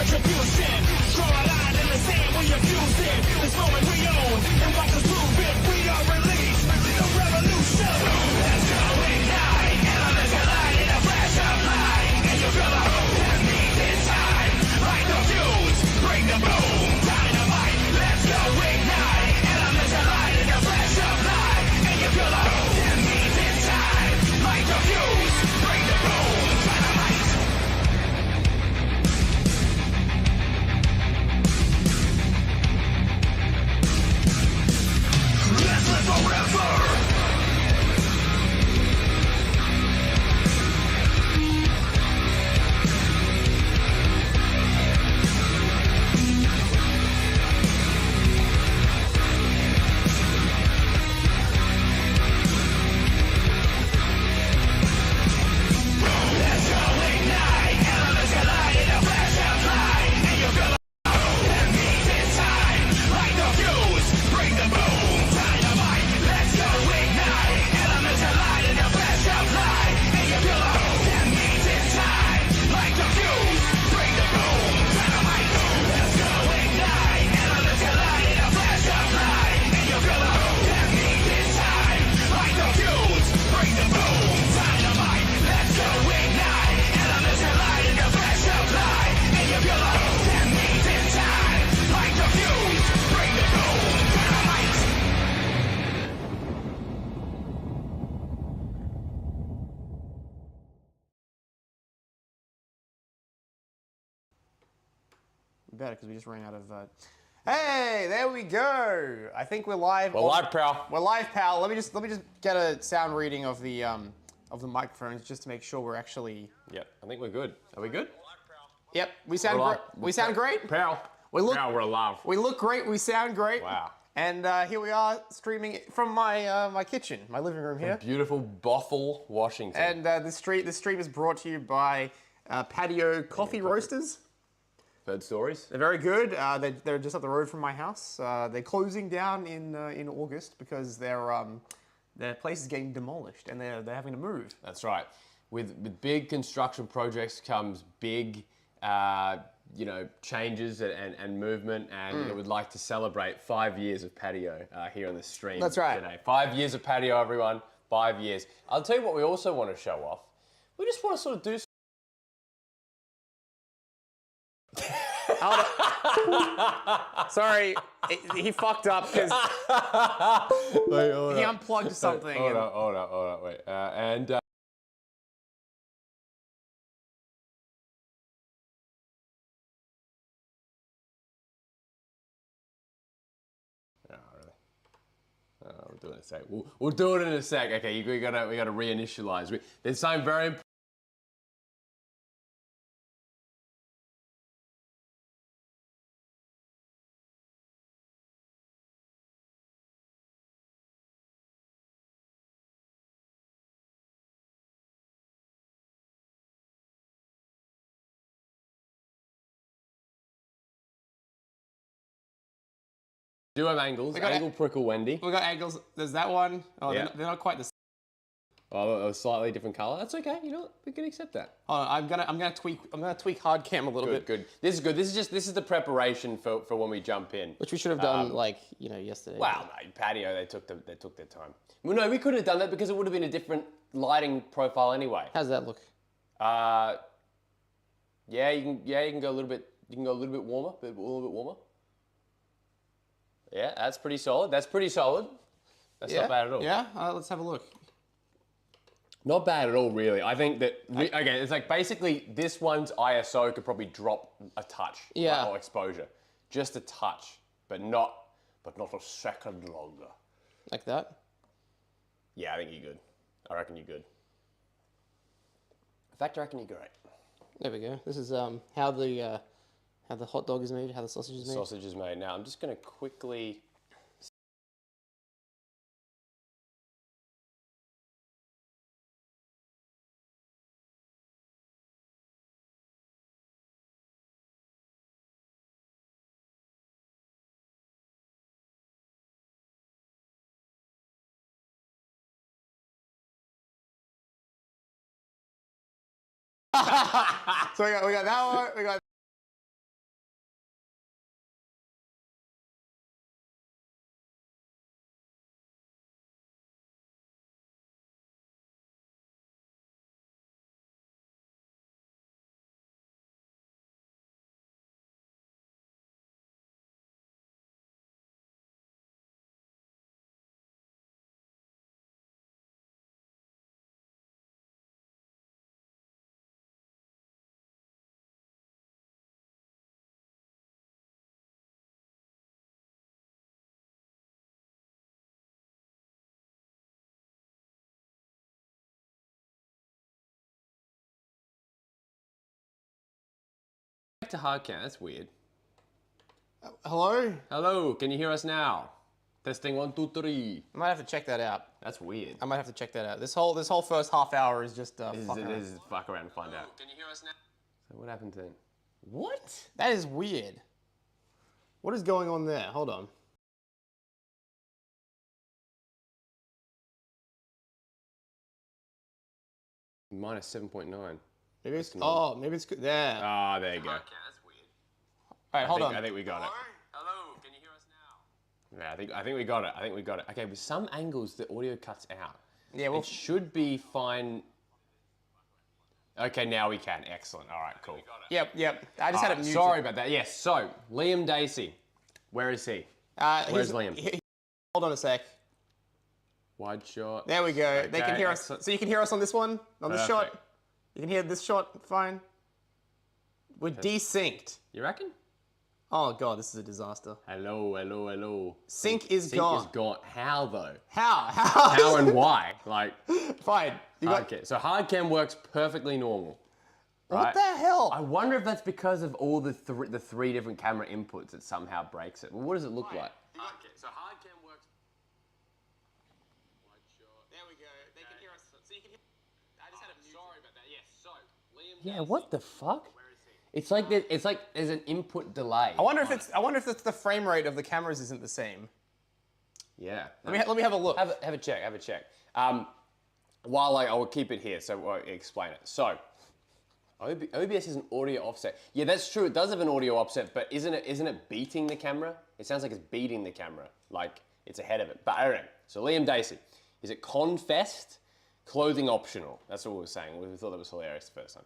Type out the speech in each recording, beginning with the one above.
retribution. Draw a line in the sand, we abuse it. This moment we own, and watch us prove it. We are released, the revolution. Let's go ignite, elements collide in a flash of light. And you feel the hope that means it's time. Light the fuse, bring the boom, dynamite. Let's go ignite, elements collide in a flash of light. And you feel the hope that means it's time. Light the fuse, bring the boom, dynamite. Let's live forever. Let's go ignite, elements collide in a flash of light. And you feel the hope that means it's time. Light the fuse, bring the boom, dynamite. Let's go ignite, elements collide in a flash of light. And you feel the hope that means it's time. Light the fuse, bring the boom, dynamite. Let's go ignite, elements collide in a flash of light. And you feel the hope that means it's time. Light the fuse, bring the boom, dynamite. Let's go ignite, elements collide in a flash of light. And you feel the hope that means it's time. Light the fuse, bring the boom, dynamite. Better because we just ran out of. Hey, there we go. I think we're live. We're live, pal. We're live, pal. Let me just get a sound reading of the microphones just to make sure we're actually. Yep, I think we're good. Are we good? Yep, we sound We're great. live. We sound great. Pal. We look. Pal, we're alive. We look great. We sound great. Wow. And here we are streaming from my my kitchen, my living room here. Beautiful Bothell, Washington. And the stream is brought to you by Patio Coffee Roasters. Heard stories? They're very good. They're just up the road from my house. They're closing down in August because their place is getting demolished and they're having to move. That's right. With big construction projects comes big, changes and movement, and we'd like to celebrate 5 years of patio here on the stream. That's right. Today. 5 years of patio, everyone. 5 years. I'll tell you what we also want to show off. We just want to sort of do. Sorry, he fucked up because he unplugged something. Hold on, wait. We'll do it in a sec. We'll do it in a sec. Okay, we gotta reinitialize. There's something very important. Do have angles. Angle Prickle Wendy. We got angles. There's that one. Oh, Yeah. they're not quite the same. Oh, a slightly different color. That's okay. You know what? We can accept that. Hold on, I'm gonna tweak hard cam a little bit. Good. This is good. This is the preparation for when we jump in. Which we should have done yesterday. Wow, mate, patio. They took their time. Well, no, we could have done that because it would have been a different lighting profile anyway. How's that look? Yeah, you can go a little bit. You can go a little bit warmer. A little bit warmer. Yeah, that's pretty solid. That's not bad at all. Yeah, let's have a look. Not bad at all, really. I think that, okay, it's like basically this one's ISO could probably drop a touch. Yeah. Or exposure. Just a touch, but not a second longer. Like that? Yeah, I think you're good. I reckon you're good. In fact, I reckon you're great. There we go. This is how the hot dog is made, how the sausage is made. Sausage is made. Now, I'm just going to quickly... So we got that one. We got to hardcam. That's weird. Hello? Hello, can you hear us now? Testing 1, 2, 3. I might have to check that out. That's weird. I might have to check that out. This whole first half hour is just This fucking around. is fuck around and find out. Can you hear us now? So what happened then? What? That is weird. What is going on there? Hold on. Minus 7.9. Maybe it's maybe it's good. There. Ah, there you go. All right, hold on. I think we got it. Hello, can you hear us now? Yeah, I think we got it. I think we got it. Okay, with some angles the audio cuts out. Yeah, well, It should be fine. Okay, now we can. Excellent. All right, cool. yep. I just had it muted. Sorry about that. Yes. So Liam Dacey, where is he? Where's Liam? Hold on a sec. Wide shot. There we go. They can Okay, hear us. excellent. So you can hear us on this one, on this shot. Perfect. You can hear this shot fine. We're desynced. You reckon? Oh god, this is a disaster. Hello. Sync is Sync gone. is gone. How though? How? How and why? Like, Fine. You got, okay. So hardcam works perfectly normal. Right? what the hell? I wonder if that's because of all the three different camera inputs that somehow breaks it. Well, what does it look like? Okay, so hardcam works. There we go. They can hear us. So you can hear. I just had it muted. Sorry about that. Yes, so Liam. Yeah. What the fuck? It's like there's an input delay. I wonder if it's the frame rate of the cameras isn't the same. Yeah. Let me have a look. Have a check. While I will keep it here, so I'll explain it. So, OBS is an audio offset. Yeah, that's true. It does have an audio offset, but isn't it beating the camera? It sounds like it's beating the camera, like it's ahead of it. But I don't know. So Liam Dacey, is it confessed? Clothing optional. That's what we were saying. We thought that was hilarious the first time.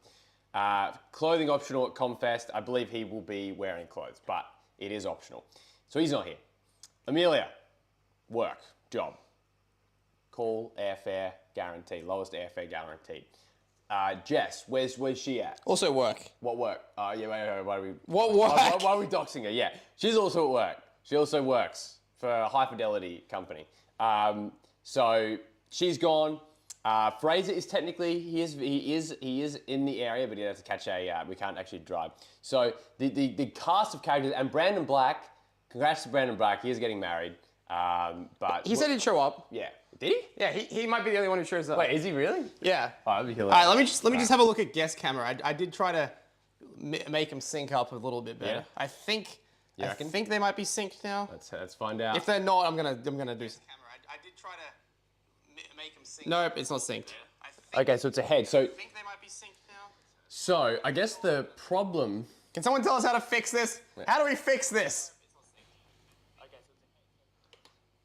Clothing optional at Confest. I believe he will be wearing clothes, but it is optional. So he's not here. Amelia, work, job. Call, airfare, guaranteed. Lowest airfare guaranteed. Jess, where's she at? Also work. What work? Yeah, wait, why are we... What work? Why are we doxing her? Yeah, she's also at work. She also works for a high fidelity company. So she's gone. Fraser is technically, he is in the area, but he has to catch we can't actually drive. So the cast of characters, and Brandon Black, congrats to Brandon Black, he is getting married. But He said he'd show up. yeah. Did he? Yeah, he might be the only one who shows up. Wait, is he really? Yeah. Oh, that'd be All hilarious. right, let me just have a look at guest camera. I did try to make them sync up a little bit better. Yeah. I think You reckon? they might be synced now. Let's find out. If they're not, I'm gonna do something. Camera. I did try to make them sync. Nope, it's not synced. I think, Okay, so it's ahead. So I think they might be synced now. I guess the problem. Can someone tell us how to fix this? How do we fix this?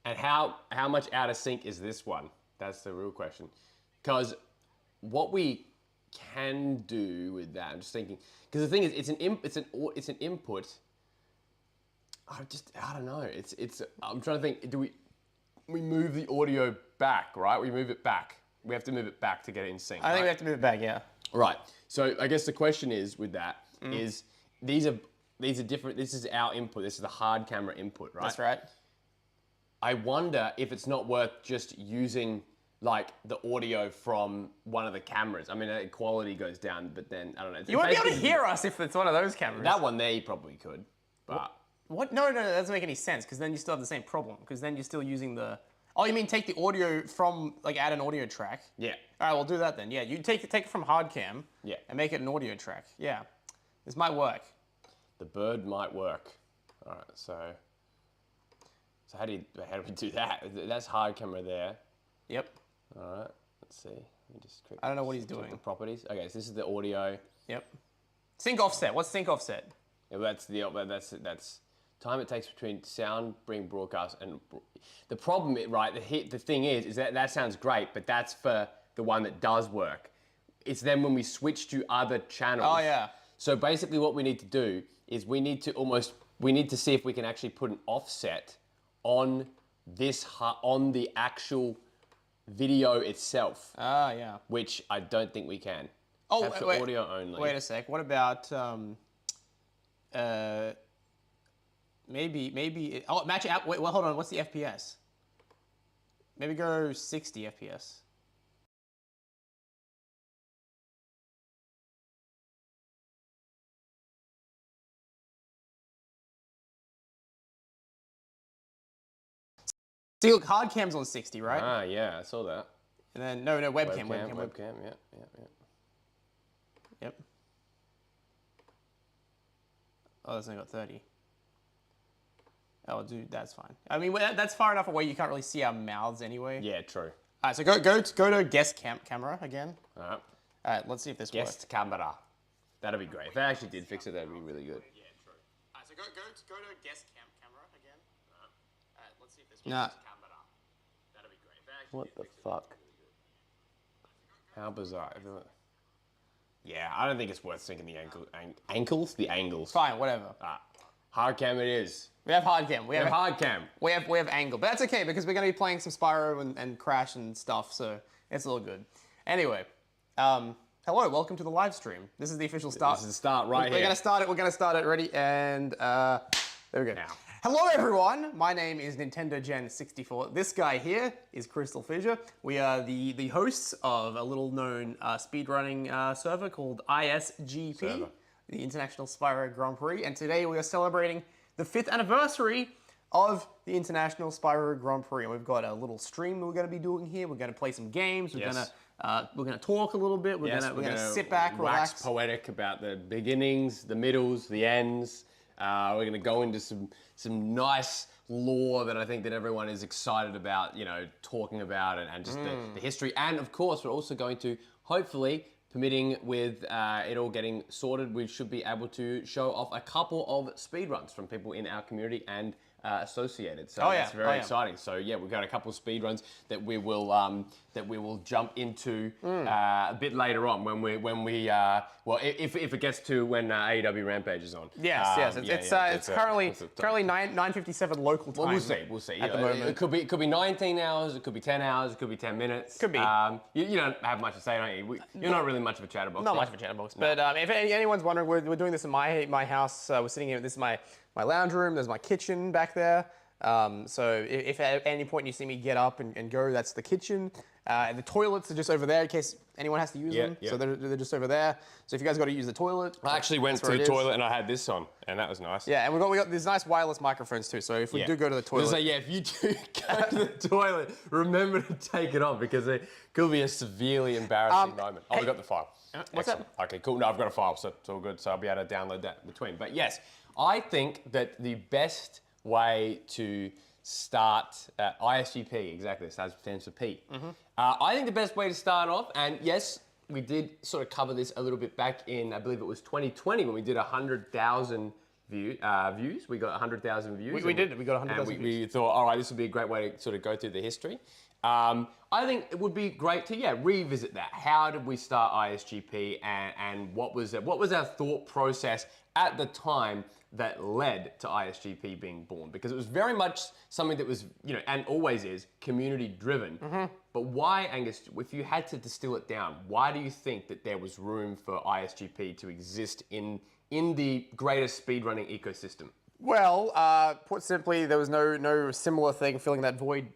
And how much out of sync is this one? That's the real question. Because what we can do with that, I'm just thinking, because the thing is, it's an input. I don't know. I'm trying to think. Do we move the audio back? Right? We move it back. We have to move it back to get it in sync. I think right? we have to move it back. Yeah. Right. So I guess the question is with that is these are different. This is our input. This is the hard camera input, right? That's right. I wonder if it's not worth just using like the audio from one of the cameras. I mean, the quality goes down, but then I don't know. You won't be able to hear us if it's one of those cameras. That one there, you probably could, but What? No, that doesn't make any sense because then you still have the same problem because then you're still using the. Oh, you mean take the audio from add an audio track? yeah. All right, we'll do that then. Yeah, you take it from hard cam. Yeah. And make it an audio track. Yeah, this might work. The bird might work. All right, so how do we do that? That's hard camera there. Yep. All right, let's see. Let me just quick. I don't know what he's check doing. The properties. Okay, so this is the audio. Yep. Sync offset. What's sync offset? Yeah, that's time it takes between sound being broadcast and the problem, right? The thing is that sounds great, but that's for the one that does work. It's then when we switch to other channels. Oh yeah. So basically, what we need to do is we need to see if we can actually put an offset on on the actual video itself, Ah yeah. which I don't think we can. Oh Capture wait. audio only. Wait a sec. What about maybe match it out. Wait, well hold on. What's the FPS? Maybe go 60 FPS. See, look, hard cam's on 60, right? Ah, yeah, I saw that. And then, no, webcam. Yeah. Yep. Oh, that's only got 30. Oh, dude, that's fine. I mean, that's far enough away you can't really see our mouths anyway. Yeah, true. All right, so go to guest camera again. All right. All right, let's see if this works. Guest camera. That'd be great. If they actually did fix it, that'd be really good. Yeah, true. All right, so go to guest camera again. All right, let's see if this works. Nah. Camera. That'd be great. If they actually What did the fix it, fuck? How bizarre. Yeah, I don't think it's worth syncing the ankles. The angles. fine, whatever. Hard cam it is. We have hard cam. We have Hard cam. We have angle, but that's okay because we're going to be playing some Spyro and Crash and stuff, so it's all good. Anyway, hello, welcome to the live stream. This is the official start. This is the start right here. We're going to start it. We're going to start it. Ready? And there we go. Now. Hello, everyone. My name is Nintendo Gen 64. This guy here is Crystal Fissure. We are the hosts of a little-known speedrunning server called ISGP, the International Spyro Grand Prix, and today we are celebrating the 5th anniversary of the International Spyro Grand Prix. And we've got a little stream we're going to be doing here. We're going to play some games. We're going to talk a little bit. We're going to sit back, relax. Wax poetic about the beginnings, the middles, the ends. We're going to go into some nice lore that I think that everyone is excited about, talking about and just the history. And of course, we're also going to hopefully, permitting with it all getting sorted, we should be able to show off a couple of speedruns from people in our community and associated. So that's very exciting. So yeah, we've got a couple of speedruns that we will jump into a bit later on when we if it gets to when AEW Rampage is on. Yes. It's currently 9:57 local time. Well, we'll see. At the moment, it could be 19 hours. It could be 10 hours. It could be 10 minutes. Could be. You don't have much to say, don't you? You're not really much of a chatterbox. Not much of a chatterbox. No. But if anyone's wondering, we're doing this in my house. We're sitting here. This is my lounge room. There's my kitchen back there. So if at any point you see me get up and go, that's the kitchen. The toilets are just over there in case anyone has to use them. Yeah. So they're just over there. So if you guys got to use the toilet, I actually went to the toilet and I had this on, and that was nice. Yeah, and we got these nice wireless microphones too. So if we do go to the toilet, if you do go to the toilet, remember to take it off because it could be a severely embarrassing moment. Oh, we got the file. What's Excellent. That? Okay, cool. No, I've got a file, so it's all good. So I'll be able to download that in between. But yes, I think that the best way to start ISGP, exactly, it stands for P. I think the best way to start off, and yes, we did sort of cover this a little bit back in, I believe it was 2020 when we did 100,000 views. We got 100,000 views. We did. We got 100,000 views. We thought, all right, this would be a great way to sort of go through the history. I think it would be great to revisit that. How did we start ISGP, and what was our thought process at the time that led to ISGP being born? Because it was very much something that was, and always is, community driven. But why, Angus, if you had to distill it down, why do you think that there was room for ISGP to exist in the greater speedrunning ecosystem? Well, put simply, there was no similar thing filling that void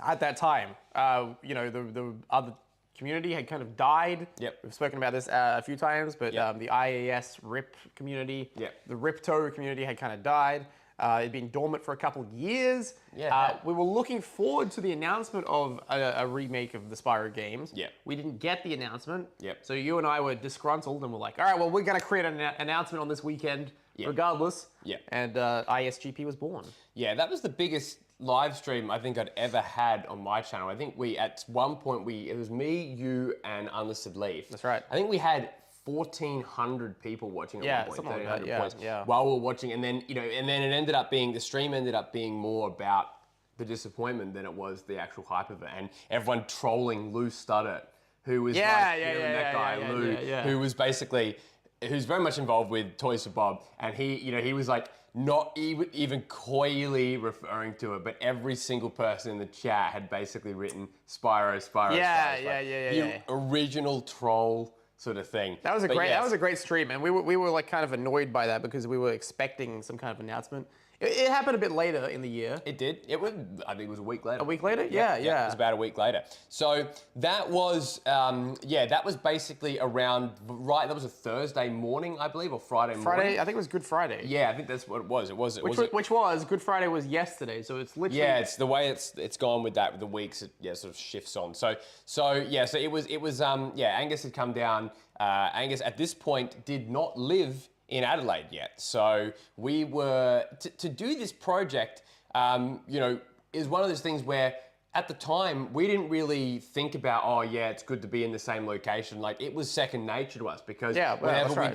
at that time. The other community had kind of died. Yep. We've spoken about this a few times, but the IAS RIP community, the RIPTO community had kind of died. It'd been dormant for a couple of years. We were looking forward to the announcement of a remake of the Spyro games. We didn't get the announcement. So you and I were disgruntled and we're like, all right, well, we're going to create an announcement on this weekend regardless. And ISGP was born. Yeah, that was the biggest live stream I think I'd ever had on my channel. I think at one point it was me, you, and Unlisted Leaf. That's right. I think we had 1,400 people watching at one point, 1,300 points while we were watching, and then and then the stream ended up being more about the disappointment than it was the actual hype of it, and everyone trolling Lou Studdert, who was Lou, who was basically who's very much involved with Toys for Bob, and he was like not even coyly referring to it, but every single person in the chat had basically written Spyro. The original troll sort of thing. That was a great stream, and we were like kind of annoyed by that because we were expecting some kind of announcement. It happened a bit later in the year. It did. I think it was a week later. A week later? Yeah. It was about a week later. So that was, that was basically around, that was a Thursday morning, I believe, or Friday morning. Friday, I think it was Good Friday. Yeah, I think that's what it was. Which was Good Friday was yesterday, so it's literally. Yeah, it's the way it's gone with that, with the weeks, it sort of shifts on. So it was, Angus had come down. Angus at this point did not live in Adelaide yet. So we were, to do this project, is one of those things where at the time we didn't really think about, it's good to be in the same location. Like it was second nature to us because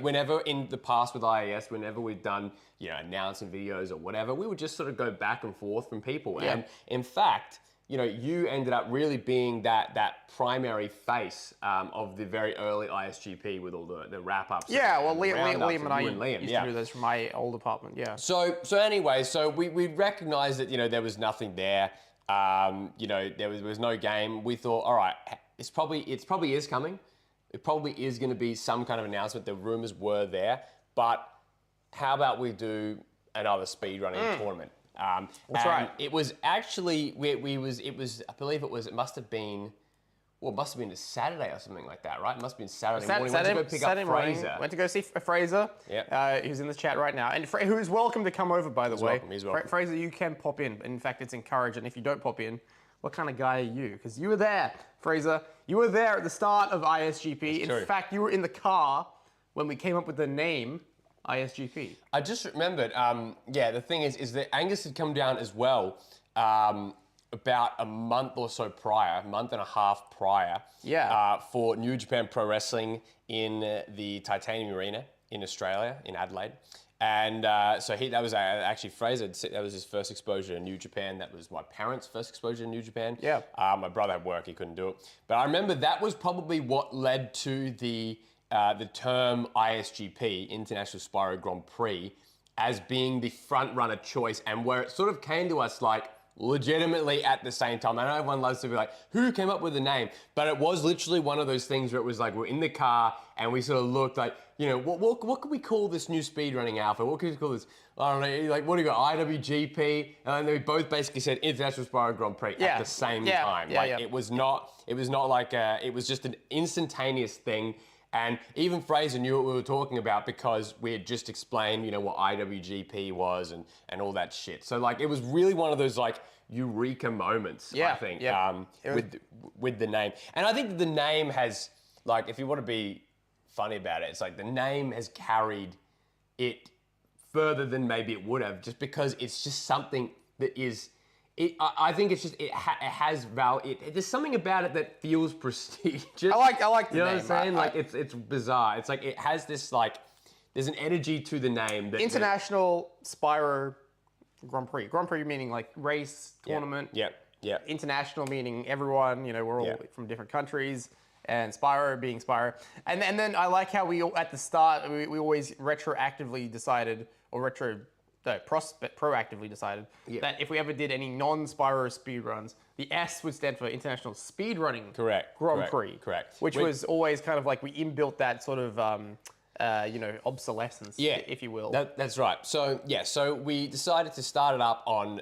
whenever in the past with IAS, whenever we've done, announcing videos or whatever, we would just sort of go back and forth from people. Yeah. And in fact, you ended up really being that primary face of the very early ISGP with all the wrap-ups. Yeah, well, Liam and I used to do this from my old apartment, yeah. So anyway, we recognized that, there was nothing there. There was no game. We thought, all right, it probably is coming. It probably is going to be some kind of announcement. The rumors were there, but how about we do another speedrunning tournament? That's right. It was actually, it must have been a Saturday or something like that, right? It must have been Saturday morning. Went to go pick up Fraser. Went to go see Fraser, who's in the chat right now. And who's welcome to come over, by the way. He's welcome. Fraser, you can pop in. In fact, it's encouraged. And if you don't pop in, what kind of guy are you? Because you were there, Fraser. You were there at the start of ISGP. In fact, you were in the car when we came up with the name ISGP. I just remembered, the thing is that Angus had come down as well about a month or so prior, month and a half prior, for New Japan Pro Wrestling in the Titanium Arena in Australia, in Adelaide. And that was actually Fraser, that was his first exposure to New Japan. That was my parents' first exposure to New Japan. Yeah. My brother had work, he couldn't do it. But I remember that was probably what led to the term ISGP, International Spyro Grand Prix, as being the front runner choice, and where it sort of came to us like legitimately at the same time. I know everyone loves to be like, who came up with the name? But it was literally one of those things where it was like, we're in the car and we sort of looked like, what could we call this new speedrunning outfit? What could we call this? I don't know, like, what do you got, IWGP? And then we both basically said International Spyro Grand Prix at the same time. It was not like, it was just an instantaneous thing. And even Fraser knew what we were talking about because we had just explained, what IWGP was and all that shit. So like, it was really one of those like eureka moments, I think, with the name. And I think that the name has, like, if you want to be funny about it, it's like the name has carried it further than maybe it would have, just because it's just something that is. I think it's just it has value. There's something about it that feels prestigious. I like the name. You know what I'm saying? Like it's bizarre. It's like it has this like there's an energy to the name. International Spyro Grand Prix. Grand Prix meaning like race tournament. Yeah. International meaning everyone. We're all from different countries. And Spyro being Spyro. And then I like how we at the start we always proactively decided that if we ever did any non-Spyro speedruns, the S would stand for International Speedrunning Grand Prix. Correct. Which was always kind of like we inbuilt that sort of, obsolescence, if you will. That's right. So we decided to start it up on,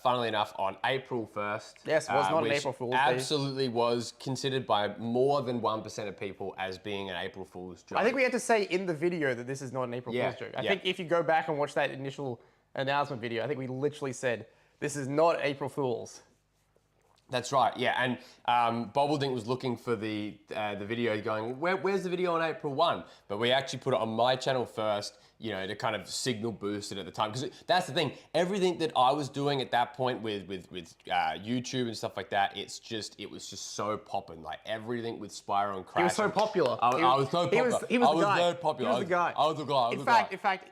funnily enough, on April 1st. Yes, it was not an April Fool's Day. Absolutely was considered by more than 1% of people as being an April Fool's joke. I think we had to say in the video that this is not an April Fool's joke. I think if you go back and watch that initial announcement video, I think we literally said, this is not April Fool's. That's right, yeah. And Bobbledink was looking for the video going, where's the video on April 1? But we actually put it on my channel first, to kind of signal boost it at the time. Because that's the thing, everything that I was doing at that point with YouTube and stuff like that, it was just so popping. Like everything with Spyro and Crash. He was so popular. I was so popular. He was the guy. Very popular. He was the guy. I was the guy. In fact,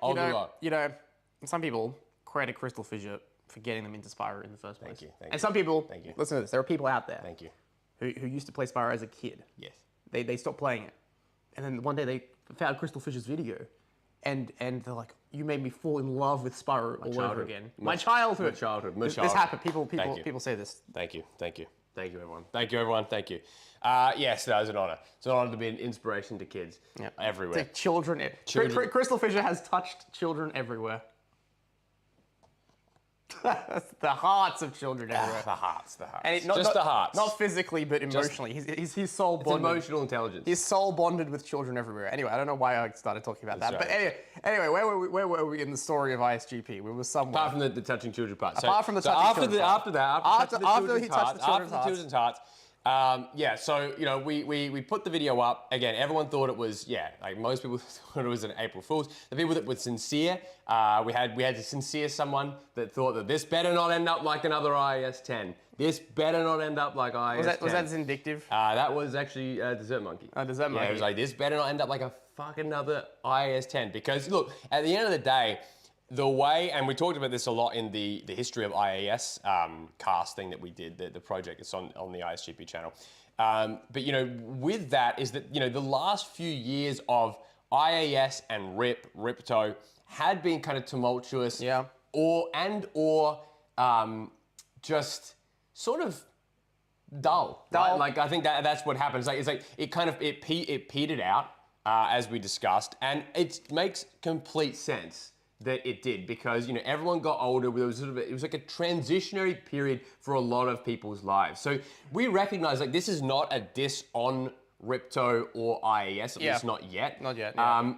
some people credit Crystal Fissure for getting them into Spyro in the first place. Thank and some people, Thank you. Listen to this, there are people out there Thank you. Who used to play Spyro as a kid. Yes. They stopped playing it. And then one day they found Crystal Fissure's video and they're like, you made me fall in love with Spyro all over again. My childhood. This happened. People say this. Thank you, everyone. Thank you. Yes, that was an honor. It's an honor to be an inspiration to kids everywhere. To children. Crystal Fissure has touched children everywhere. the hearts of children everywhere. The hearts. And it, Just the hearts. Not physically, but emotionally. His soul It's bonded. emotional intelligence. His soul bonded with children everywhere. Anyway, I don't know why I started talking about that. That's But anyway, where were we in the story of ISGP? We were somewhere. Apart from the touching children part. Apart from the touching children's part. After he touched the children's hearts. So, you know, we put the video up. Again, everyone thought it was, like most people thought it was an April Fool's. The people that were sincere, we had to sincere someone that thought that this better not end up like another IS-10. This better not end up like IS-10. Was that Vindictive? That was actually Desert Monkey. Desert Monkey. Yeah, it was like, this better not end up like a fucking another IS-10. Because, look, at the end of the day, the way, and we talked about this a lot in the history of IAS cast thing that we did, the project that's on the ISGP channel. But, you know, with that is that, you know, the last few years of IAS and Ripto had been kind of tumultuous. Yeah. Or just sort of dull. Right? Like, I think that's what happens. Like, it's like, it petered out, as we discussed, and it makes complete sense that it did, because, you know, everyone got older. It was like a transitionary period for a lot of people's lives. So we recognize, like, this is not a diss on Ripto or IAS, at least not yet. Not yet. Yeah.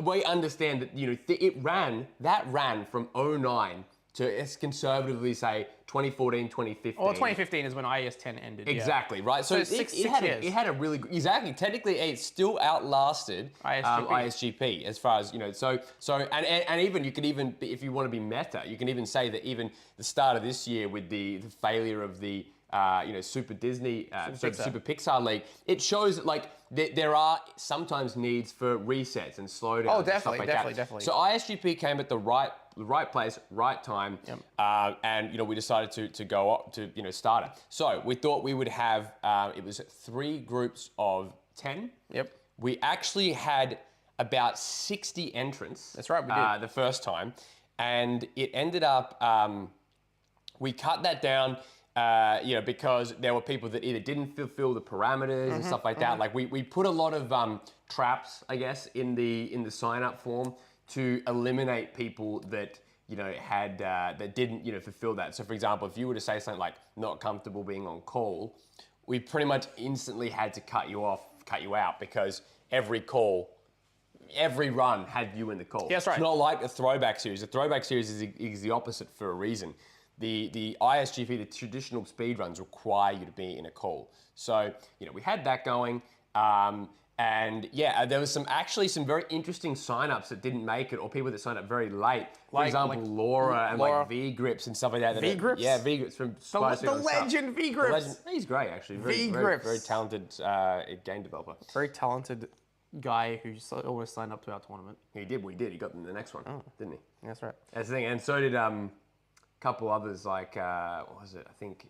We understand that, you know, it ran from 09 to, let's conservatively say, 2014, 2015. Well, 2015 is when IS-10 ended. Exactly, right? So six it had a really good, exactly, technically it still outlasted ISGP as far as, you know, so and even, you could even, if you want to be meta, you can even say that even the start of this year with the failure of the, you know, Super Disney, Super Pixar League, it shows that, like, there are sometimes needs for resets and slowdowns. Oh, and stuff definitely, like definitely, that. definitely. So ISGP came at the right place, right time, and, you know, we decided to go up to, you know, start it. So we thought we would have, it was 3 groups of 10. Yep. We actually had about 60 entrants. That's right, we did. The first time, and it ended up, we cut that down. You know, because there were people that either didn't fulfill the parameters and stuff like that. Like, we put a lot of traps, I guess, in the sign up form to eliminate people that, you know, had that didn't, you know, fulfill that. So, for example, if you were to say something like not comfortable being on call, we pretty much instantly had to cut you out, because every run had you in the call. Yeah, that's right. It's not like a throwback series. A throwback series is the opposite for a reason. The ISGP, the traditional speedruns, require you to be in a call. So, you know, we had that going. And yeah, there was some very interesting signups that didn't make it, or people that signed up very late. For example, Laura and like V-Grips and stuff like that. V-Grips? Yeah, V-Grips from Spyro. The legend V-Grips. He's great, actually. Very talented game developer. Very talented guy who almost signed up to our tournament. He did. He got in the next one, didn't he? That's right. That's the thing. And so did couple others, like, what was it?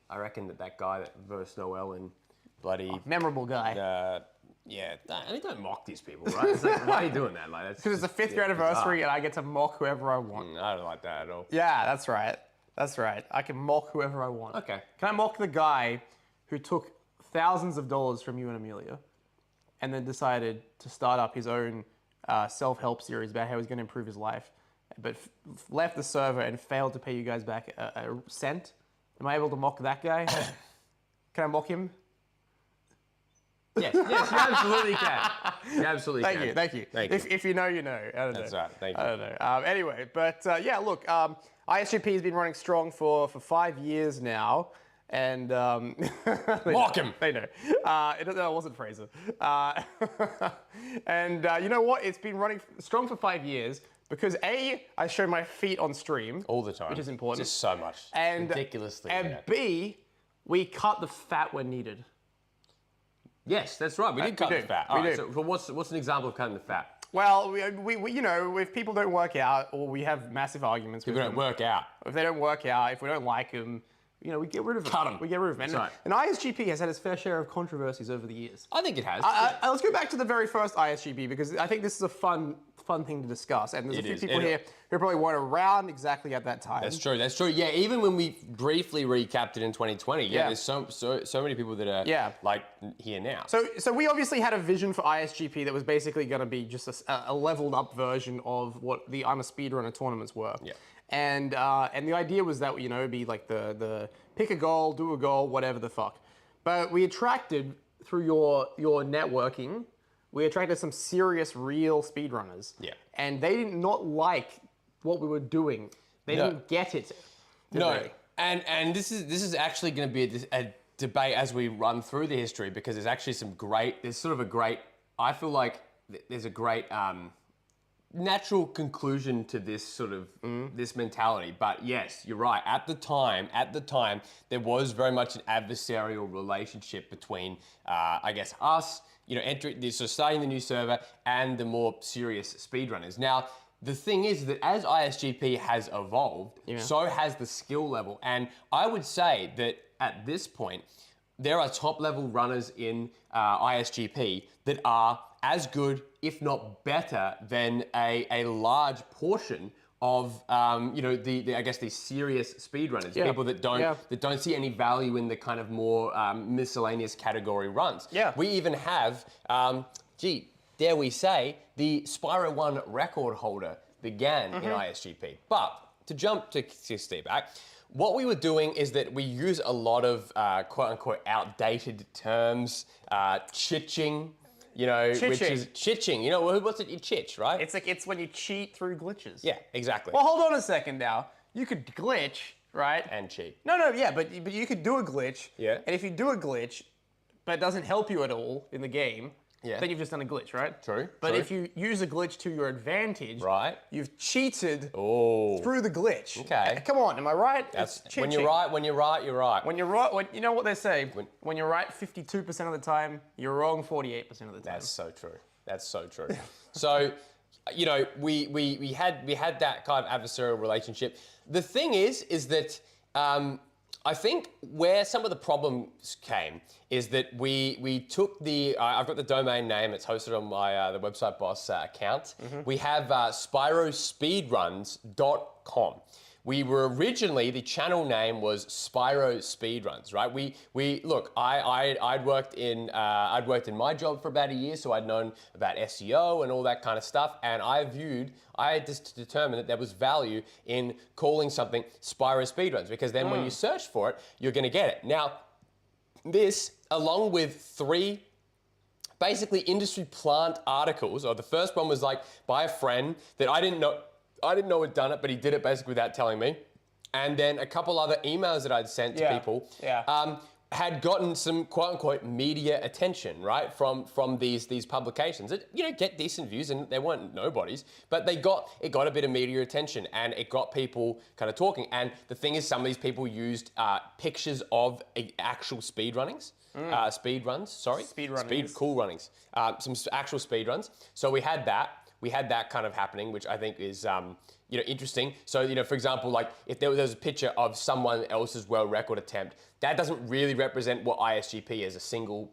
I reckon that guy that versed Noel in bloody... memorable guy. Yeah, I mean, don't mock these people, right? It's like, why are you doing that? Like, because it's the 5th year anniversary and I get to mock whoever I want. I don't like that at all. Yeah, that's right. That's right. I can mock whoever I want. Okay. Can I mock the guy who took thousands of dollars from you and Amelia and then decided to start up his own self-help series about how he's going to improve his life, but left the server and failed to pay you guys back a cent? Am I able to mock that guy? Can I mock him? Yes, you absolutely can. You absolutely can. Thank you. If you know, you know. I don't know. That's right. Thank you. I don't know. Anyway, but yeah, look, ISGP has been running strong for 5 years now. And mock him. They know. It wasn't Fraser. And you know what? It's been running strong for 5 years because A, I show my feet on stream all the time, which is important. Just so much. And ridiculously. And B, we cut the fat when needed. Yes, that's right. We did cut the fat. We do. So what's an example of cutting the fat? Well, we you know, if people don't work out or we have massive arguments with them. If they don't work out, if we don't like them, you know, we get rid of them. Cut them. We get rid of them. Right. And ISGP has had its fair share of controversies over the years. I think it has. Let's go back to the very first ISGP because I think this is a fun thing to discuss. And there's a few people here who probably weren't around exactly at that time. That's true. Yeah, even when we briefly recapped it in 2020, there's so many people that are like here now. So we obviously had a vision for ISGP that was basically going to be just a leveled up version of what the I'm a Speedrunner tournaments were. Yeah. and the idea was that it'd be like the pick a goal, do a goal, whatever the fuck. But we attracted through your networking, we attracted some serious real speedrunners. Yeah. And they did not like what we were doing. They didn't get it. did they? And this is actually going to be a debate as we run through the history, because there's actually I feel like there's a great natural conclusion to this sort of this mentality. But yes, you're right. At the time, there was very much an adversarial relationship between, I guess, us, starting the new server and the more serious speedrunners. Now, the thing is that as ISGP has evolved, so has the skill level. And I would say that at this point, there are top level runners in ISGP that are as good, if not better, than a large portion of I guess these serious speedrunners, people that don't see any value in the kind of more miscellaneous category runs. Yeah. We even have, dare we say, the Spyro 1 record holder began in ISGP. But to jump to step back, what we were doing is that we use a lot of quote-unquote outdated terms, chitching, which is chitching. What's it? You chitch, right? It's when you cheat through glitches. Yeah, exactly. Well, hold on a second now. You could glitch, right? And cheat. No, yeah, but you could do a glitch. Yeah. And if you do a glitch, but it doesn't help you at all in the game, then you've just done a glitch, right? True. But if you use a glitch to your advantage, Right. you've cheated Oh. through the glitch. Okay. Come on, am I right? That's It's when cheating. you're right. When you're right, you're right. When you're right, you know what they say? When you're right 52% of the time, you're wrong 48% of the time. That's so true. That's so true. So, we had that kind of adversarial relationship. The thing is that I think where some of the problems came is that we took I've got the domain name. It's hosted on my the website boss account. We have spyrospeedruns.com. We were originally, the channel name was Spyro Speedruns, right? I'd worked in my job for about a year, so I'd known about SEO and all that kind of stuff, and I just determined that there was value in calling something Spyro Speedruns, because then when you search for it, you're gonna get it. Now, this, along with 3 basically industry plant articles, or the first one was like by a friend that I didn't know had done it, but he did it basically without telling me. And then a couple other emails that I'd sent to people had gotten some quote-unquote media attention, right, from these publications that, get decent views, and they weren't nobodies, but it got a bit of media attention, and it got people kind of talking. And the thing is, some of these people used pictures of actual speed runs, some actual speed runs. So we had that kind of happening, which I think is interesting. So, for example, like if there was a picture of someone else's world record attempt, that doesn't really represent what ISGP is, a single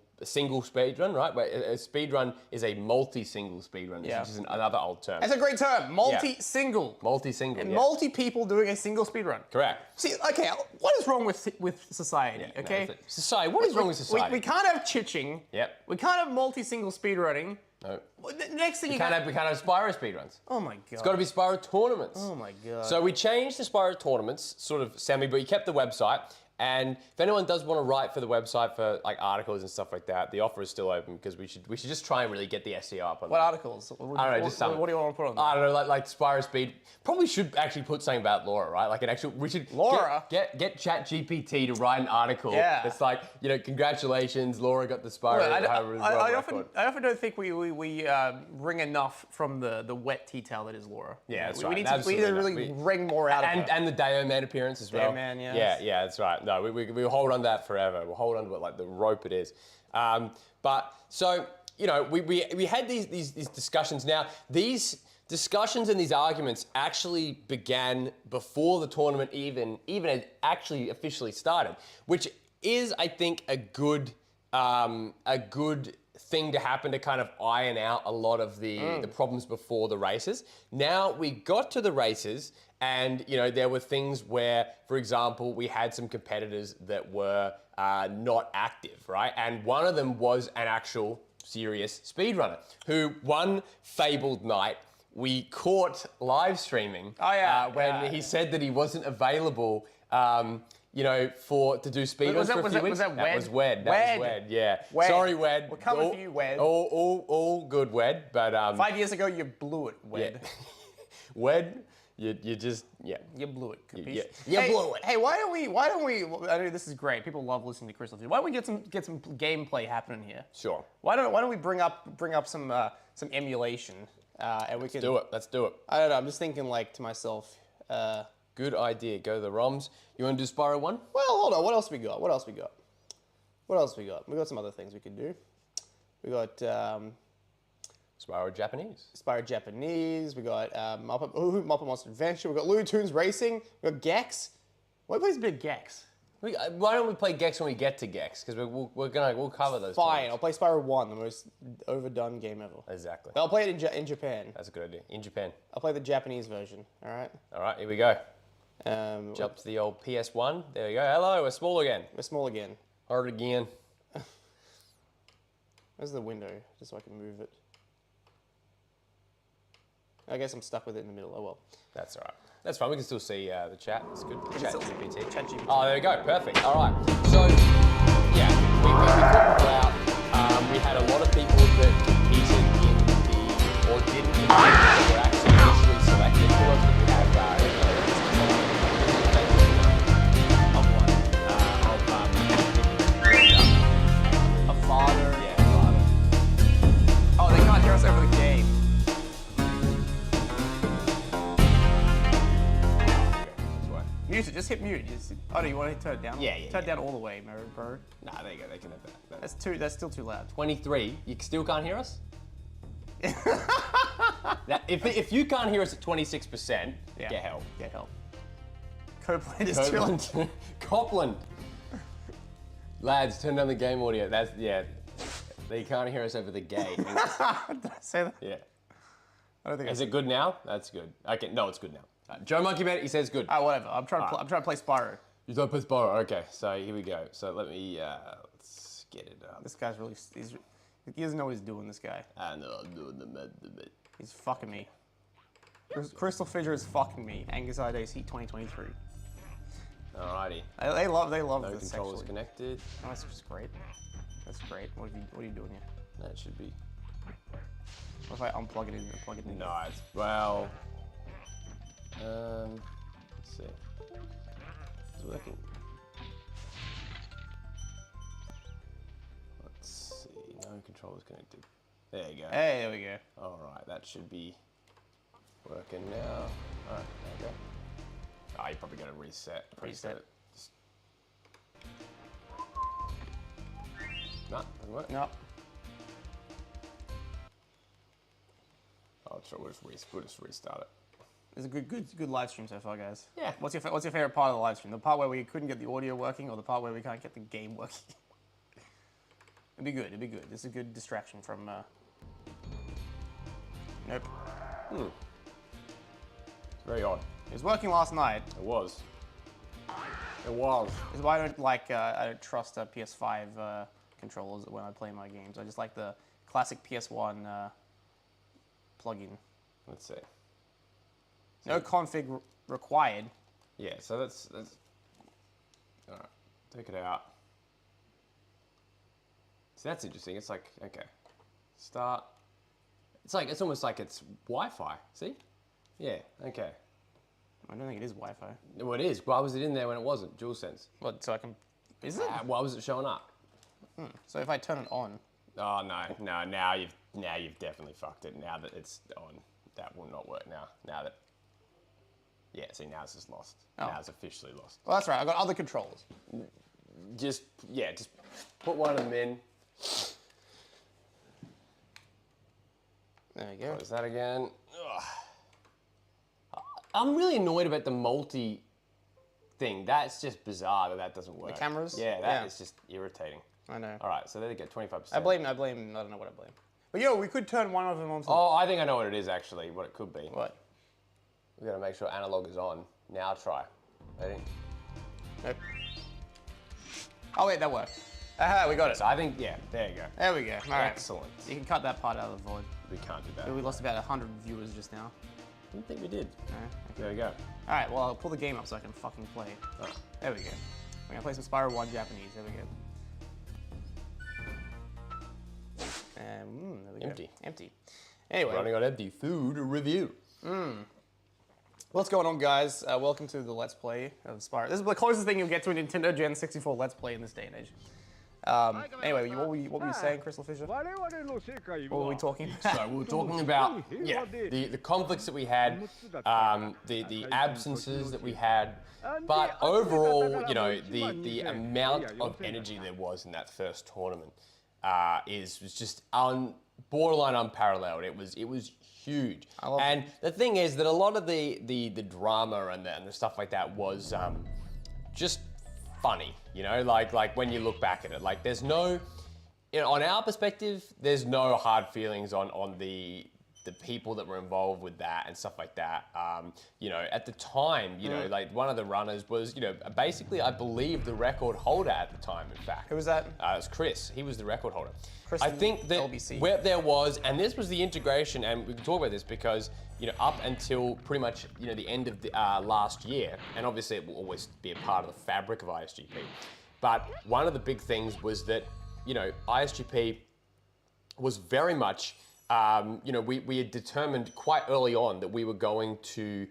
speed run, right? But a speed run is a multi-single speed run, which is another old term. That's a great term, multi-single. Multi-single, And multi-people doing a single speed run. Correct. See, okay, what is wrong with society, okay? Society, what is wrong with society? We can't have chitching. Yep. We can't have multi-single speed running. No. The next thing We can't have Spyro speedruns. Oh my god. It's got to be Spyro tournaments. Oh my god. So we changed the Spyro tournaments, sort of semi, but you kept the website. And if anyone does want to write for the website for like articles and stuff like that, the offer is still open, because we should just try and really get the SEO up on What that. articles? I don't know, just some. What do you want to put on there? I don't know, like Spyro Speed. Probably should actually put something about Laura, right? Like we should Laura? get ChatGPT to write an article. Yeah. That's like, congratulations, Laura got the Spyro. I often don't think we wring enough from the wet tea towel that is Laura. Yeah, that's we right. Need to really wring more out of her. And the Dayo Man appearance as well. Dayo Man, yes. Yeah, that's right. No, we'll hold on to that forever. We'll hold on to it like the rope it is. But so, we had these discussions. Now, these discussions and these arguments actually began before the tournament even had actually officially started, which is, I think, a good thing to happen to kind of iron out a lot of the problems before the races. Now we got to the races, and there were things where, for example, we had some competitors that were not active, right? And one of them was an actual serious speedrunner who one fabled night we caught live streaming. Oh, yeah, when yeah. he said that he wasn't available. You know, to do speedruns for a few weeks. Was that Wed? was Wed. That Wed. was Wed. Yeah. Wed. Sorry, Wed. We're coming for you, Wed. All good, Wed. But 5 years ago, you blew it, Wed. yeah. Wed, you just You blew it. Capiche? You Hey, blew it. Hey, why don't we? I know this is great. People love listening to Crystal. Why don't we get some gameplay happening here? Sure. Why don't we bring up some emulation and we can Do it. Let's do it. I don't know. I'm just thinking like to myself. Good idea. Go to the ROMs. You want to do Spyro 1? Well, hold on. What else we got? We got some other things we could do. We got Spyro Japanese. Spyro Japanese. We got Mappa Monster Adventure. We got Looney Tunes Racing. We got Gex. Why plays a bit of Gex? Why don't we play Gex when we get to Gex? Because we'll cover those. Fine. topics. I'll play Spyro 1, the most overdone game ever. Exactly. But I'll play it in Japan. That's a good idea. In Japan. I'll play the Japanese version. All right. All right, here we go. Jump to the old PS1. There we go. Hello, we're small again. We're small again. Hard again. Where's the window? Just so I can move it. I guess I'm stuck with it in the middle. Oh well. That's all right. That's fine. We can still see the chat. It's good. Chat still- GPT. Chat GPT. Oh, there we go. Perfect. All right. So, yeah, we put people out. We had a lot of people that competed in the, or didn't compete, that were actually initially selected. Who else did we have? A father. Yeah, father. Oh, they can't hear us over the game. That's why. Mute it. Just hit mute. Oh, no, you want to turn it down? Yeah, yeah, Turn it yeah. down all the way, bro. Nah, there you go. They can have that. That's still too loud. 23. You still can't hear us? Now, if you can't hear us at 26%, Yeah. get help. Get help. Copeland is too loud. Copland. Copland. Lads, turn down the game audio. They can't hear us over the gate. Did I say that? Yeah. I don't think Is it good now? That's good. Okay, no, it's good now. Joe Monkey Bet, he says good. Whatever. I'm trying to play Spyro. You don't play Spyro. Okay, so here we go. So let me let's get it up. This guy's really. He doesn't know what he's doing. This guy. I know I'm doing the bit. He's fucking me. Crystal Fissure is fucking me. Angus IDC 2023. Alrighty. They love No this controllers actually. connected. Oh, that's just great. That's great. What are you doing here? That should be What if I unplug it in and plug it in? nice. Well, let's see. It's working. Let's see. No controllers connected. There you go. Hey, there we go. All right, that should be working now. All right, there you go. Oh, you probably got to reset. Reset. it. Just... No, doesn't work. No. Oh, sure, we'll just restart it. It's a good live stream so far, guys. Yeah. What's your favorite part of the live stream? The part where we couldn't get the audio working, or the part where we can't get the game working? It'd be good. It'd be good. This is a good distraction from. Nope. It's very odd. It was working last night. It was. It was. This is why I don't trust PS5 controllers when I play my games. I just like the classic PS1 plugin. Let's see. No config required. Yeah, so that's all right. Take it out. So that's interesting. It's like, okay, start. It's almost like it's Wi-Fi. See? Yeah. Okay. I don't think it is Wi-Fi. Well, it is. Why was it in there when it wasn't? DualSense. What? So I can. Is it? Why was it showing up? So if I turn it on. Oh no. Now you've definitely fucked it. Now that it's on, that will not work now. Now that. Yeah. See, now it's just lost. Oh. Now it's officially lost. Well, that's right. I got other controllers. Just put one of them in. There you go. Close that again. Ugh. I'm really annoyed about the multi thing. That's just bizarre that doesn't work. The cameras? Yeah, that is just irritating. I know. All right, so there you go, 25%. I blame. I don't know what I blame. But yo, we could turn one of them on. Oh, I think I know what it is actually. What it could be. What? We got to make sure analog is on. Now try. Ready? Nope. Oh wait, that worked. Aha, we got it. So I think, yeah, there you go. There we go. All right. Excellent. You can cut that part out of the void. We can't do that. We lost about 100 viewers just now. I don't think we did. No. There we go. All right, well, I'll pull the game up so I can fucking play. Oh. There we go. We're gonna play some Spyro 1 Japanese. There we go. And there we Empty. go. Empty. Anyway, Running on empty food review. what's going on, guys? Welcome to the Let's Play of Spyro. This is the closest thing you'll get to a Nintendo Gen 64 Let's Play in this day and age. Anyway, what were you saying, Crystal Fisher? What were we talking about? So we were talking about the conflicts that we had, the absences that we had, but overall, you know, the amount of energy there was in that first tournament was just borderline unparalleled. It was huge. And the thing is that a lot of the drama and the stuff like that was just funny, you know, like when you look back at it, like there's no, you know, on our perspective, there's no hard feelings on the people that were involved with that and stuff like that. You know, at the time, you know, like one of the runners was, you know, basically I believe the record holder at the time, in fact. Who was that? It was Chris. He was the record holder. Chris I think that LBC. where there was, and this was the integration, and we can talk about this because, you know, up until pretty much, you know, the end of the last year, and obviously it will always be a part of the fabric of ISGP, but one of the big things was that, you know, ISGP was very much, you know, we had determined quite early on that we were going to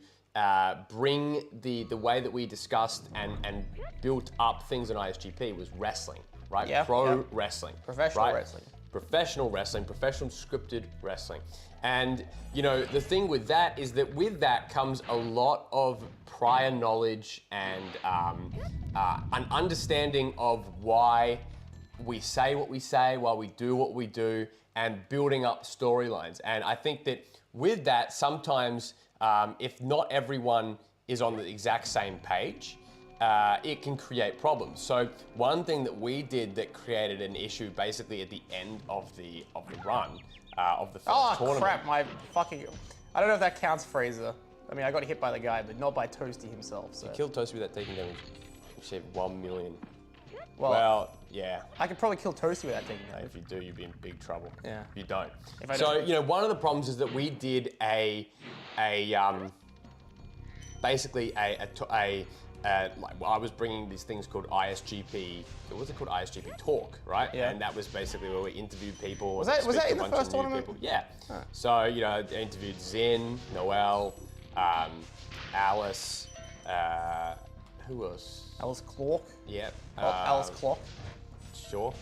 bring the way that we discussed and built up things in ISGP was wrestling, right? Yeah, Pro wrestling. Professional right? wrestling. Professional wrestling, professional scripted wrestling. And, you know, the thing with that is that with that comes a lot of prior knowledge and an understanding of why we say what we say, why we do what we do, and building up storylines. And I think that with that, sometimes if not everyone is on the exact same page, it can create problems. So one thing that we did that created an issue basically at the end of the run of the first tournament. Oh crap! My fucking. I don't know if that counts, Fraser. I mean, I got hit by the guy, but not by Toasty himself. So. Kill Toasty without taking damage. You save 1 million. Well, yeah. I could probably kill Toasty without taking damage. If you do, you'd be in big trouble. Yeah. If you don't. If I So, don't. you know, one of the problems is that we did basically like I was bringing these things called ISGP. What's it called? ISGP Talk, right? Yeah. And that was basically where we interviewed people. Was that speak to in a the bunch first of new tournament? people. Yeah. Huh. So, you know, I interviewed Zin, Noel, Alice, who else? Alice Clark. Yeah. Alice Clark. Sure.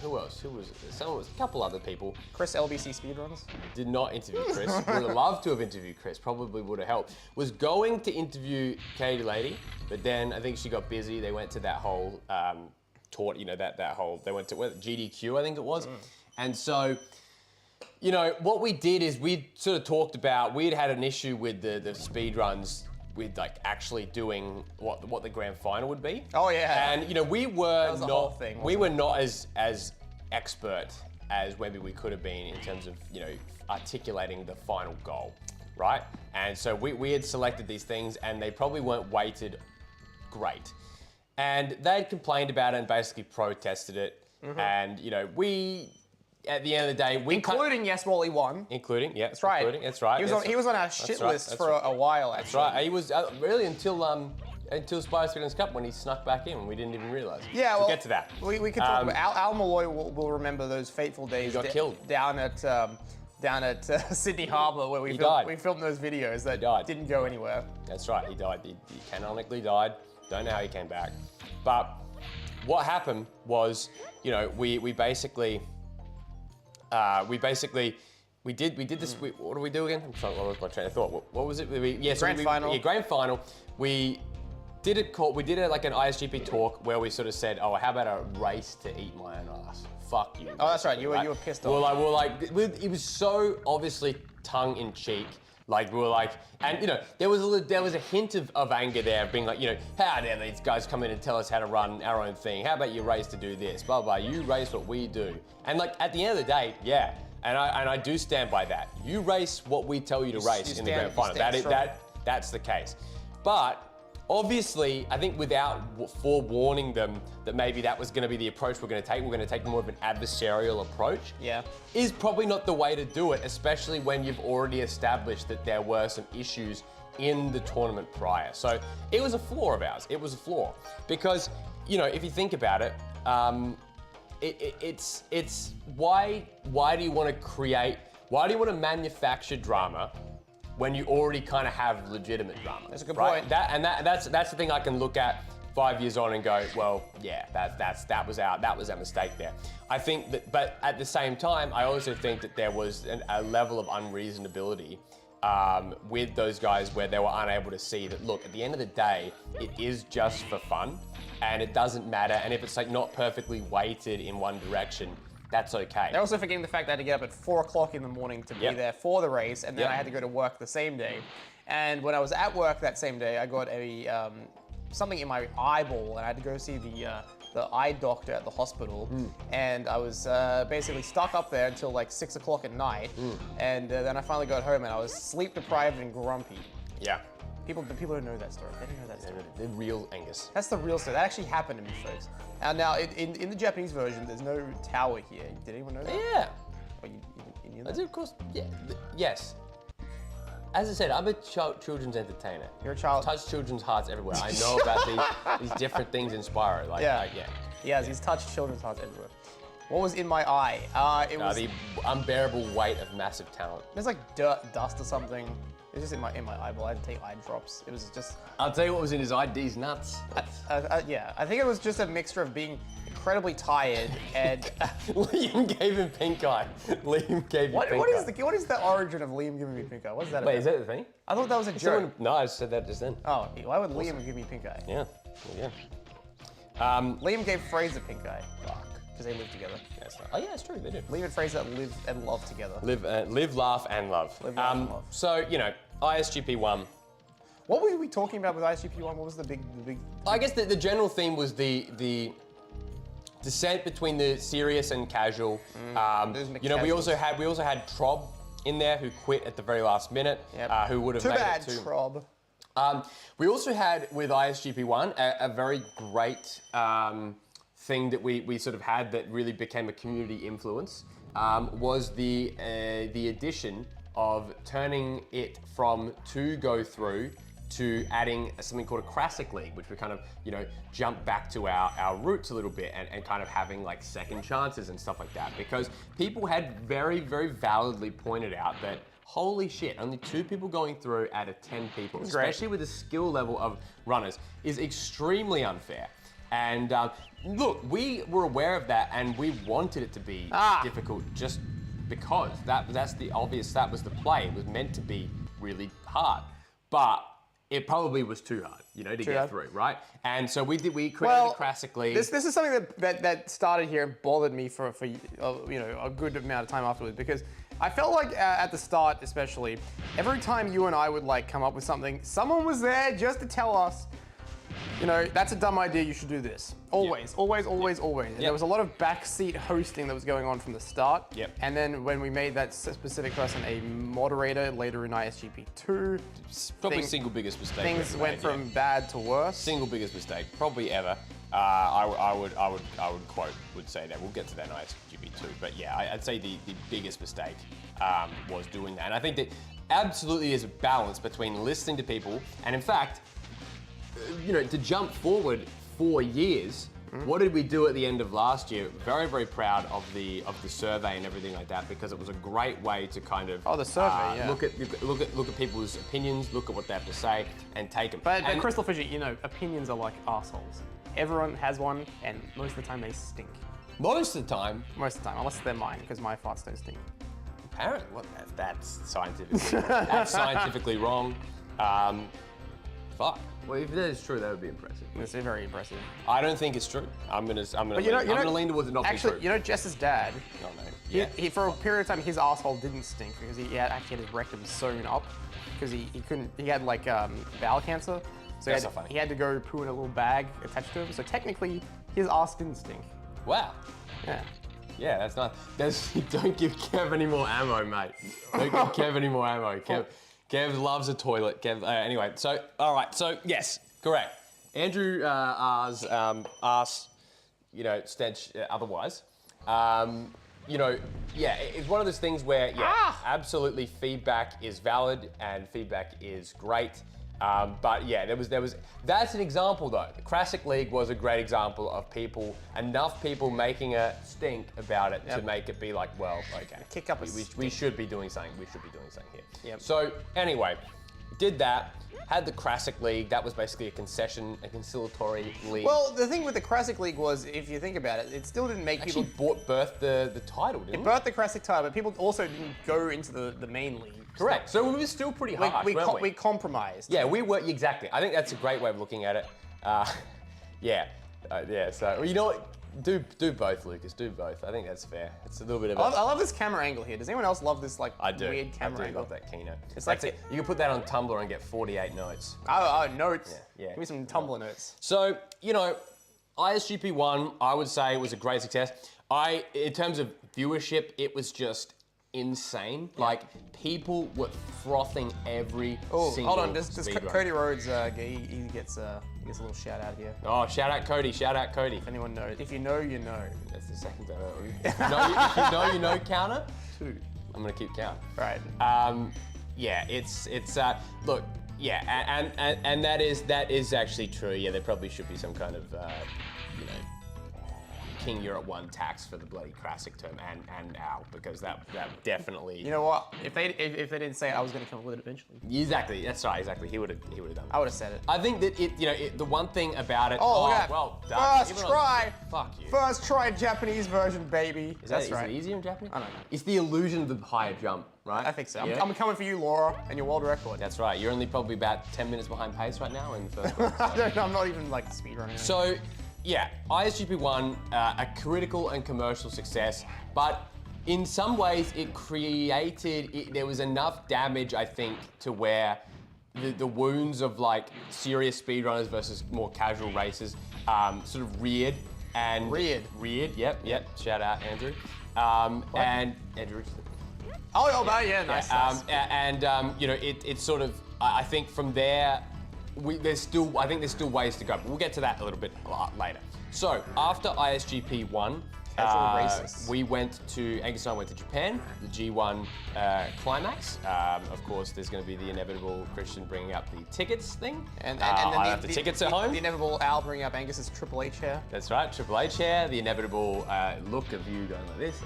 Who else? Who was it? Someone was a couple other people. Chris LBC Speedruns. Did not interview Chris. Would have loved to have interviewed Chris. Probably would have helped. Was going to interview Katie Lady, but then I think she got busy. They went to that whole you know, that whole. They went to GDQ, I think it was, and so. You know, what we did is we sort of talked about, we had an issue with the speed runs with like actually doing what the grand final would be. Oh yeah. And you know, we were was the not whole thing, we were not as expert as maybe we could have been in terms of, you know, articulating the final goal, right? And so we had selected these things and they probably weren't weighted great. And they'd complained about it and basically protested it. And you know, at the end of the day, Including Yes Wally won. Including, yeah. That's right. Including, that's right. He was on our shit right, list that's for a while, actually. That's right. He was really until Spyro Speedrunners Cup when he snuck back in and we didn't even realise. Yeah, we'll well, get to that. We could talk about Al Malloy will remember those fateful days. He got killed. Down at Sydney Harbour where we filmed those videos that didn't go anywhere. That's right. He died. He canonically died. Don't know how he came back. But what happened was, you know, we basically did this. What do we do again? I'm trying to lose my train of thought. What was it? Grand final. Yeah, grand final. We did it like an ISGP talk where we sort of said, oh, how about a race to eat my own ass? Fuck you. Oh, that's right. You were pissed off. It was so obviously tongue in cheek. Like we were like, and you know, there was a hint of anger there, being like, you know, how dare these guys come in and tell us how to run our own thing? How about you race to do this? Blah blah. You race what we do. And like at the end of the day, yeah. And I do stand by that. You race what we tell you to race in the grand final. That's the case. But obviously, I think without forewarning them that maybe that was going to be the approach we're going to take more of an adversarial approach, is probably not the way to do it, especially when you've already established that there were some issues in the tournament prior. So it was a flaw of ours. It was a flaw because, you know, if you think about it, it's why do you want to manufacture drama when you already kind of have legitimate drama? That's a good right? point. That's the thing I can look at 5 years on and go, well, yeah, that was our mistake there. I think that, but at the same time, I also think that there was a level of unreasonability with those guys where they were unable to see that, look, at the end of the day, it is just for fun and it doesn't matter. And if it's like not perfectly weighted in one direction, that's okay. They're also forgetting the fact that I had to get up at 4 o'clock in the morning to be there for the race, and then I had to go to work the same day. And when I was at work that same day, I got a something in my eyeball, and I had to go see the eye doctor at the hospital. And I was basically stuck up there until like 6 o'clock at night. And then I finally got home, and I was sleep deprived and grumpy. Yeah. People don't know that story. They don't know that story. The real Angus. That's the real story. That actually happened to me, folks. And now, in the Japanese version, there's no tower here. Did anyone know that? Yeah. Oh, you knew I that? do, of course. Yeah. Yes. As I said, I'm a children's entertainer. You're a child. Touch children's hearts everywhere. I know about these different things in Spyro. He's touched children's hearts everywhere. What was in my eye? It was the unbearable weight of massive talent. there's like dirt, dust or something. It was just in my eyeball. I had to take eye drops. It was just. I'll tell you what was in his eye. These nuts. Yeah, I think it was just a mixture of being incredibly tired and. Liam gave him pink eye. Liam gave you pink eye. What is the origin of Liam giving me pink eye? What's that Wait, about? is that the thing? I thought that was a joke. No, I said that just then. Oh, why would Liam give me pink eye? Yeah. Liam gave Fraser pink eye. Fuck. Because they live together. Oh yeah, it's true. They do. Liam and Fraser live and love together. Live, laugh, and love. Live, laugh, and love. So you know, ISGP 1. What were we talking about with ISGP 1? What was the big? I guess the general theme was the descent between the serious and casual. You know, we also had Trob in there who quit at the very last minute. Who would have Too made bad, it too. Trob. We also had with ISGP 1 a very great thing that we sort of had that really became a community influence was the addition of turning it from to go through to adding something called a Classic League, which we kind of, you know, jump back to our roots a little bit and kind of having like second chances and stuff like that. Because people had very, very validly pointed out that, holy shit, only 2 people going through out of 10 people, especially with the skill level of runners, is extremely unfair. And look, we were aware of that and we wanted it to be difficult just because that's the obvious, that was the play. It was meant to be really hard. But it probably was too hard, you know, to get through, right? And so we created a Classic League. This is something that started here and bothered me for you know, a good amount of time afterwards, because I felt like at the start especially, every time you and I would like come up with something, someone was there just to tell us, you know, that's a dumb idea, you should do this. Always. And there was a lot of backseat hosting that was going on from the start. And then when we made that specific person a moderator later in ISGP 2, probably single biggest mistake. Things went from bad to worse. Single biggest mistake, probably ever. I would say that. We'll get to that in ISGP 2. But yeah, I'd say the biggest mistake was doing that. And I think that absolutely is a balance between listening to people and, in fact, you know, to jump forward 4 years, what did we do at the end of last year? Very, very proud of the survey and everything like that, because it was a great way to kind of the survey, look at people's opinions, look at what they have to say, and take them. But Crystal Fisher, you know, opinions are like assholes. Everyone has one, and most of the time they stink. Most of the time, unless they're mine, because my farts don't stink. Apparently, that's scientifically wrong. Fuck. Well, if that is true, that would be impressive. It's very impressive. I don't think it's true. I'm gonna lean towards it not being true. Actually, you know, Jess's dad. No, no. He for a period of time, his asshole didn't stink because he actually had his rectum sewn up because he couldn't. He had like bowel cancer, so That's not funny. he had to go poo in a little bag attached to him. So technically, his ass didn't stink. Wow. Yeah. Yeah, that's not. Don't give Kev any more ammo, mate. Don't give Kev any more ammo. Kev loves a toilet. Kev. Anyway, so all right. So yes, Correct. Andrew asked, you know, Stench otherwise. You know, yeah, it's one of those things where, yeah, absolutely feedback is valid and feedback is great. But yeah, that's an example though. The Classic League was a great example of enough people making a stink about it to make it be like, well, okay. Kick up we should be doing something. We should be doing something here. Yep. So anyway, did that, had the Classic League. That was basically a conciliatory league. Well, the thing with the Classic League was, if you think about it, it still didn't make actually people... birthed the title, didn't it? It birthed the Classic title, but people also didn't go into the main league. Correct. So we were still pretty harsh, weren't we? We compromised. Yeah, we were, exactly. I think that's a great way of looking at it. Yeah, so you know what? Do both, Lucas, do both. I think that's fair. It's a little bit of I love this camera angle here. Does anyone else love this like weird camera I do angle? love that keynote. It's like you can put that on Tumblr and get 48 notes. Oh, notes. Yeah. Give me some Tumblr notes. So, you know, ISGP 1, I would say, was a great success. In terms of viewership, it was just insane. Like, people were frothing every single hold on. Does speedrun. Cody Rhodes, he gets a little shout out here. Oh, shout out Cody, shout out Cody. If anyone knows. If you know, you know. That's the second time. If you know counter, 2. I'm gonna keep count. Right. Yeah, it's look, yeah, and that is actually true. Yeah, there probably should be some kind of you know, King Europe 1 tax for the bloody Classic term and ow, because that definitely. You know what? If they didn't say it, I was going to come up with it eventually. Exactly. That's right. Exactly. He would have done it. I would have said it. I think that the one thing about it. Oh, look at that. Well done. First try. Fuck you. First try Japanese version, baby. That's right. Is it easier in Japanese? I don't know. It's the illusion of the higher jump, right? I think so. Yeah? I'm coming for you, Laura, and your world record. That's right. You're only probably about 10 minutes behind pace right now in the first one. I don't know. I'm not even like speedrunning. So, yeah, ISGP 1, a critical and commercial success, but in some ways there was enough damage, I think, to where the wounds of like serious speedrunners versus more casual racers sort of reared. Reared, yep, shout out Andrew. And Andrew Richardson. Oh, yeah, nice. You know, it's sort of, I think from there, I think there's still ways to go, but we'll get to that a little bit later. So after ISGP 1, we went to, Angus and I went to Japan, the G1 climax. Of course, there's going to be the inevitable Christian bringing up the tickets thing. And I have the tickets at home. The inevitable Al bringing up Angus's Triple H hair. That's right, Triple H hair. The inevitable look of you going like this.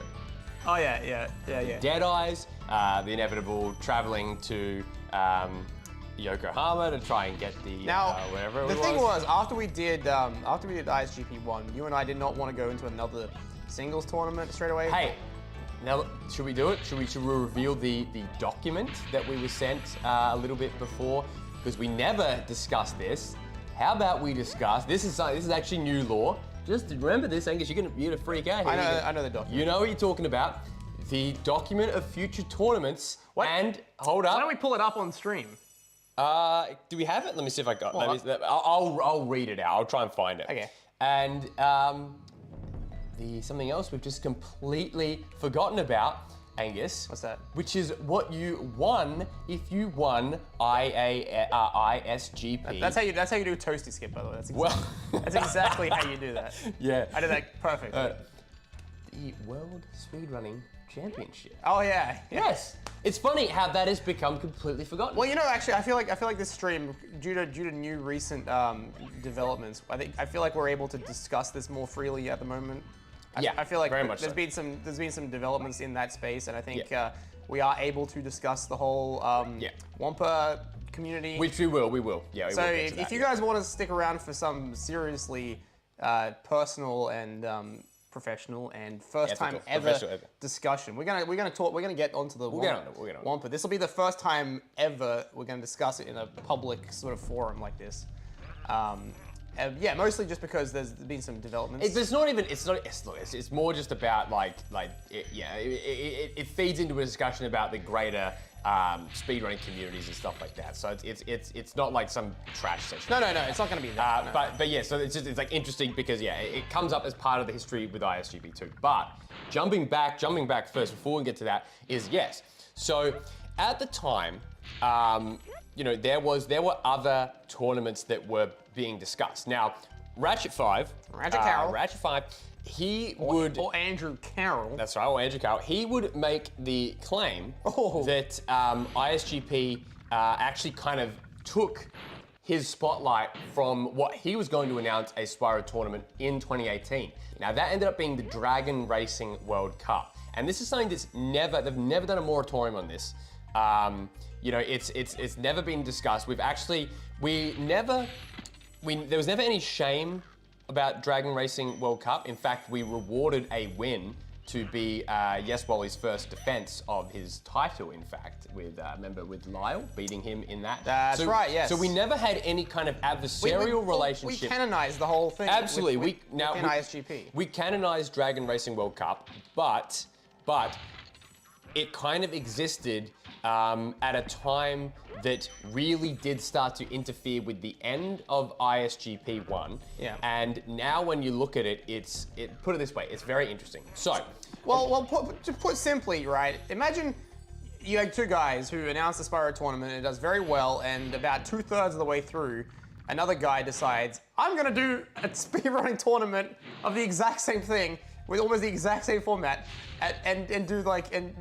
Oh yeah. Dead eyes. The inevitable traveling to Yokohama to try and get the whatever it was. The thing was, after we did ISGP 1, you and I did not want to go into another singles tournament straight away. Hey, now should we do it? Should we reveal the document that we were sent a little bit before? Because we never discussed this. How about we discuss? This is actually new law. Just remember this, Angus. You're gonna freak out here. I know the document. You know what you're talking about. The document of future tournaments. What? And hold up. Why don't we pull it up on stream? Do we have it? Let me see if I got it. I'll read it out. I'll try and find it. Okay. And something else we've just completely forgotten about, Angus. What's that? Which is what you won if you won ISGP. That's how you do a toasty skip, by the way. That's exactly how you do that. Yeah. I did that perfectly. The World Speedrunning Championship. Oh yeah. Yes. It's funny how that has become completely forgotten. Well, you know, actually, I feel like this stream, due to new recent developments, I feel like we're able to discuss this more freely at the moment. I feel like very much there's been some developments in that space, and I think we are able to discuss the whole Wampa community. Which we will. Yeah. So if you guys want to stick around for some seriously personal and professional and first time ever discussion, we're gonna get onto the Wampa. This will be the first time ever we're gonna discuss it in a public sort of forum like this. Yeah, mostly just because there's been some developments. It's more just about it feeds into a discussion about the greater speedrunning communities and stuff like that. So it's not like some trash session. No, it's not going to be that. No. But yeah, so it's like interesting because it comes up as part of the history with ISGP 2. But jumping back first before we get to that is yes. So at the time, you know, there were other tournaments that were being discussed. Now, Ratchet 5, Ratchet 5, he would, or Andrew Carroll. that's right, or Andrew Carroll, he would make the claim that ISGP actually kind of took his spotlight from what he was going to announce a Spyro tournament in 2018. Now that ended up being the Dragon Racing World Cup. And this is something that's they've never done a moratorium on this. You know, it's never been discussed. There was never any shame about Dragon Racing World Cup. In fact, we rewarded a win to be Yes Wally's first defense of his title, in fact, with remember with Lyle, beating him in that. That's right, yes. So we never had any kind of adversarial relationship. We canonized the whole thing. Absolutely. With ISGP. We canonized Dragon Racing World Cup, but it kind of existed at a time that really did start to interfere with the end of ISGP 1. Yeah. And now when you look at it, put it this way, it's very interesting. So, to put simply, right, imagine you had two guys who announced the Spyro tournament and it does very well, and about 2/3 of the way through, another guy decides, I'm gonna do a speedrunning tournament of the exact same thing with almost the exact same format and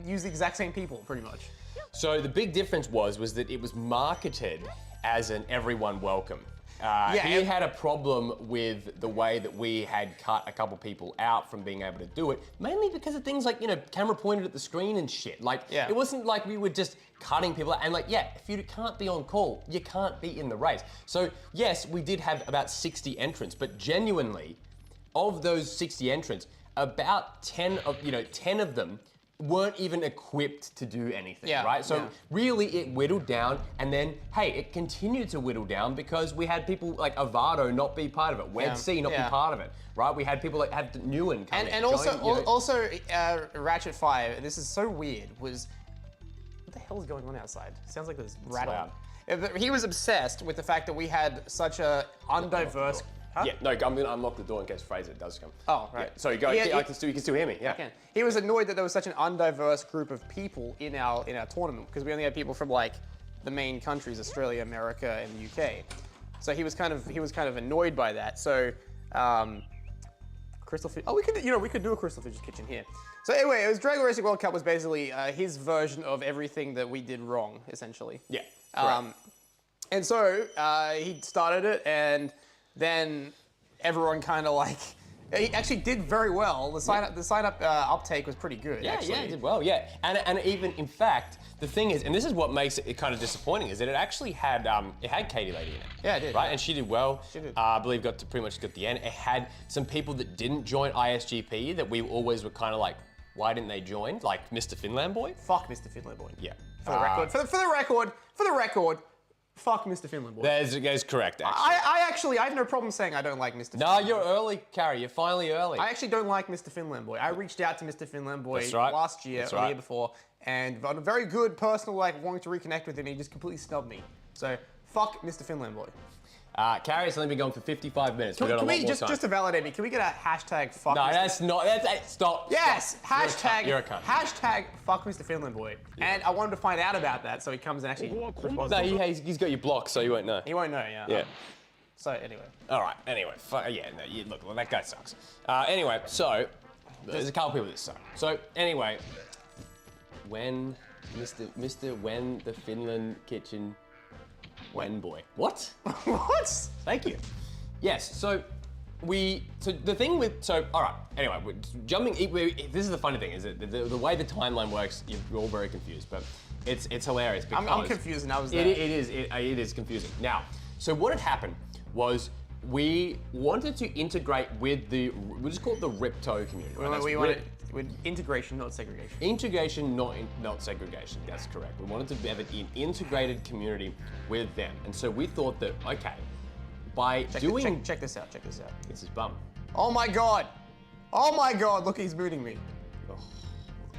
use the exact same people, pretty much. So the big difference was that it was marketed as an everyone welcome. He had a problem with the way that we had cut a couple people out from being able to do it, mainly because of things like, you know, camera pointed at the screen and shit. Like, it wasn't like we were just cutting people out. And like, if you can't be on call, you can't be in the race. So yes, we did have about 60 entrants, but genuinely, of those 60 entrants, about 10 of them weren't even equipped to do anything, right? So really it whittled down, and then, hey, it continued to whittle down because we had people like Avado not be part of it, Wed C not be part of it, right? We had people like have Newen come in. And also Ratchet 5, this is so weird, was, what the hell is going on outside? Sounds like there's rattling. He was obsessed with the fact that we had such a undiverse... Huh? Yeah, no, I'm gonna unlock the door in case Fraser does come. Oh, right. Yeah, sorry, go. You can still hear me. Yeah. Okay. He was annoyed that there was such an undiverse group of people in our tournament because we only had people from like the main countries, Australia, America, and the UK. So he was kind of annoyed by that. So, Crystal Fish. Oh, we could do a Crystal Fish's kitchen here. So anyway, it was Dragon Racing World Cup was basically his version of everything that we did wrong, essentially. Yeah. And so he started it, and then everyone kind of like, he actually did very well. The sign up uptake was pretty good. Yeah, actually. it did well. Yeah, and even in fact, the thing is, and this is what makes it kind of disappointing, is that it actually had Katie Lady in it. Yeah, it did. Right, and she did well. She did. I believe got to pretty much the end. It had some people that didn't join ISGP that we always were kind of like, why didn't they join? Like Mr. Finland Boy. Fuck Mr. Finland Boy. Yeah. For the record. For the record. Fuck Mr. Finland Boy. That's correct, actually. I have no problem saying I don't like Mr. No, Finland you're early, Carrie. You're finally early. I actually don't like Mr. Finland Boy. I reached out to Mr. Finland Boy last year or the year before, and on a very good personal, like, wanting to reconnect with him, he just completely snubbed me. So, fuck Mr. Finland Boy. Carrie's only been going for 55 minutes. Can we just to validate me, can we get a hashtag fuck No, Mr. that's not, stop. Yes, stop. hashtag, You're a cunt. hashtag fuck Mr. Finland Boy. Yeah. And I wanted to find out about that, so he comes and actually responds. No, he's got you blocked, so you won't know. He won't know, yeah. Yeah. So anyway. All right. Anyway, look, well, that guy sucks. Anyway, so there's a couple people that suck. So anyway, when when the Finland kitchen, when boy, what? What? Thank you. Yes. So all right. Anyway, we're jumping. This is the funny thing, is that the way the timeline works, you're all very confused, but it's hilarious because I'm confused, and I was there. It is confusing. Now, so what had happened was we wanted to integrate with we just call it the Ripto community. Right? We wanted with integration, not segregation. Integration, not segregation. That's correct. We wanted to have an integrated community with them, and so we thought that check this out. It's his bum. Oh my god! Oh my god! Look, he's mooning me. Oh.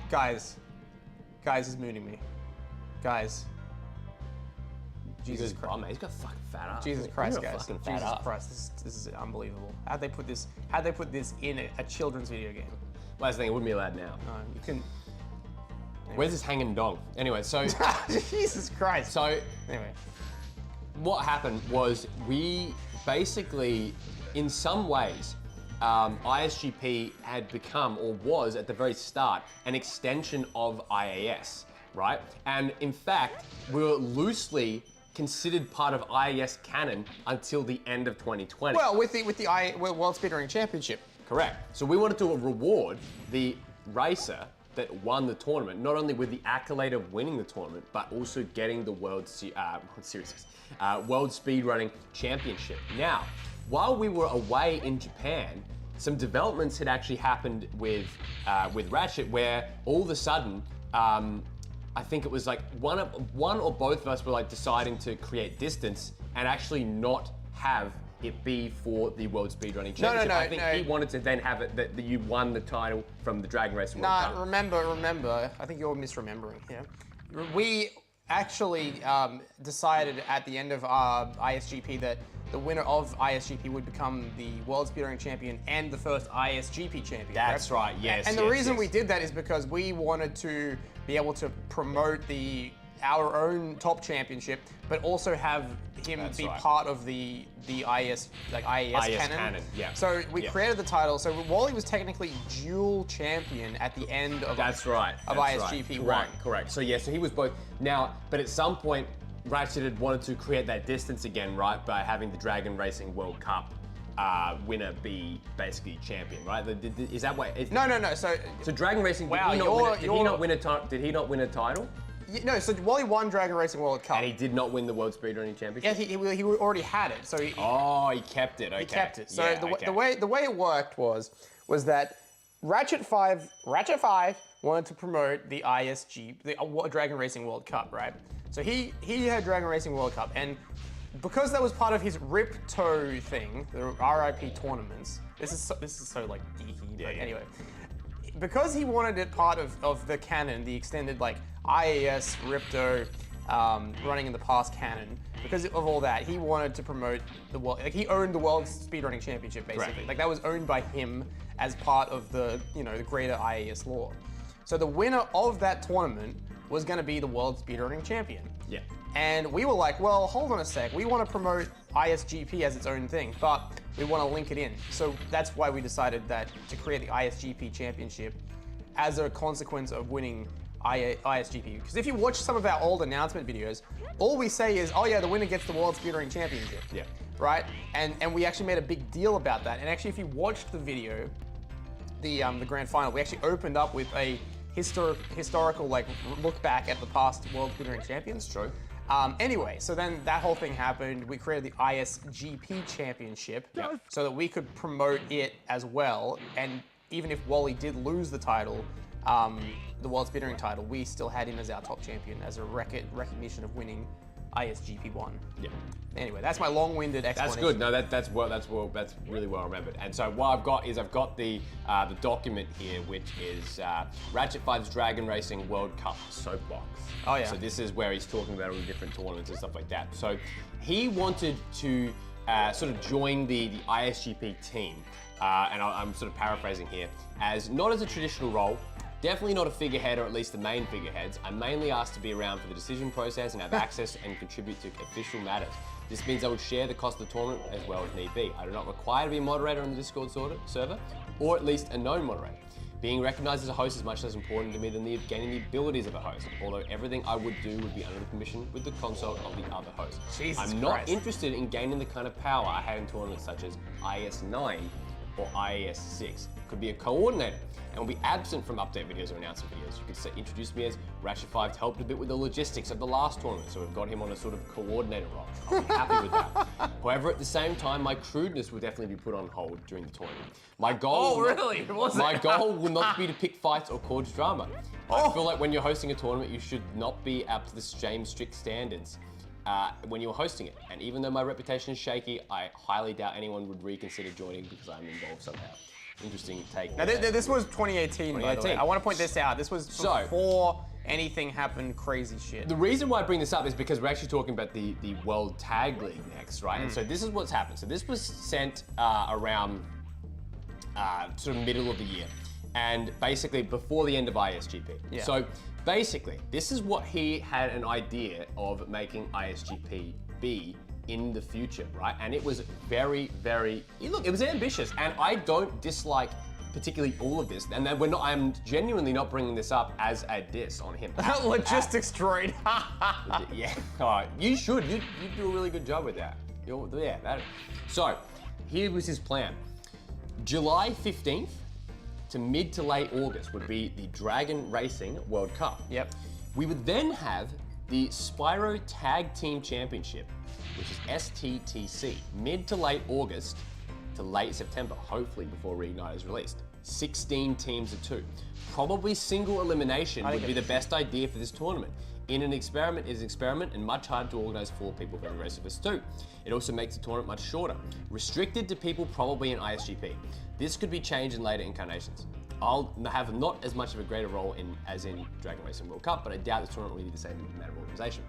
Guys, he's mooning me. Guys. Jesus Christ. He's got a fucking fat ass. Jesus Christ, You're a guys. fucking fat Jesus ass. Christ, this is unbelievable. How'd they put this in a children's video game? Last thing, it wouldn't be allowed now. No, you can. Where's this hanging dong? Anyway, so Jesus Christ. So anyway, what happened was we basically, in some ways, ISGP had become, or was at the very start, an extension of IAS, right? And in fact, we were loosely considered part of IAS canon until the end of 2020. Well, with the World Speedrunning Championship. Correct. So we wanted to reward the racer that won the tournament, not only with the accolade of winning the tournament, but also getting the World Speedrunning Championship. Now, while we were away in Japan, some developments had actually happened with Ratchet, where all of a sudden, I think it was like one or both of us were like deciding to create distance and actually not have it be for the World Speedrunning Championship. I think he wanted to then have it that you won the title from the Dragon Racing World Cup. Remember, I think you're misremembering here. We actually decided at the end of ISGP that the winner of ISGP would become the World Speedrunning Champion and the first ISGP champion. That's right, yes. And the reason we did that is because we wanted to be able to promote our own top championship, but also have him be part of the IAS canon. Yeah. So we created the title. So Wally was technically dual champion at the end of ISGP 1. Correct. So yeah, so he was both. Now, but at some point, Ratchet had wanted to create that distance again, right, by having the Dragon Racing World Cup winner be basically champion, right? Is that way? No. So Dragon Racing, did he not win a title? No, so Wally won Dragon Racing World Cup. And he did not win the World Speedrunning Championship? Yeah, he already had it. So he kept it, okay. He kept it. So the way it worked was that Ratchet 5 wanted to promote the the Dragon Racing World Cup, right? So he had Dragon Racing World Cup, and because that was part of his Ripto thing, the RIP tournaments, this is so like geeky, but anyway. Because he wanted it part of the canon, the extended like IAS, Ripto, running in the past canon, because of all that, he wanted to promote the world, like he owned the World Speedrunning Championship basically. Right. Like that was owned by him as part of the, the greater IAS lore. So the winner of that tournament was gonna be the World Speedrunning Champion. Yeah. And we were like, well, hold on a sec. We want to promote ISGP as its own thing, but we want to link it in. So that's why we decided that to create the ISGP Championship as a consequence of winning ISGP. Because if you watch some of our old announcement videos, all we say is, oh yeah, the winner gets the World Speedrunning Championship. Yeah. Right? And we actually made a big deal about that. And actually, if you watched the video, the grand final, we actually opened up with a historical like look back at the past World Speedrunning Champions. That's true. Anyway, so then that whole thing happened. We created the ISGP Championship so that we could promote it as well. And even if Wally did lose the title, the World Speedrunning title, we still had him as our top champion as a recognition of winning ISGP 1. Yeah. Anyway, that's my long-winded explanation. That's good. No, that's really well remembered. And so what I've got the document here, which is Ratchet 5's Dragon Racing World Cup soapbox. Oh yeah. So this is where he's talking about all the different tournaments and stuff like that. So he wanted to sort of join the ISGP team, and I'm sort of paraphrasing here, not as a traditional role. Definitely not a figurehead, or at least the main figureheads. I'm mainly asked to be around for the decision process and have access and contribute to official matters. This means I will share the cost of the tournament as well as need be. I do not require to be a moderator on the Discord server, or at least a known moderator. Being recognized as a host is much less important to me than gaining the abilities of a host, although everything I would do would be under the permission with the consult of the other host. I'm not interested in gaining the kind of power I had in tournaments such as IS 9 or IAS 6. Could be a coordinator and will be absent from update videos or announcement videos. You could say, introduce me as Ratchet 5 to help a bit with the logistics of the last tournament, so we've got him on a sort of coordinator role. I'll be happy with that. However, at the same time, my crudeness will definitely be put on hold during the tournament. My goal goal will not be to pick fights or cause drama. I feel like when you're hosting a tournament, you should not be up to the same strict standards when you're hosting it. And even though my reputation is shaky, I highly doubt anyone would reconsider joining because I'm involved somehow. Interesting take. Now, this was 2018, by the way. I want to point this out. This was before anything happened crazy shit. The reason why I bring this up is because we're actually talking about the World Tag League next, right? And so this is what's happened. So this was sent around sort of middle of the year, and basically before the end of ISGP. Yeah. So basically, this is what he had an idea of making ISGP be in the future, right? And it was very, very, look, it was ambitious. And I don't dislike particularly all of this. And then I'm genuinely not bringing this up as a diss on him. Logistics droid. Yeah, you should. You do a really good job with that. So, here was his plan. July 15th to mid to late August would be the Dragon Racing World Cup. Yep. We would then have the Spyro Tag Team Championship, which is STTC, mid to late August to late September, hopefully before Reignite is released. 16 teams of 2. Probably single elimination would be the best idea for this tournament. In an experiment, it is an experiment and much harder to organize 4 people for every race vs 2. It also makes the tournament much shorter. Restricted to people probably in ISGP. This could be changed in later incarnations. I'll have not as much of a greater role as in Dragon Racing World Cup, but I doubt this tournament will be the same amount of organization.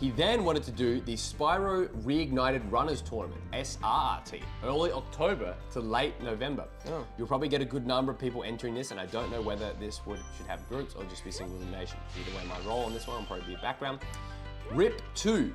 He then wanted to do the Spyro Reignited Runners Tournament, SRRT, early October to late November. Oh. You'll probably get a good number of people entering this, and I don't know whether this should have groups or just be single elimination. Either way, my role on this one will probably be a background. RIP 2,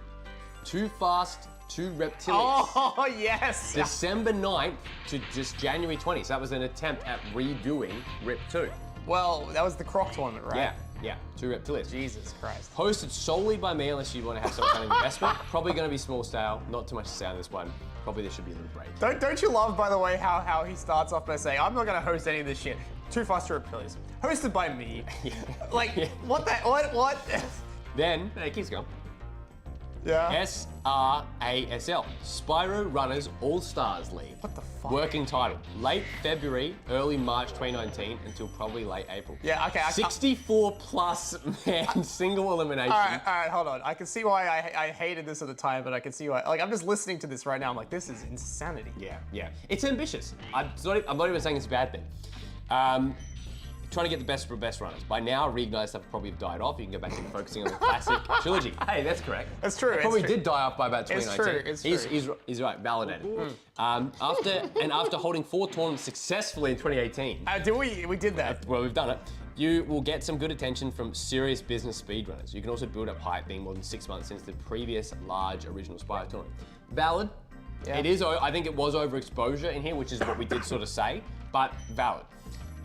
Too Fast, 2 Reptilians. Oh, yes. December 9th to just January 20th. So that was an attempt at redoing RIP 2. Well, that was the Croc tournament, right? Yeah, 2 Reptilians. Jesus Christ. Hosted solely by me, unless you want to have some kind of investment. Probably going to be small scale, not too much to say on this one. Probably there should be a little break. Don't you love, by the way, how he starts off by saying, I'm not going to host any of this shit. Too Fast to Reptilians. Hosted by me. Like, what? Then, it keeps going. Yeah. SRASL, Spyro Runners All-Stars League. What the fuck? Working title, late February, early March 2019 until probably late April. Yeah, okay. 64 plus man single elimination. All right, hold on. I can see why I hated this at the time, but I can see why. Like, I'm just listening to this right now. I'm like, this is insanity. Yeah. It's ambitious. I'm not even saying it's a bad thing. Trying to get the best runners. By now, Reignite stuff probably have died off. You can go back to focusing on the classic trilogy. Hey, that's correct. That's true. It probably did die off by about 2019. It's true. He's right, validated. After holding 4 tournaments successfully in 2018. We did that. Well, we've done it. You will get some good attention from serious business speedrunners. You can also build up hype being more than 6 months since the previous large original Spyro tournament. Valid. Yeah. It is. I think it was overexposure in here, which is what we did sort of say, but valid.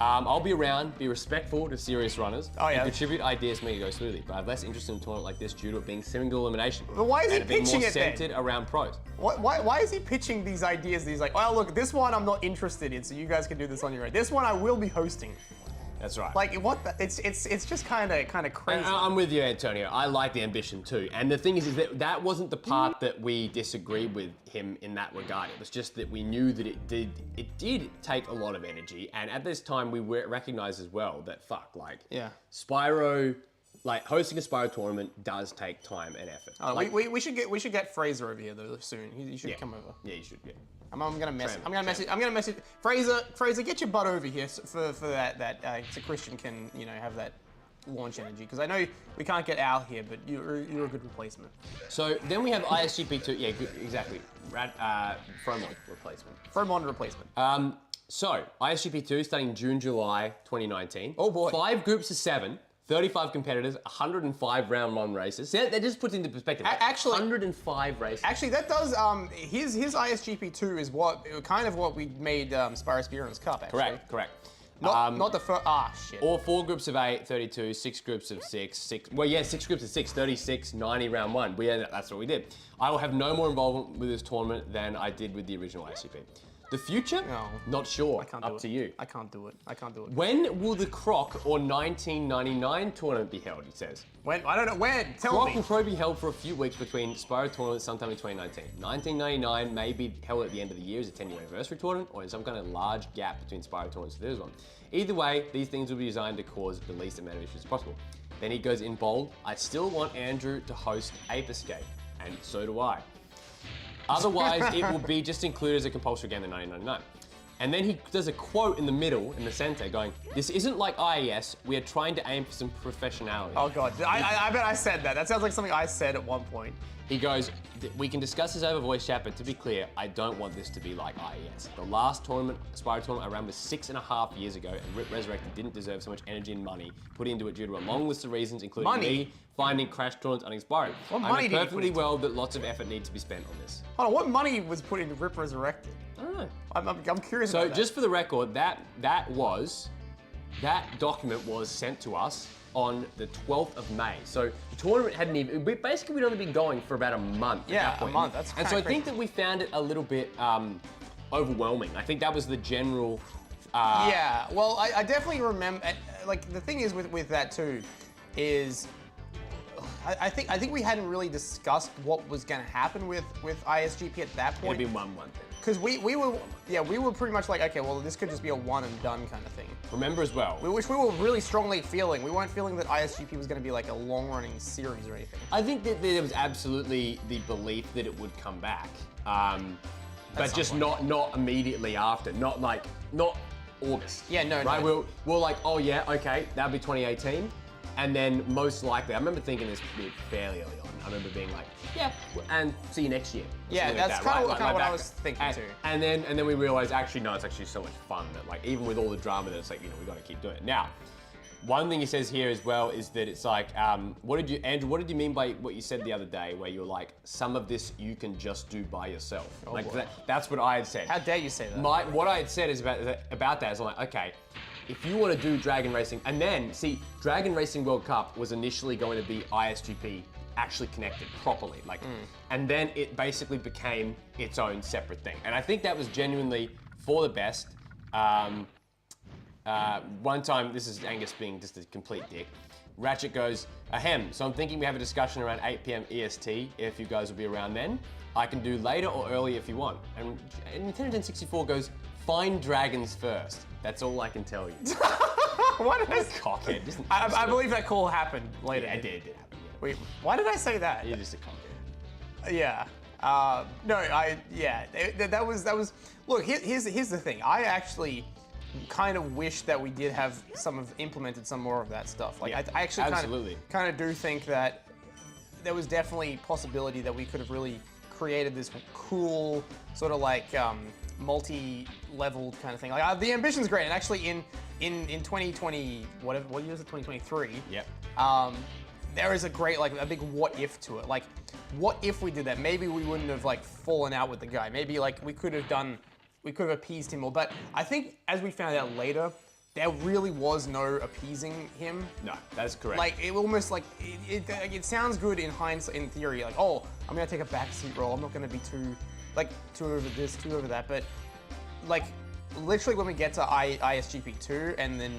I'll be around, be respectful to serious runners, and contribute ideas to make it go smoothly. But I have less interest in a tournament like this due to it being single elimination. But why is he pitching it then? Centered around pros. Why is he pitching these ideas? He's like, well, look, this one I'm not interested in, so you guys can do this on your own. This one I will be hosting. That's right. Like, what the, it's just kind of crazy. I'm with you, Antonio. I like the ambition too. And the thing is that wasn't the part that we disagreed with him in that regard. It was just that we knew that it did take a lot of energy. And at this time, we recognized as well that Spyro, like hosting a Spyro tournament does take time and effort. Oh, we should get Fraser over here though soon. He should come over. Yeah, you should. Yeah. I'm gonna message Fraser, get your butt over here for that so Christian can have that launch energy, because I know we can't get Al here, but you're a good replacement. So then we have ISGP 2. Yeah, good, exactly. Fromon replacement. Fromon replacement. So ISGP 2 starting June, July 2019. Oh boy. 5 groups of 7. 35 competitors, 105 round 1 races. See, that just puts into perspective. Actually, 105 races. Actually, that does. His ISGP2 is what we made Spyro Speedrunners Cup. Actually. Correct. Not the first. Shit. Or 4 groups of 8, 32, 6 groups of 6. Well, yeah, 6 groups of 6, 36, 90 round 1. That's what we did. I will have no more involvement with this tournament than I did with the original ISGP. The future? No. Not sure. I can't Up to you. I can't do it. When will the Croc or 1999 tournament be held, he says? When? I don't know. When? Tell Croc me. will probably be held for a few weeks between Spyro tournaments sometime in 2019. 1999 may be held at the end of the year as a 10-year anniversary tournament, or in some kind of large gap between Spyro tournaments. There's one. Either way, these things will be designed to cause the least amount of issues possible. Then he goes in bold, I still want Andrew to host Ape Escape, and so do I. Otherwise, it will be just included as a compulsory game in 1999. And then he does a quote in the middle, in the center, going, this isn't like IES, we are trying to aim for some professionality. Oh God, I bet I said that. That sounds like something I said at one point. He goes, we can discuss this over voice chat, but to be clear, I don't want this to be like IES. The last tournament, Spyro tournament I ran was 6.5 years ago, and Rip Resurrected didn't deserve so much energy and money put into it due to a long list of reasons, including me finding crash tournaments uninspiring. What I money know did he perfectly put well that lots of effort needs to be spent on this. Hold on, what money was put into Rip Resurrected? I don't know. I'm curious So about that. just for the record, that document was sent to us on the 12th of May. So the tournament hadn't even, basically we'd only been going for about a month. Yeah, at that point. a month, that's And kinda so I crazy. think that we found it a little bit overwhelming. I think that was the general, yeah, well, I definitely remember, like, the thing is with that too, is I think we hadn't really discussed what was gonna happen with ISGP at that point. it'd been 1 month. Because we were pretty much like, okay, well, this could just be a one and done kind of thing. Remember as well, Which we were really strongly feeling. We weren't feeling that ISGP was going to be like a long-running series or anything. I think that there was absolutely the belief that it would come back, but just not immediately after, not August. Yeah, no, right? no. We're like, oh yeah, okay, that'll be 2018, and then most likely, I remember thinking this fairly early on. I remember being like, yeah, and see you next year. Yeah, Something like that's that, kind of right? what I back- was thinking and, too. And then we realized, actually, no, it's actually so much fun that, like, even with all the drama, that it's like, we got to keep doing it. Now, one thing he says here as well is that it's like, Andrew, what did you mean by what you said the other day, where you're like, some of this you can just do by yourself? boy. That's what I had said. How dare you say that? What I had said is about that is I'm like, okay, if you want to do Dragon Racing, and then, see, Dragon Racing World Cup was initially going to be ISGP actually connected properly, and then it basically became its own separate thing. And I think that was genuinely for the best. One time, this is Angus being just a complete dick, Ratchet goes, ahem, so I'm thinking we have a discussion around 8 p.m. EST, if you guys will be around then. I can do later or early if you want. And Nintendo 64 goes, find dragons first. That's all I can tell you. What did I Cockhead. Just I believe that call happened later. Yeah, it did happen. Yeah. Wait, why did I say that? You're just a cockhead. Yeah. That was. Look, here's the thing. I actually kind of wish that we did have implemented some more of that stuff. Like, Yeah, I actually absolutely. kind of do think that there was definitely possibility that we could have really created this cool sort of like multi-leveled kind of thing. Like, the ambition's great, and actually in 2020, what year is it? 2023. Yep. There is a great, like, a big what if to it. Like, what if we did that? Maybe we wouldn't have, like, fallen out with the guy. Maybe, like, we could have appeased him more. But I think, as we found out later, there really was no appeasing him. No, that's correct. Like, it almost, like, it sounds good in hindsight, in theory. Like, oh, I'm gonna take a backseat role. I'm not gonna be too over this, too over that. But, like, literally when we get to ISGP 2 and then,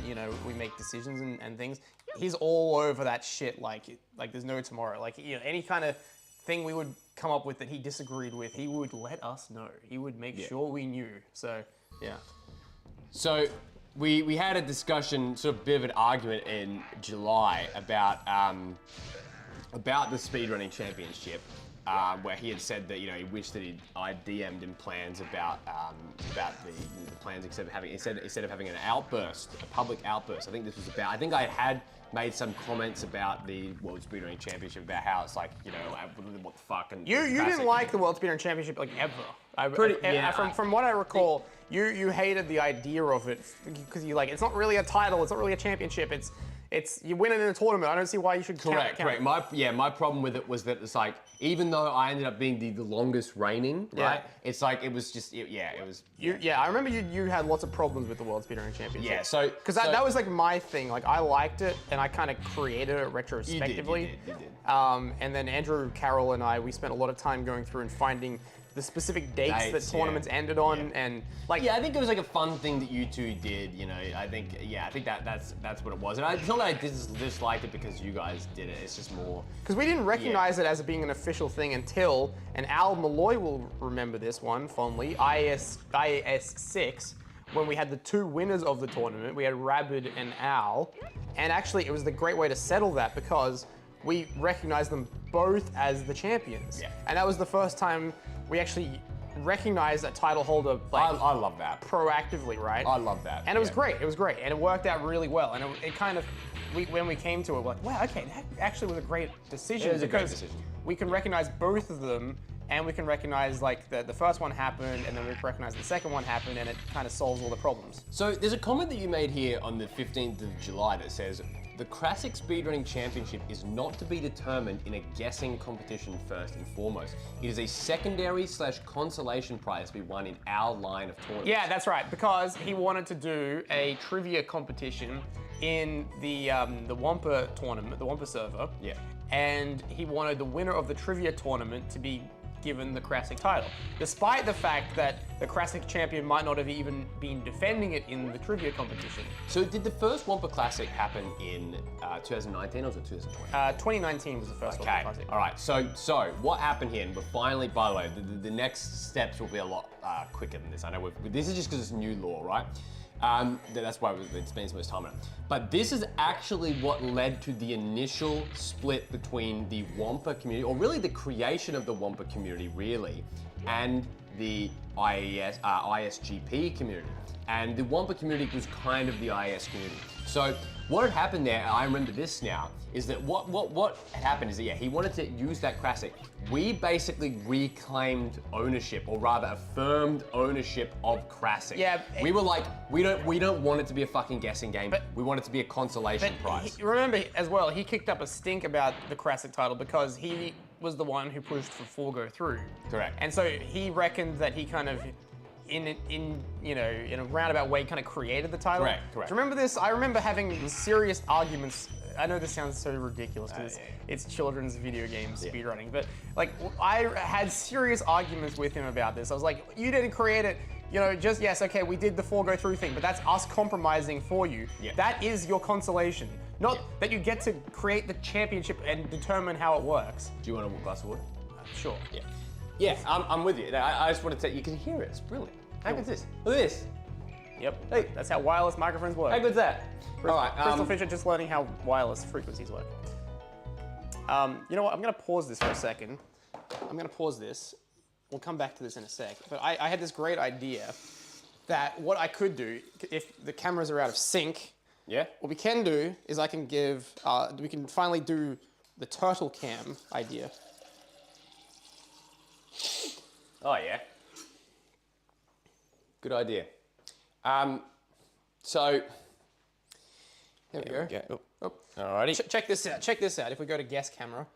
we make decisions and things, he's all over that shit like there's no tomorrow. Like, any kind of thing we would come up with that he disagreed with, he would let us know. He would make sure we knew. So, yeah. So we had a discussion, sort of bit of an argument in July about the speedrunning championship, where he had said that he wished that I DM'd him plans about the plans instead of having an outburst, a public outburst. I think this was about. I think I had made some comments about the World Speedrunning Championship, about how it's like, what the fuck. And You didn't like the World Speedrunning Championship, like, ever. From what I recall, you hated the idea of it because you it's not really a title, it's not really a championship, it's you win it in a tournament. I don't see why you should count. Correct. My problem with it was that it's like, even though I ended up being the longest reigning, right? It's like, it was just, it was. I remember you had lots of problems with the World Speedrunning Championship. Yeah, so. Because that was like my thing. Like, I liked it and I kind of created it retrospectively. You did. And then Andrew, Carol, and we spent a lot of time going through and finding the specific dates that tournaments ended on, and like. Yeah, I think it was like a fun thing that you two did. I think that's what it was. And it's not that I disliked it because you guys did it. It's just more. Because we didn't recognize it as being an official thing until, and Al Malloy will remember this one fondly, IS6, when we had the two winners of the tournament. We had Rabid and Al, and actually it was the great way to settle that because we recognized them both as the champions. Yeah. And that was the first time we actually recognized a title holder, like, I love that. proactively, right? I love that. And it was great. It was great, and it worked out really well. And it kind of, when we came to it, we're like, wow, okay, that actually was a great decision. It was a great decision. we can recognize both of them, and we can recognize like the first one happened, and then we can recognize the second one happened, and it kind of solves all the problems. So there's a comment that you made here on the 15th of July that says, the Classic Speedrunning Championship is not to be determined in a guessing competition first and foremost. It is a secondary/consolation prize to be won in our line of tournaments. Yeah, that's right, because he wanted to do a trivia competition in the Wampa tournament, the Wampa server. Yeah. And he wanted the winner of the trivia tournament to be given the Classic title, despite the fact that the Classic champion might not have even been defending it in the trivia competition. So did the first Wampa Classic happen in 2019 or was it 2020? 2019 was the first Wampa Classic. All right, so what happened here, and we're finally, by the way, the next steps will be a lot quicker than this. I know this is just because it's new law, right? That's why it's spending so much time on it. But this is actually what led to the initial split between the Wampa community, or really the creation of the Wampa community, really, and the ISGP community. And the Wampa community was kind of the IS community. So what had happened there, I remember this now, is that what had happened is that, yeah, he wanted to use that Classic. We basically reclaimed ownership, or rather affirmed ownership of Classic. Yeah. We were like, we don't want it to be a fucking guessing game. We want it to be a consolation prize. Remember as well, he kicked up a stink about the Classic title because he was the one who pushed for Forgo through. Correct. And so he reckoned that he kind of, in a roundabout way, kind of created the title. Correct. Do you remember this? I remember having serious arguments. I know this sounds so ridiculous because it's children's video games speedrunning, but like I had serious arguments with him about this. I was like, you didn't create it, just yes, okay, we did the Forgo through thing, but that's us compromising for you. Yeah. That is your consolation, not that you get to create the championship and determine how it works. Do you want a glass of water? Sure. Yeah. Yeah, I'm with you. I just want to tell you can hear it. It's brilliant. How good's this? Look at this. Yep. Hey. That's how wireless microphones work. How good's that? All right. Crystal Fisher just learning how wireless frequencies work. You know what? I'm going to pause this for a second. I'm going to pause this. We'll come back to this in a sec. But I had this great idea that what I could do, if the cameras are out of sync, Yeah. what we can do is we can finally do the turtle cam idea. Oh yeah. Good idea. So There we go. Oh. Alrighty. Check this out. Check this out. If we go to guest camera,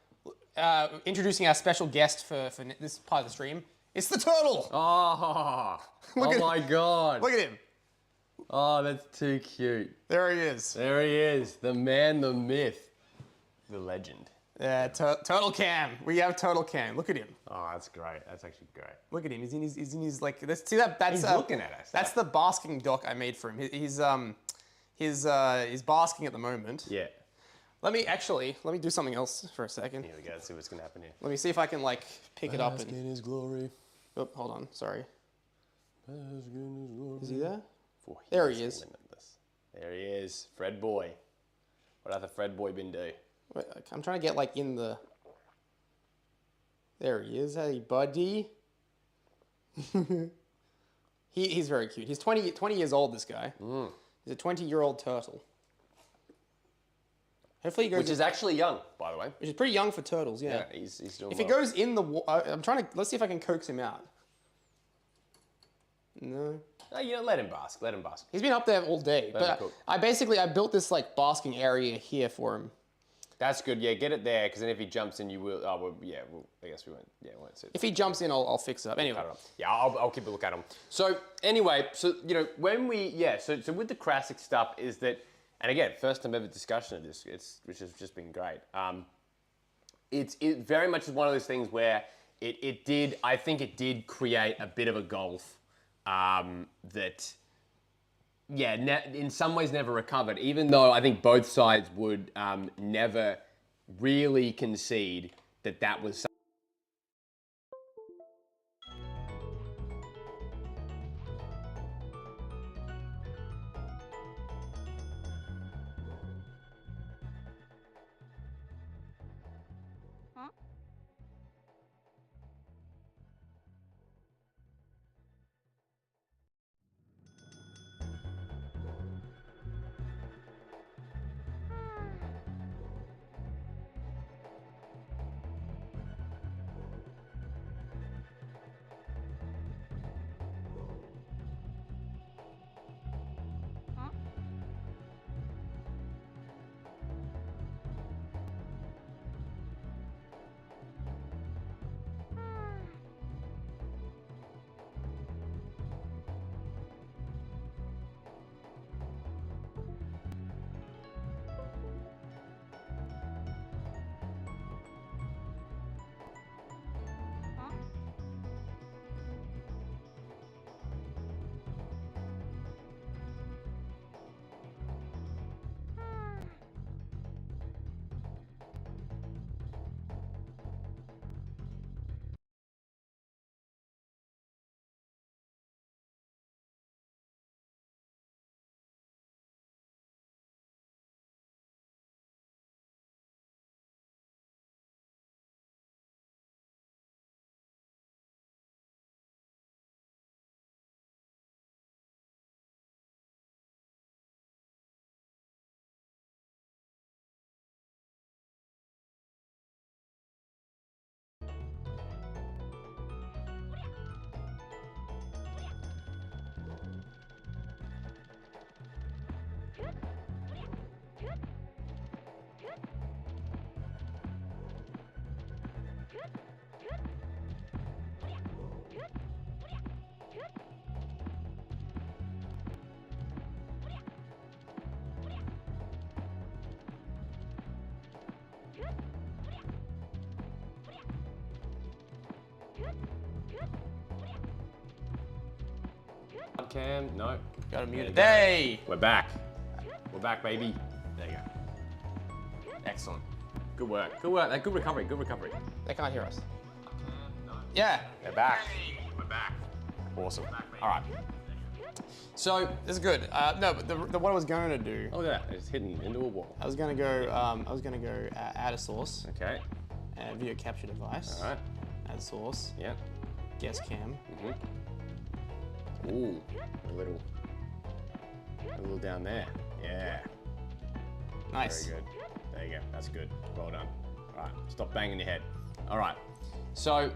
introducing our special guest for this part of the stream, it's the turtle. Oh, Look at my god. Look at him. Oh, that's too cute. There he is. There he is, the man, the myth, the legend. Yeah, turtle cam. We have turtle cam. Look at him. Oh, that's great. That's actually great. Look at him. He's in his like. See that? That's He's looking at us. That's the basking dock I made for him. He's basking at the moment. Yeah. Let me do something else for a second. Here we go. Let's see what's gonna happen here. Let me see if I can like pick it up. Bask in his glory. Oh, hold on. Sorry. Bask in his glory. Is he there? For There is he is. limitless. There he is, Fred Boy. What hath the Fred Boy been do? Wait, I'm trying to get like in the. There he is. Hey, buddy. He's very cute. He's 20 years old. This guy. He's a 20-year-old turtle. Hopefully he goes. Which is actually young, by the way. Which is pretty young for turtles. Yeah. Yeah, he's doing If well. he goes in the, I'm trying to. Let's see if I can coax him out. No. No, you know, let him bask. Let him bask. He's been up there all day. Let him But cook. I built this like basking area here for him. That's good. Yeah, get it there, because then if he jumps in, you will. Oh, well, yeah. Well, I guess we won't. Yeah, we won't see. If he jumps in, I'll fix it up. Anyway. Yeah, I'll keep a look at him. So anyway, so when we so with the Classic stuff is that, and again, first time ever discussion of this, which has just been great. It very much is one of those things where I think it did create a bit of a gulf that. Yeah, in some ways never recovered, even though I think both sides would never really concede that was something. up, Cam. No. Gotta mute it. There you Hey! We're back. We're back, baby. There you go. Excellent. Good work. Good work. Good recovery. Good recovery. They can't hear us. Yeah. We're back. We're back. Awesome. All right. So, This is good. No, but what I was going to do, look at that. It's hidden into a wall. I was going to go add a source, Okay. video capture device, All right. add source, Yeah. guest cam. Ooh. A little down there. Yeah. Nice. Very good. There you go. That's good. Well done. All right. Stop banging your head. All right. So,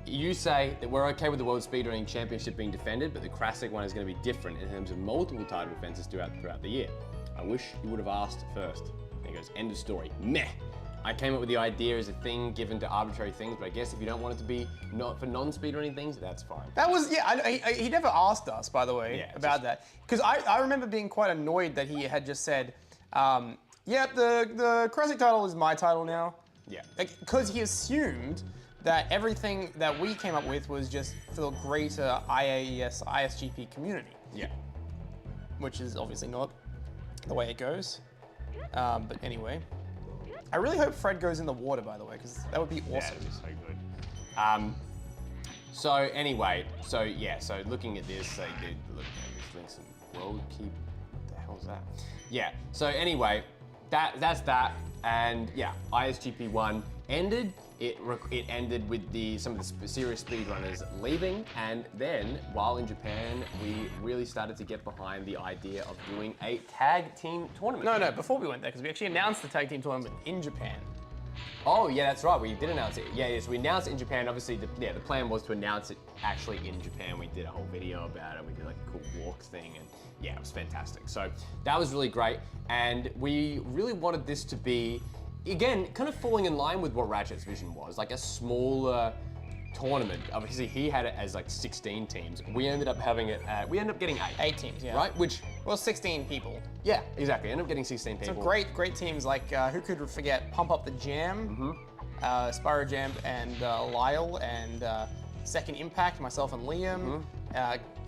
you say that we're okay with the World Speedrunning Championship being defended, but the Classic one is going to be different in terms of multiple title defenses throughout the year. I wish you would have asked first. There he goes. End of story. Meh. I came up with the idea as a thing given to arbitrary things, but I guess if you don't want it to be not for non-speedrunning things, that's fine. That was, yeah, he never asked us, by the way, Yeah, about that. Because I remember being quite annoyed that he had just said, yeah, the Classic title is my title now. Yeah. Because he assumed that everything that we came up with was just for the greater ISGP community. Yeah. Which is obviously not the way it goes. But anyway. I really hope Fred goes in the water, by the way, because that would be awesome. Yeah, it'd be so good. So anyway, so looking at this, they did look at this links in world keep. What the hell's that? Yeah. So anyway, that's that, and yeah, ISGP 1 ended. It ended with some of the serious speedrunners leaving, and then while in Japan, we really started to get behind the idea of doing a tag team tournament. No, before we went there, because we actually announced the tag team tournament in Japan. Oh yeah, that's right. We did announce it. Yeah, yes, we announced it in Japan. Obviously, the plan was to announce it actually in Japan. We did a whole video about it. We did like a cool walk thing, and yeah, it was fantastic. So that was really great, and we really wanted this to be, again, kind of falling in line with what Ratchet's vision was, like a smaller tournament. Obviously, he had it as like 16 teams. We ended up having it. We ended up getting 8 teams, yeah. right? Which, well, 16 people. yeah, exactly. Ended up getting 16 people. So great teams like who could forget Pump Up the Jam, Spyro Jam, and Lyle, and Second Impact, myself and Liam,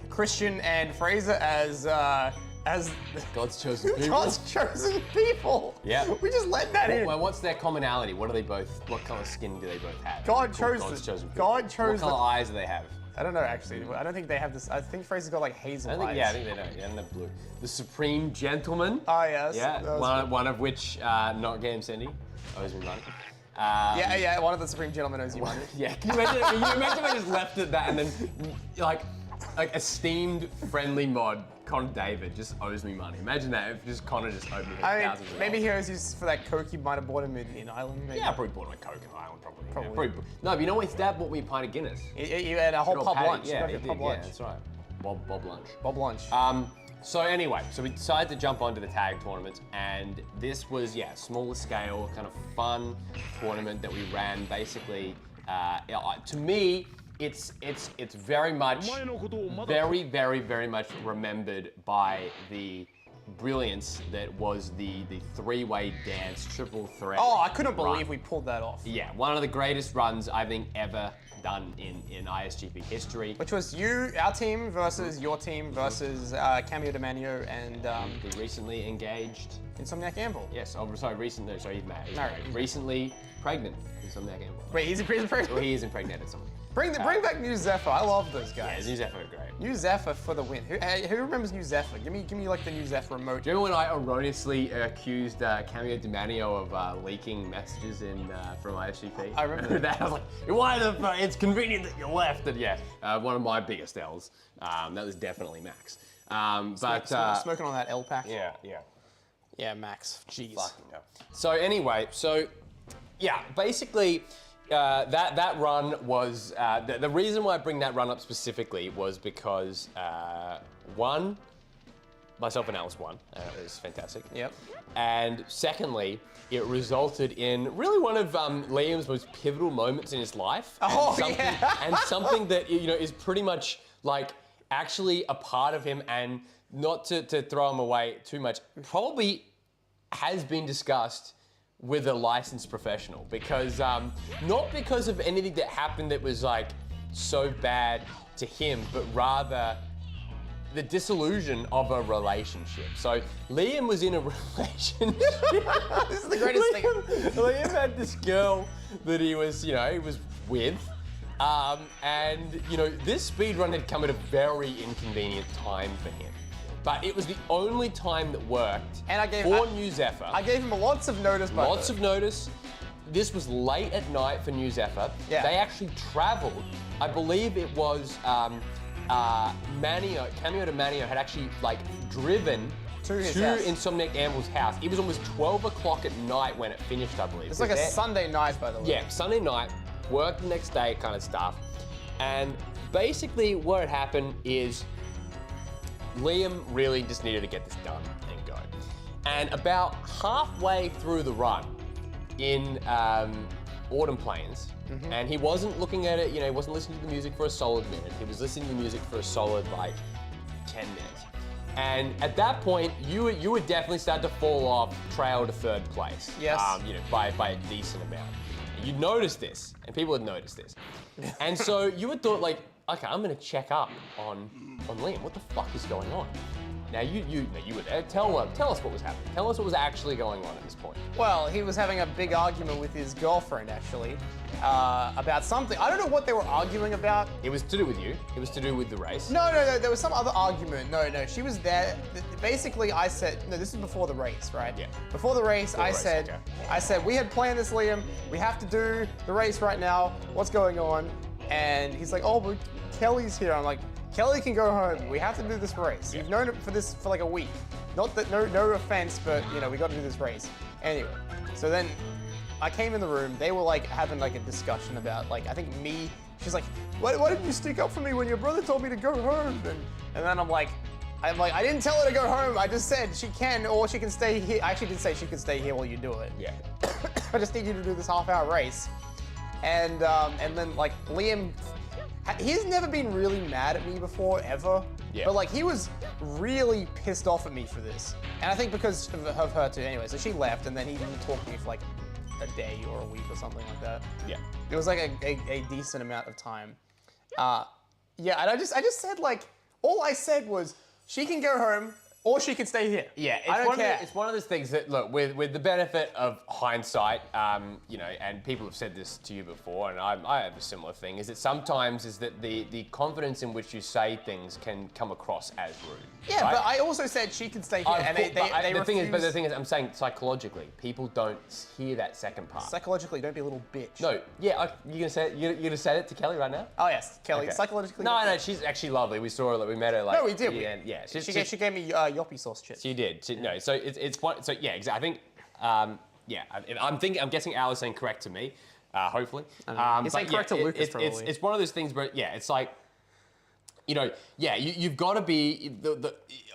Christian and Fraser as God's chosen people. God's chosen people. Yeah. We just let that in. Well, what's their commonality? What color skin do they both have? God chose God's them. chosen people. God chose What color them. eyes do they have? I don't know actually. I don't think they have this. I think Fraser's got like hazel eyes. I think they don't. Yeah, they're blue. The Supreme Gentleman. Oh yes. Yeah, that was one of which, not Game Cindy, owes me money. yeah. One of the Supreme Gentlemen owes you money. Yeah, can you imagine I just left it that and then, like esteemed friendly mod, Connor David, just owes me money. Imagine that if just Connor just owed me thousands of maybe dollars. he owes you for that Coke you might have bought him in Ireland. Maybe. Yeah, I probably bought him a Coke in Ireland, probably. Probably. Yeah, no, but you know what? His dad bought me a pint of Guinness. You had a whole Good old pub Paddy. lunch. You Yeah, got he your did, pub lunch. yeah, that's right. Bob lunch. Bob lunch. So anyway, so we decided to jump onto the tag tournament, and this was, smaller scale, kind of fun tournament that we ran. Basically, to me, it's very much, very much remembered by the brilliance that was the three-way dance triple threat. Oh, I couldn't run. believe we pulled that off. Yeah, one of the greatest runs I think ever done in ISGP history. Which was our team versus your team versus Cameo Demanio and The recently engaged. Insomniac Anvil. Yes, he's married. He's Married. married. Recently pregnant. Insomniac Anvil. Wait, he's a prison Well, person. he is impregnated someone. Bring back New Zephyr. I love those Yeah, guys. New Zephyr are great. New Zephyr for the win. Who remembers New Zephyr? Give me like the New Zephyr emoji. Do you remember when I erroneously accused Cameo Demanio of leaking messages from ISGP? I remember that. I was like, it's convenient that you left. And yeah, one of my biggest L's. That was definitely Max. Smoking on that L pack. Yeah. Yeah, Max. Jeez. Fucking hell. So anyway, basically, that run was the reason why I bring that run up specifically was because one, myself and Alice won. It was fantastic. Yep. And secondly, it resulted in really one of Liam's most pivotal moments in his life. Oh, and something that is pretty much like actually a part of him, and not to throw him away too much, probably has been discussed with a licensed professional, because not because of anything that happened that was like so bad to him, but rather the disillusion of a relationship. So Liam was in a relationship. This is the greatest thing. Liam had this girl that he was, he was with. And, this speedrun had come at a very inconvenient time for him. But it was the only time that worked for New Zephyr. I gave him lots of notice. Lots of notice. This was late at night for New Zephyr. Yeah. They actually traveled. I believe it was Cameo to Manio had actually driven to Insomniac Amble's house. It was almost 12 o'clock at night when it finished, I believe. It's like a Sunday night, by the way. Yeah, Sunday night, work the next day kind of stuff. And basically what had happened is Liam really just needed to get this done and go. And about halfway through the run in Autumn Plains, and he wasn't looking at it, he wasn't listening to the music for a solid minute. He was listening to the music for a solid 10 minutes. And at that point, you would definitely start to fall off trail to third place. Yes. By a decent amount. You'd notice this, and people had noticed this. And so you would thought okay, I'm gonna check up on Liam. What the fuck is going on? Now you were there. Tell us what was happening. Tell us what was actually going on at this point. Well, he was having a big argument with his girlfriend, actually, about something. I don't know what they were arguing about. It was to do with you. It was to do with the race. No, there was some other argument. No, she was there. Basically, I said, no, this is before the race, right? Yeah. Before the race, I said, okay. We had planned this, Liam. We have to do the race right now. What's going on? And he's like, oh, but Kelly's here. I'm like, Kelly can go home. We have to do this race. You've known it for this for a week. Not that, no offense, but we got to do this race. Anyway, so then I came in the room. They were having a discussion about I think me. She's like, why didn't you stick up for me when your brother told me to go home? And then I'm like, I didn't tell her to go home. I just said she can or she can stay here. I actually did say she could stay here while you do it. Yeah. I just need you to do this half-hour race. And then Liam. He's never been really mad at me before, ever. Yeah. But he was really pissed off at me for this. And I think because of her too. Anyway, so she left, and then he didn't talk to me for a day or a week or something like that. Yeah. It was a decent amount of time. Yeah, and I just said all I said was she can go home or she can stay here. Yeah, I don't care. It's one of those things that, look, with the benefit of hindsight, and people have said this to you before, and I have a similar thing, is that sometimes the confidence in which you say things can come across as rude. Yeah, right? but I also said she can stay here, and they the thing refused. is, I'm saying psychologically, people don't hear that second part. Psychologically, don't be a little bitch. No, yeah, you're gonna say it to Kelly right now? Oh yes, Kelly. Okay. Psychologically. No, she's actually lovely. We saw her, we met her No, we did. Yeah, She gave me yoppy sauce chips. She did. No, so it's one. So yeah, exactly. I think I'm guessing Al is saying correct to me. Hopefully, He's saying correct to Lucas. Probably. It's one of those things, but yeah, it's you've got to be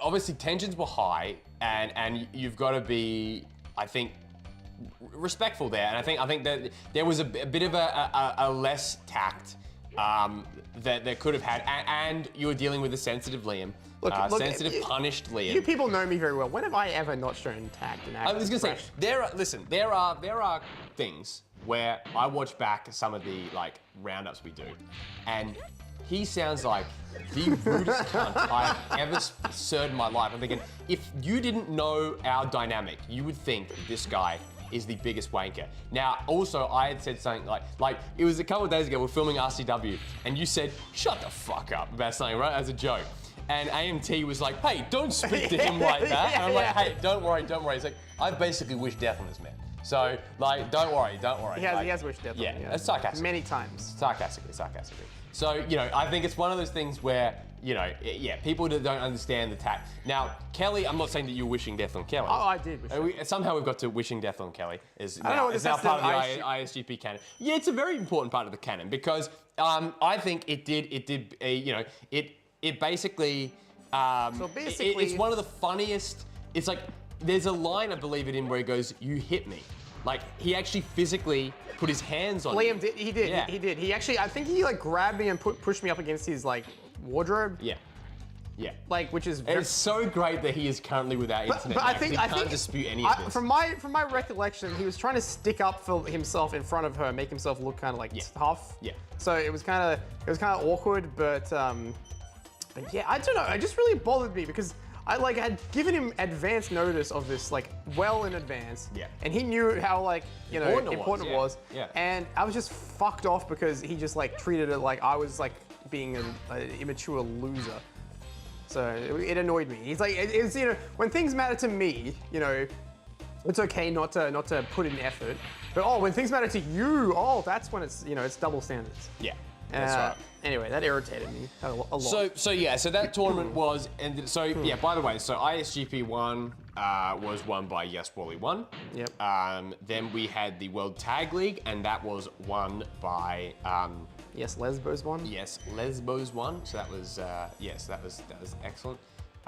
obviously tensions were high, and you've got to be, I think, respectful there, and I think that there was a bit of a less tact that they could have had, and you were dealing with a sensitive Liam. Look, sensitive, punished Liam. You people know me very well. When have I ever not shown tact and I was gonna say there are things where I watch back some of the roundups we do, and he sounds like the rudest cunt I've ever heard in my life. I'm thinking, if you didn't know our dynamic, you would think this guy is the biggest wanker. Now, also, I had said something like it was a couple of days ago, we're filming RCW, and you said, shut the fuck up about something, right, as a joke. And AMT was like, hey, don't speak to him like that. And I'm like, hey, don't worry. He's like, I've basically wished death on this man. So, don't worry. He has wished death on him. Yeah, it's sarcastic. Many times. Sarcastically. So, I think it's one of those things where, people that don't understand the tact. Now, Kelly, I'm not saying that you're wishing death on Kelly. Oh, I did wish somehow we've got to wishing death on Kelly. It's I don't know what now this has part to of do the with ISGP canon. Yeah, it's a very important part of the canon because I think it basically, it's one of the funniest, it's like, there's a line, I believe it in, where he goes, you hit me. He actually physically put his hands on Liam me. did, he did, Yeah. he did. He actually, I think he grabbed me and pushed me up against his wardrobe. Yeah. Which is And it's so great that he is currently without internet. But now, I think he can't dispute any of this. From my recollection, he was trying to stick up for himself in front of her, make himself look kind of tough. Yeah. So it was kind of awkward, but But yeah, I don't know. It just really bothered me because I like had given him advance notice of this like well in advance. Yeah. And he knew how like important it was. Yeah. And I was just fucked off because he just like treated it like I was like being an immature loser. So it annoyed me. He's like, it's when things matter to me, it's okay not to put in effort. But when things matter to you, that's when it's it's double standards. Yeah, that's right. Anyway, that irritated me a lot. So that tournament was, and so yeah. By the way, so ISGP 1 was won by Yes Wally 1. Yep. Then we had the World Tag League, and that was won by Yes Lesbos 1. Yes Lesbos 1. So that was that was excellent.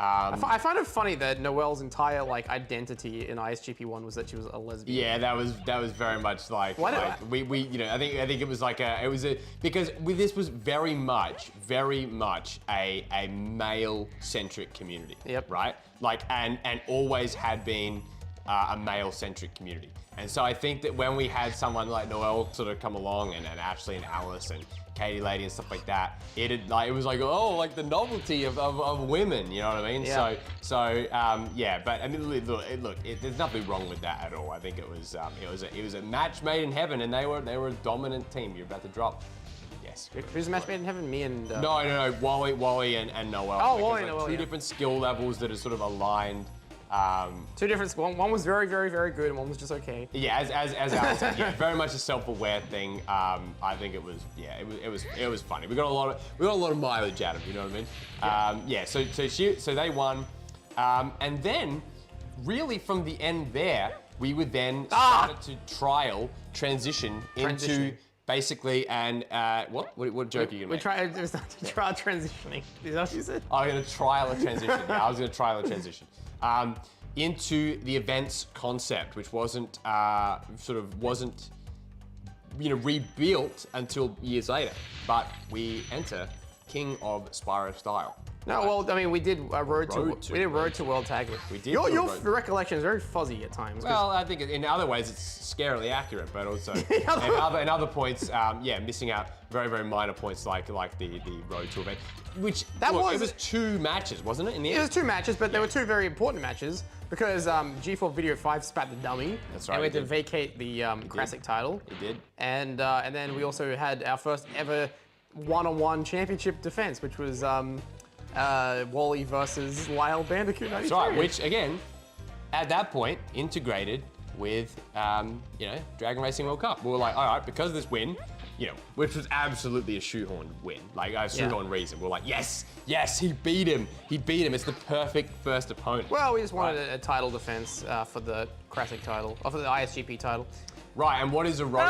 I find it funny that Noelle's entire like identity in ISGP 1 was that she was a lesbian. Yeah, that was very much like, I think it was like because this was very much a male centric community. Yep. Right? Like and always had been a male centric community. And so I think that when we had someone like Noelle sort of come along and Ashley and Alice and Katie Lady and stuff like that, it was like the novelty of women, you know what I mean? Yeah. But I mean look, there's nothing wrong with that at all. I think it was a match made in heaven, and they were a dominant team. You're about to drop. Yes. Who's the match made in heaven? Me and No. Wally and Noelle. Oh, Like, Wally it's and like Noelle, two yeah. different skill levels that are sort of aligned. Two different. One was very, very, very good, and one was just okay. Yeah, as Alex said, yeah, very much a self-aware thing. I think it was funny. We got a lot of mileage out of it. You know what I mean? Yeah. So they won, and then really from the end there, we would then started to transition into basically what joke are you gonna make? Trial transitioning. Is that what you said? I'm gonna trial a transition. Yeah, I was gonna trial a transition. Into the events concept, which wasn't rebuilt until years later. But we enter King of Spyro Style. No, well, I mean, we did Road to World Tag League. We did. Your recollection is very fuzzy at times. Well, I think in other ways it's scarily accurate, but also in other points, missing out very, very minor points like the Road to event, which it was 2 matches, wasn't it? In the end, it was 2 matches, but they were 2 very important matches because G4 Video 5 spat the dummy. That's right. And we had to vacate the classic title. It did. And then we also had our first ever one-on-one championship defense, which was Wally versus Lyle Bandicoot 93. That's right, which again, at that point, integrated with Dragon Racing World Cup. We were like, all right, because of this win, which was absolutely a shoehorned win, like a shoehorned reason. We're like, yes, he beat him. It's the perfect first opponent. Well, we just wanted a title defense for the classic title, or for the ISGP title. Right, and what is a road?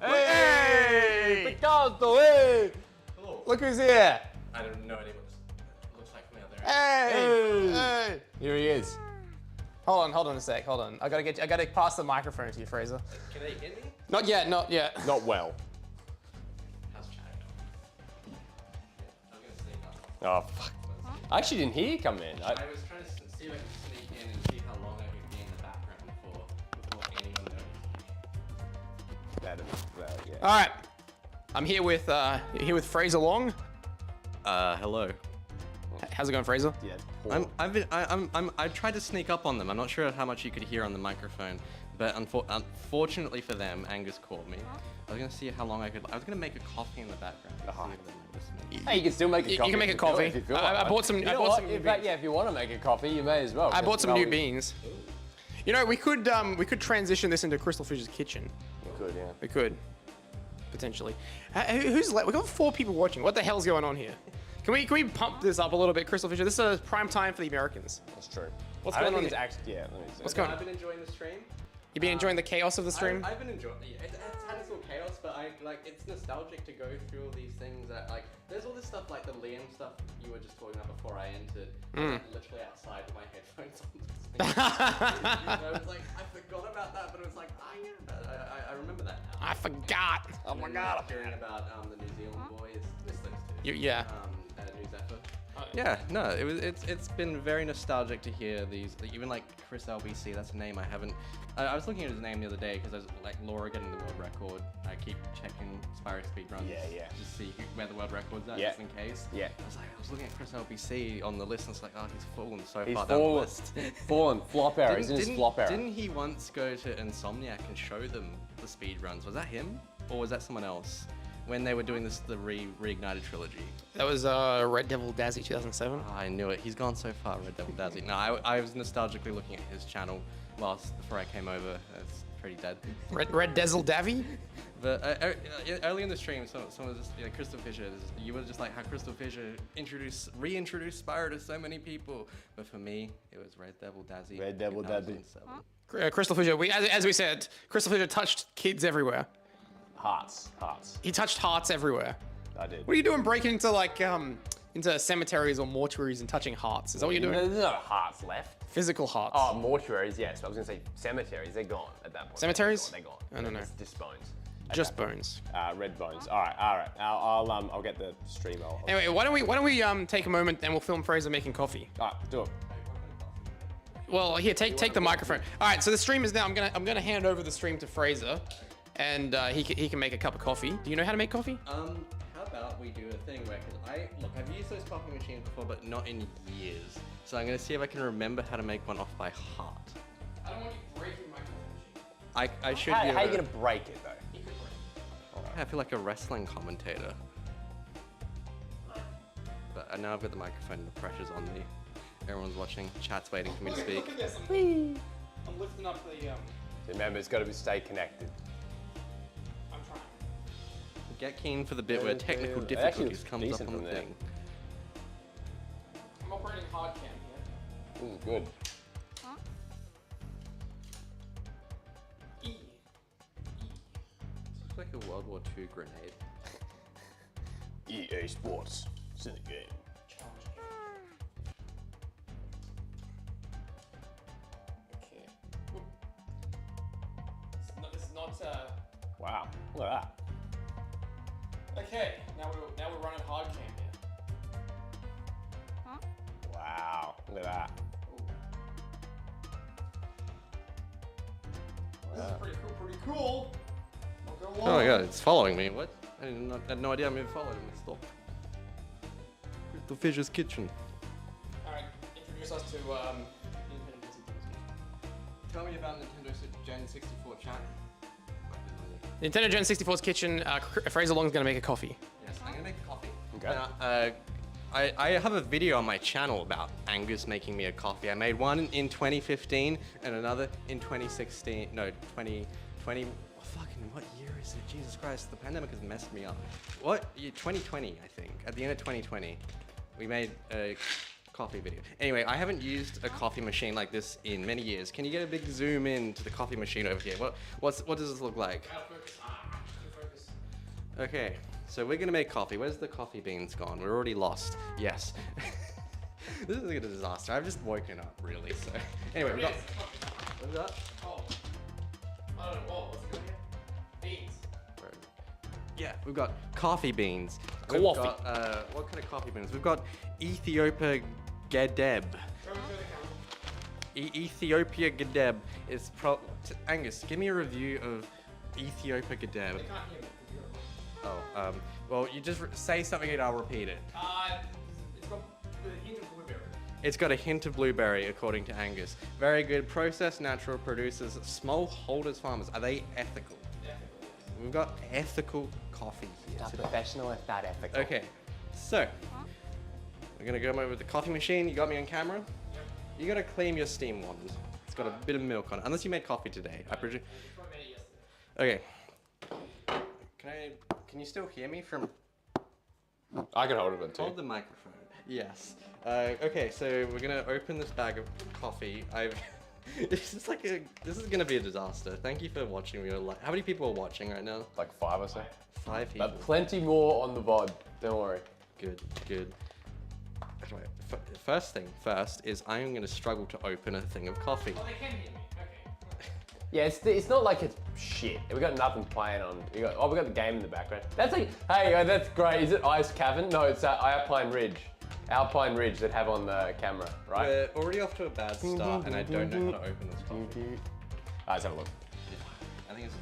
Hey! Picasso, hey! Hello. Look who's here! I don't know anyone looks like from out there. Hey! Here he is. Hold on a sec. Hold on. I gotta pass the microphone to you, Fraser. Can they hear me? Not yet. Not well. How's chat going? I'm gonna sneak up. Oh, fuck. I actually didn't hear you come in. I was trying to see if I could sneak in and see how long I could be in the background before anyone noticed. Yeah. All right. I'm here with Fraser Long. Hello. How's it going, Fraser? Yeah. I tried to sneak up on them. I'm not sure how much you could hear on the microphone, but unfortunately for them, Angus caught me. I was gonna see how long I was gonna make a coffee in the background. To see if they noticed me. Hey, you can still make a coffee. You can make a coffee. If you feel I like it. bought some. You I know bought what? some new In fact, beans. yeah, if you want to make a coffee, you may as well. I bought some new beans. We could transition this into Crystal Fish's kitchen. You could, yeah. We could, potentially. Who's we got 4 people watching. What the hell's going on here? Can we pump this up a little bit, Crystal Fisher? This is prime time for the Americans. That's true. What's I going don't on think here? it's actually, yeah, let me see. What's going on? I've been enjoying the stream. You been enjoying the chaos of the stream? I've been enjoying it. It's had its little chaos, but it's nostalgic to go through all these things that there's all this stuff like the Liam stuff you were just talking about before I entered. Literally outside with my headphones on. I was like, I forgot about that, but it was like, I remember that now. I forgot. Oh my god. Hearing about the New Zealand boys, missed those two. Yeah. News effort. Yeah, no, it's been very nostalgic to hear these, even like Chris LBC, that's a name I haven't, I was looking at his name the other day because I was like Laura getting the world record. I keep checking Spyro speedruns to see where the world record's at just in case. Yeah. I was looking at Chris LBC on the list and it's like, oh, he's fallen so far down the list. Fallen, flop error, he's in his flop error. Didn't he once go to Insomniac and show them the speedruns? Was that him? Or was that someone else? When they were doing the Reignited trilogy. That was Red Devil Dazzy 2007. Oh, I knew it. He's gone so far, Red Devil Dazzy. No, I was nostalgically looking at his channel before I came over. It's pretty dead. Red Devil Davy? But early in the stream, someone was just, Crystal Fisher, you were just like how Crystal Fisher reintroduced Spyro to so many people. But for me, it was Red Devil Dazzy. Red Devil Dazzy. Crystal Fisher, as we said, Crystal Fisher touched kids everywhere. Hearts. He touched hearts everywhere. I did. What are you doing breaking into like into cemeteries or mortuaries and touching hearts? Is that what you're doing? There's no hearts left. Physical hearts. Oh, mortuaries, yes. I was gonna say cemeteries. They're gone at that point. Cemeteries? They're gone. I don't know. It's just bones. Just bones. Red bones. All right. I'll get the stream. Anyway, why don't we take a moment and we'll film Fraser making coffee. All right, do it. Well, here, take the microphone. All right, so the stream is now. I'm gonna hand over the stream to Fraser, and he can make a cup of coffee. Do you know how to make coffee? How about we do a thing where, I've used those coffee machines before, but not in years. So I'm gonna see if I can remember how to make one off by heart. I don't want you breaking my coffee machine. I should. How are you gonna break it though? You could break it. I feel like a wrestling commentator. But now I've got the microphone, the pressure's on me. Everyone's watching, chat's waiting for me to speak. Look at this. I'm lifting up the. Remember, it's got to stay connected. I'm trying. Get keen for the bit where technical It actually difficulties looks comes up decent on from the there. thing. I'm operating hard cam here. Ooh, good. E. It's like a World War II grenade. EA Sports. It's in the game. Okay. This is not. Wow, look at that. Okay. Now we're running hard cam here. Wow, look at that. This is pretty cool. Oh my god, it's following me. What? I had no idea I'm being followed. I'm stopped. Crystal Fisher's kitchen. Alright, introduce us to Nintendo. Tell me about Nintendo Gen 64 chat. Nintendo Gen 64's kitchen. Fraser Long's gonna make a coffee. Yes, I'm gonna make a coffee. Okay. I have a video on my channel about Angus making me a coffee. I made one in 2015 and another in 2016. No, 2020. Oh, fucking what year is it? Jesus Christ, the pandemic has messed me up. What? 2020, I think. At the end of 2020, we made a coffee video. Anyway, I haven't used a coffee machine like this in many years. Can you get a big zoom in to the coffee machine over here? What does this look like? Okay, so we're gonna make coffee. Where's the coffee beans gone? We're already lost. Yes. This is a disaster. I've just woken up, really. So anyway, we got. What's that? Oh. I don't know. What's it called here? Beans. Yeah, we've got coffee beans. Coffee. We've got, what kind of coffee beans? We've got Ethiopia Gadeb. Ethiopia Gadeb is Angus, give me a review of Ethiopia Gadeb. Oh, well, you just say something and I'll repeat it. It's got a hint of blueberry. It's got a hint of blueberry, according to Angus. Very good. Processed natural producers, smallholders, farmers. Are they ethical? We've got ethical coffee here. Not professional if that ethical. Okay, so we're gonna go over the coffee machine. You got me on camera? Yep. You gotta clean your steam wand. It's got a bit of milk on it, unless you made coffee today. I presume. Okay. Can you still hear me from? I can hold it too. Hold the microphone. Yes. Okay, so we're gonna open this bag of coffee. This is gonna be a disaster. Thank you for watching. How many people are watching right now? Like 5 or so. 5 people. But plenty more on the VOD. Don't worry. Good. Anyway, first thing first is I am gonna struggle to open a thing of coffee. Oh, they can hear me. Okay. Yeah, it's not like it's shit. We got nothing playing on. We got the game in the background. That's like, hey, that's great. Is it Ice Cavern? No, it's Alpine Ridge. Alpine Ridge that have on the camera, right? We're already off to a bad start, and I don't know how to open this coffee. Let's have a look. I think it's.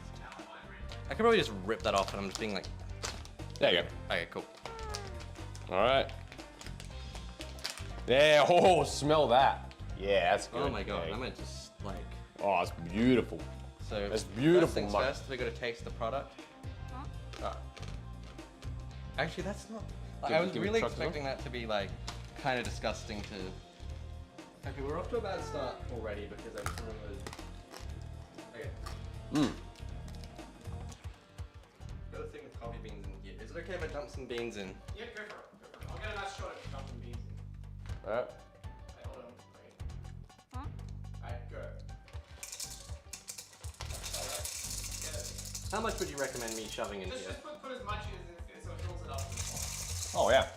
I could probably just rip that off, and I'm just being like. There you go. Okay, cool. All right. Yeah, oh, smell that. Yeah, that's good. Oh my god, Yeah. I'm gonna just like. Oh, it's beautiful. So That's beautiful, First things mate. first, we gotta taste the product. Actually, that's not. I was give it really a truck as well. expecting that to be like kind of disgusting to. Okay, we're off to a bad start already because I just remembered. Okay. Got a thing with coffee beans in here. Is it okay if I dump some beans in? Yeah, go for it. I'll get a nice shot of dumping beans in. All right. Hey, hold on. Okay. Alright, go. How much would you recommend me shoving in here? Just put as much as so it fills it up to the top. Oh yeah.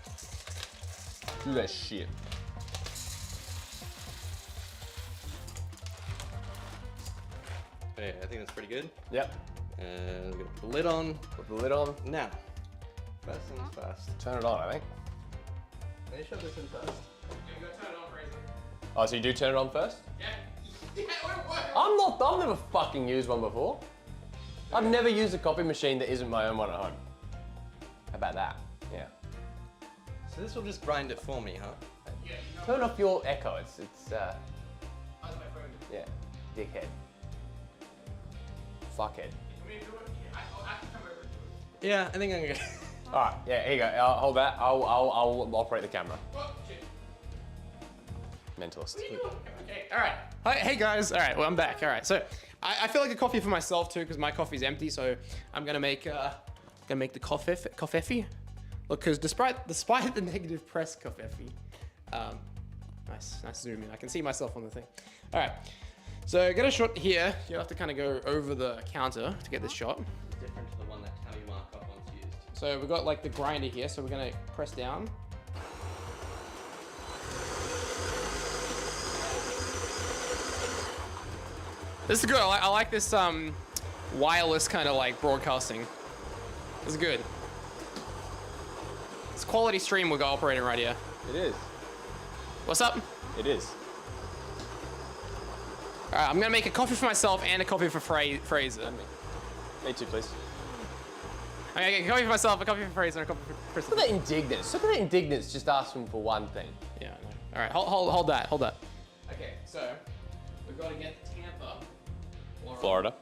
Do that shit. Okay, I think that's pretty good. Yep. And we're gonna put the lid on. Put the lid on. Now, first things first. Turn it on, I think. Let me shove this in first. You gotta turn it on, Fraser. Oh, so you do turn it on first? Yeah. Yeah, it works. I've never fucking used one before. I've never used a coffee machine that isn't my own one at home. How about that? Yeah. So this will just grind it for me, huh? Yeah, you know. Turn off your echo. It's How's my phone? yeah, dickhead. Fuckhead. You want me to do it? Yeah, I can come over and do it. Yeah, I think I'm gonna. All right, yeah, here you go. I'll hold that. I'll operate the camera. Oh, shit. Mentalist. What are you doing? Okay, alright. Hi, hey guys. All right, well I'm back. All right, so I feel like a coffee for myself too because my coffee's empty. So I'm gonna make the coffee. Look, because despite the negative press coffee, nice zoom in. I can see myself on the thing. All right, so get a shot here. You have to kind of go over the counter to get this shot. Different to the one that Tammy Markov once used. So we've got like the grinder here. So we're gonna press down. This is good. I like this wireless kind of like broadcasting. This is good. It's quality stream we're operating right here. It is. What's up? It is. All right, I'm gonna make a coffee for myself and a coffee for Fraser. Me too, please. I'm gonna get a coffee for myself, a coffee for Fraser, and a coffee for Crystal. Look at that indignance. Look at that indignance just asking for one thing. Yeah, I know. All right, hold that. Okay, so we've got to get Tampa, Florida.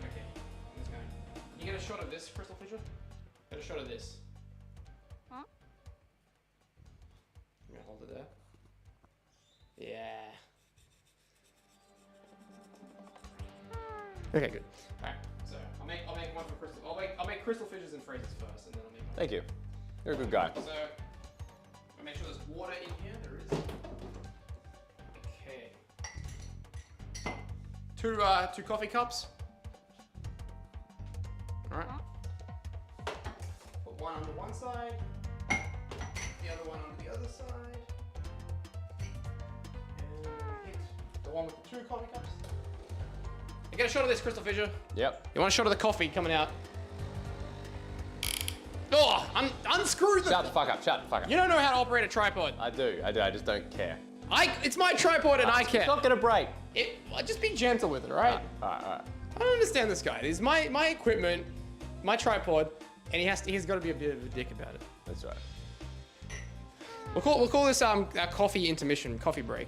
Okay, I'm just going. You get a shot of this, Crystal Fisher? Get a shot of this. Huh? I'm gonna hold it there. Yeah. Okay, good. All right, so I'll make one for Crystal. I'll make Crystal Fisher's and Fraser's first, and then I'll make mine. Thank you. You're a good guy. So I'll make sure there's water in here. There is. Okay. Two coffee cups. All right. Put one on the one side, the other one on the other side, and hit the one with the two coffee cups. You get a shot of this, Crystal Fisher. Yep. You want a shot of the coffee coming out? Oh, unscrew the. Shut the fuck up. Shut the fuck up. You don't know how to operate a tripod. I do. I just don't care. It's my tripod and I care. It's not gonna break. Just be gentle with it, all right? All right. I don't understand this guy. This is my equipment, my tripod, and he's got to be a bit of a dick about it. That's right. We'll call this a coffee intermission, coffee break.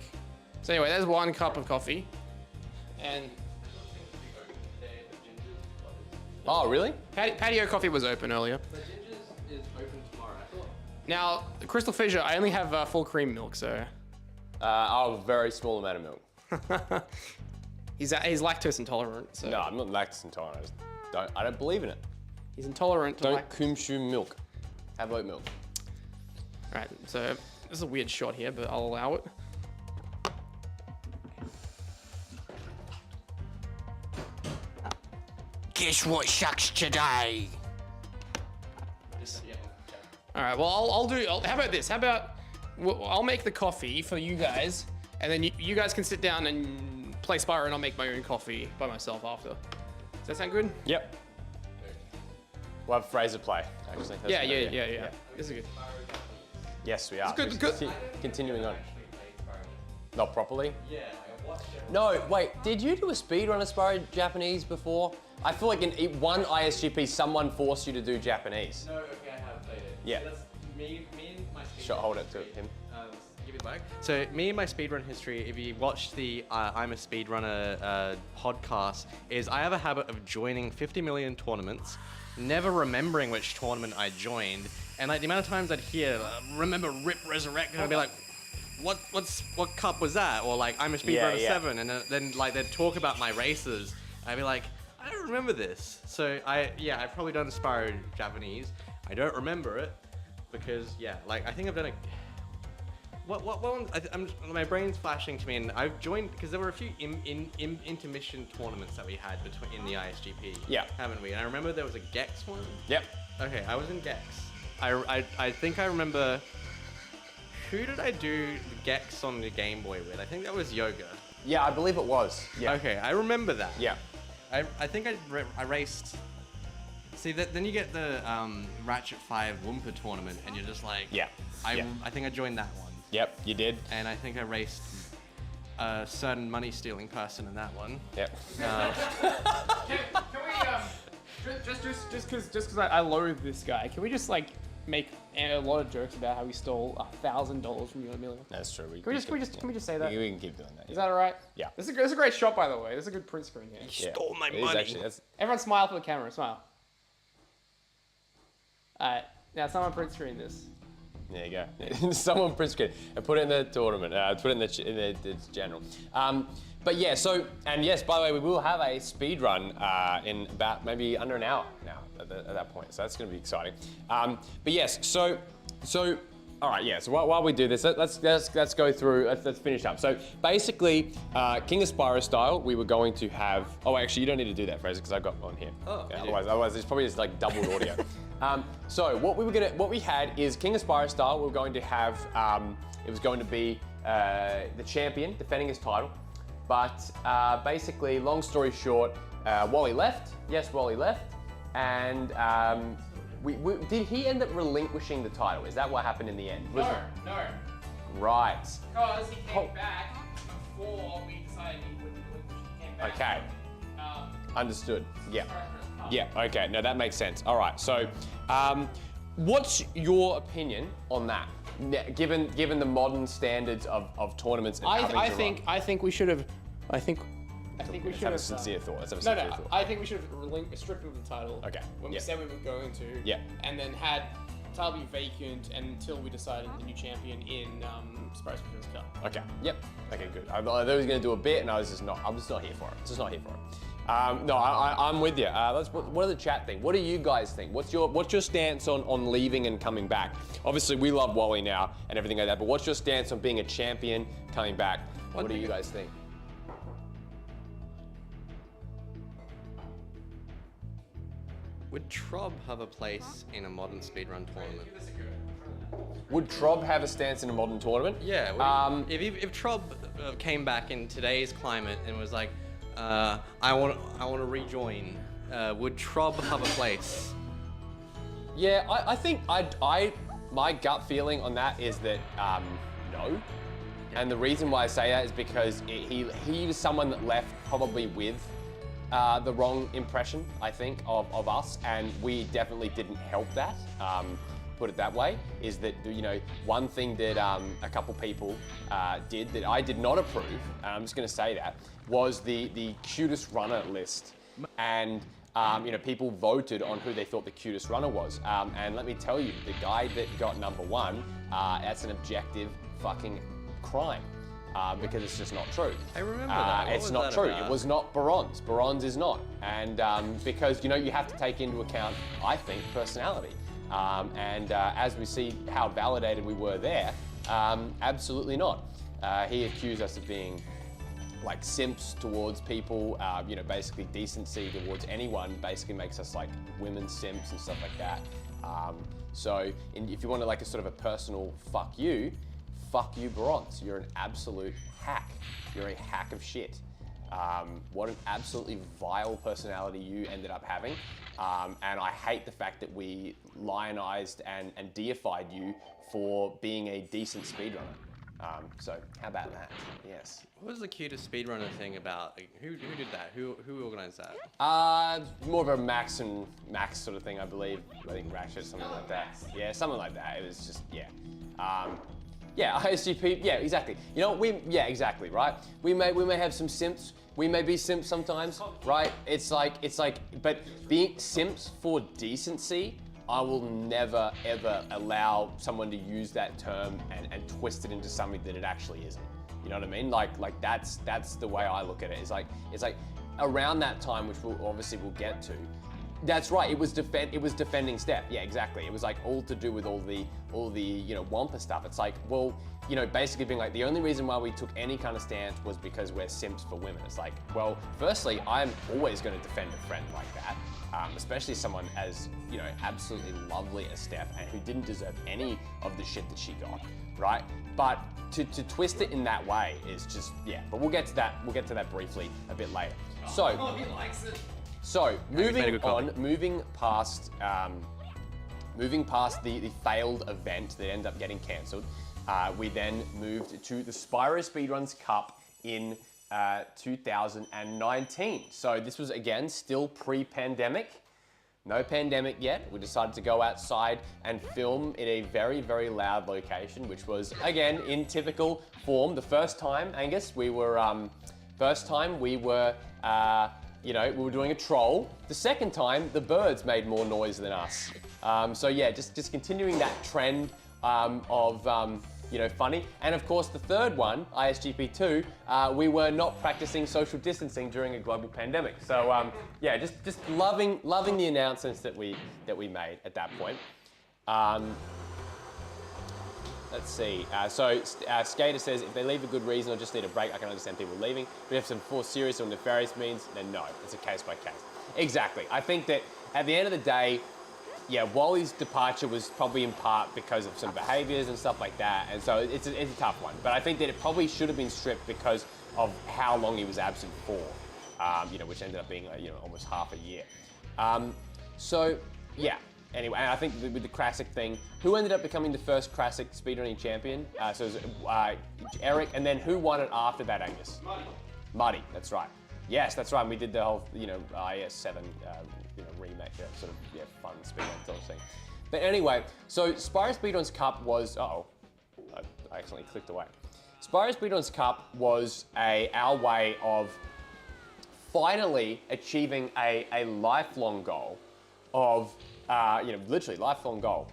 So anyway, there's 1 cup of coffee, and Oh, really? patio coffee was open earlier. The Ginger's is open tomorrow. I thought. Now, Crystal Fisher, I only have full cream milk, so A very small amount of milk. he's lactose intolerant. So No, I'm not lactose intolerant. I don't believe in it. he's intolerant to Don't consume milk. Have oat milk. All right, so this is a weird shot here, but I'll allow it. Guess what sucks today? All right, well, how about this? How about I'll make the coffee for you guys, and then you guys can sit down and play Spyro, and I'll make my own coffee by myself after. Does that sound good? Yep. We'll have Fraser play, actually. That's Yeah, a good idea. yeah. This is good. Yes, we are. Good, good. Continuing on. Not properly? Yeah, I watched it. No, wait, did you do a speedrun of Spyro Japanese before? I feel like in one ISGP, someone forced you to do Japanese. No, okay, I have played it. Yeah. So that's me and my speedrun Sure, hold it to history. him. Give me the mic. So me and my speedrun history, if you watch the I'm a Speedrunner podcast, is I have a habit of joining 50 million tournaments, never remembering which tournament I joined, and like the amount of times I'd hear, remember Rip Resurrect, and I'd be like, what cup was that? Or like, I'm a Speedrunner 7, and then like they'd talk about my races, I'd be like, I don't remember this. So I've probably done Spyro Japanese. I don't remember it, because like I think I've done it. What one? My brain's flashing to me, and I've joined because there were a few intermission tournaments that we had in the ISGP. Yeah. Haven't we? And I remember there was a Gex one. Yep. Okay, I was in Gex. I think I remember. Who did I do the Gex on the Game Boy with? I think that was Yoga. Yeah, I believe it was. Yeah. Okay, I remember that. Yeah. I think I raced. See, then you get the Ratchet 5 Wampa tournament, and you're just like, Yeah. I think I joined that one. Yep, you did. And I think I raced a certain money-stealing person in that one. Yep. Can we just because I loathe this guy, can we just like make a lot of jokes about how he stole $1,000 from you, Emilio? That's true. Can we just say that? We can keep doing that. Is that alright? Yeah. This is a great shot, by the way. This is a good print screen here. Yeah. Stole my It is money. actually, that's, Everyone smile for the camera. Smile. Alright. Now someone print screen this. there you go. Someone print screen and put it in the tournament. Put it in the general. But yeah, so, and yes, by the way, we will have a speed run in about maybe under an hour now at that point. So that's going to be exciting. But yes, so all right, yeah. So while we do this, let's go through. Let's finish up. So basically, King of Spyro style, we were going to have. Oh, actually, you don't need to do that, Fraser, because I've got one here. Oh, yeah, you do. otherwise, it's probably just like doubled audio. So what we had is King of Spyro style. We were going to have. It was going to be the champion defending his title, but basically, long story short, Wally left. Yes, Wally left, and. Did he end up relinquishing the title? Is that what happened in the end? No. Right. Because he came back before we decided he wouldn't relinquish. He came back. Okay. Understood. Yeah. Yeah. Okay. No, that makes sense. All right. So, what's your opinion on that? Given the modern standards of tournaments and having to run? I think we should have. I think we Let's should have have. a sincere thought. Let's have a No, sincere no. thought. I think we should have stripped him of the title. Okay, When we yeah. said we were going to. Yeah. And then had the title be vacant until we decided the new champion in Spyro Speedrun's Cup. Okay. Yep. Okay. Good. I thought he was going to do a bit, and I'm just not here for it. Just not here for it. No, I'm with you. What do the chat think? What do you guys think? What's your stance on leaving and coming back? Obviously, we love Wally now and everything like that, but what's your stance on being a champion coming back? What do you guys think? Would Trob have a place in a modern speedrun tournament? Would Trob have a stance in a modern tournament? Yeah. If Trob came back in today's climate and was like, I want to rejoin, would Trob have a place? Yeah, I think my gut feeling on that is that no. And the reason why I say that is because he was someone that left probably with the wrong impression, I think, of us, and we definitely didn't help that. Put it that way, is that, you know, one thing that a couple people did that I did not approve, and I'm just going to say that, was the cutest runner list. And you know, people voted on who they thought the cutest runner was. And let me tell you, the guy that got #1, that's an objective fucking crime. Because it's just not true. I remember that. What it's was not that true. about? It was not Baron's. Baron's is not. And because, you know, you have to take into account, I think, personality. As we see how validated we were there, absolutely not. He accused us of being like simps towards people, you know, basically decency towards anyone basically makes us like women simps and stuff like that. If you want to like a sort of a personal fuck you, Bronze. You're an absolute hack. You're a hack of shit. What an absolutely vile personality you ended up having. And I hate the fact that we lionized and deified you for being a decent speedrunner. So how about that? Yes. What was the cutest speedrunner thing about? Like, who did that? Who organized that? More of a Max sort of thing, I believe. I think Ratchet, something like that. Yeah, something like that. It was just, yeah. Yeah, ISGP, yeah, exactly. You know, yeah, exactly, right? We may have some simps. We may be simps sometimes, right? It's like, but being simps for decency, I will never, ever allow someone to use that term and twist it into something that it actually isn't. You know what I mean? Like that's the way I look at it. It's like around that time, which we'll get to. That's right. It was defending Steph. Yeah, exactly. It was like all to do with all the you know, Wampa stuff. It's like, well, you know, basically being like, the only reason why we took any kind of stance was because we're simps for women. It's like, well, firstly, I'm always going to defend a friend like that, especially someone as, you know, absolutely lovely as Steph and who didn't deserve any of the shit that she got, right? But to twist it in that way is just, yeah. But we'll get to that. We'll get to that briefly a bit later. So. Oh, he likes it. So moving past the failed event that ended up getting cancelled, we then moved to the Spyro Speedruns Cup in 2019. So this was again still pre-pandemic, no pandemic yet. We decided to go outside and film in a very, very loud location, which was again in typical form. The first time, Angus, we were you know, we were doing a troll. The second time, the birds made more noise than us. So yeah, just continuing that trend of you know, funny. And of course, the third one, ISGP 2, we were not practicing social distancing during a global pandemic. So yeah, just loving the announcements that we made at that point. Let's see. Skater says, if they leave a good reason or just need a break, I can understand people leaving. But if some for serious or nefarious means, then no. It's a case by case. Exactly. I think that at the end of the day, yeah, Wally's departure was probably in part because of some behaviors and stuff like that. And so it's a tough one. But I think that it probably should have been stripped because of how long he was absent for, you know, which ended up being, you know, almost half a year. So, yeah. Anyway, and I think with the classic thing, who ended up becoming the first classic speedrunning champion? So it was Eric, and then who won it after that, Angus? Muddy, that's right. Yes, that's right. And we did the whole, you know, IS7, you know, remake, sort of, yeah, fun speedrun sort of thing. But anyway, so Spyro Speedruns Cup was, I accidentally clicked away. Spyro Speedruns Cup was our way of finally achieving a lifelong goal of, you know, literally lifelong goal.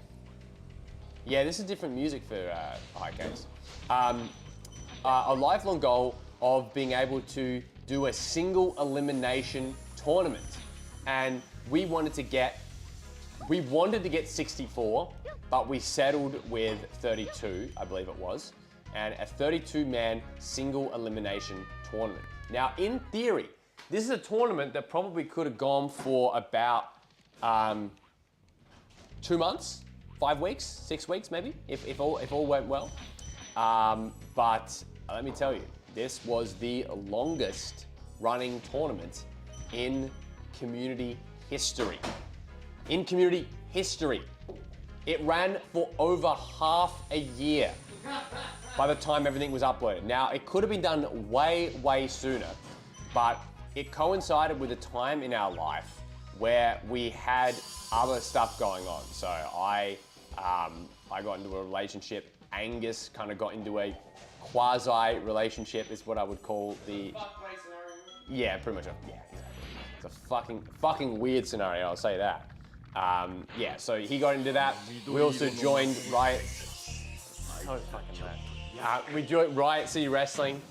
Yeah, this is different music for high case. A lifelong goal of being able to do a single elimination tournament. And we wanted to get 64, but we settled with 32, I believe it was, and a 32-man single elimination tournament. Now, in theory, this is a tournament that probably could have gone for about 2 months, 5 weeks, 6 weeks maybe, if all went well. But let me tell you, this was the longest running tournament in community history. In community history. It ran for over half a year by the time everything was uploaded. Now, it could have been done way, way sooner, but it coincided with a time in our life where we had other stuff going on. So I got into a relationship. Angus kind of got into a quasi relationship, is what I would call the. Yeah, pretty much. Yeah, exactly. It's a fucking weird scenario. I'll say that. Yeah, so he got into that. We also joined Riot. Oh, fucking that. We joined Riot City Wrestling.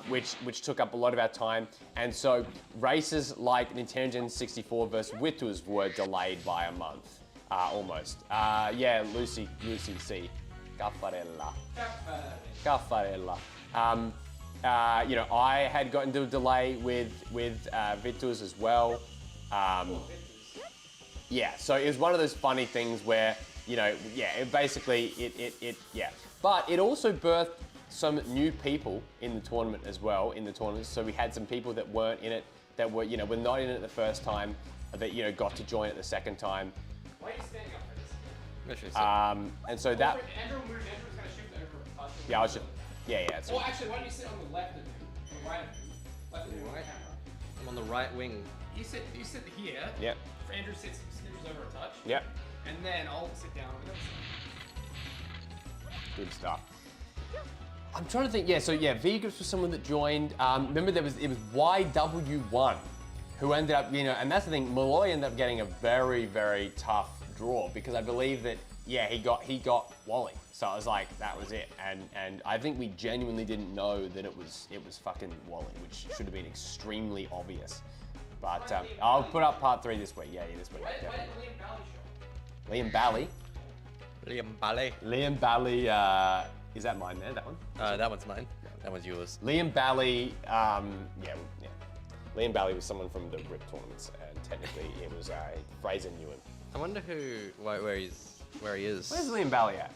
Which took up a lot of our time. And so races like Nintendo Gen 64 versus Witus were delayed by a month, almost. Yeah, Lucy C. Caffarella. You know, I had gotten into a delay with Vitus as well. Yeah, so it was one of those funny things where, you know, yeah, it basically, yeah. But it also birthed some new people in the tournament as well, so we had some people that weren't in it, that were, you know, were not in it the first time, that, you know, got to join it the second time. Why are you standing up for this? And so that, Andrew moved. Andrew's gonna shoot over. yeah, I was just, yeah. Well, actually, why don't you sit on the left of him, on the right of him, left of him on the camera? I'm on the right wing. You sit here. Yep. Andrew sits over a touch. Yep. And then I'll sit down on the other side. Good stuff. I'm trying to think. Yeah. So yeah, V-Grips was someone that joined. Remember, it was YW1 who ended up, you know, and that's the thing. Malloy ended up getting a very, very tough draw because I believe that, yeah, he got Wally. So I was like, that was it. And I think we genuinely didn't know that it was fucking Wally, which should have been extremely obvious. But I'll put up part 3 this week. Yeah, this week. Why did Definitely. Liam Bally show? Liam Bally. Liam Ballet. Liam Bally. Is that mine there? That one? That one's mine. That one's yours. Liam Bally. Yeah. Liam Bally was someone from the RIP tournaments, and technically it was Fraser knew him. I wonder where he is. Where's Liam Bally at?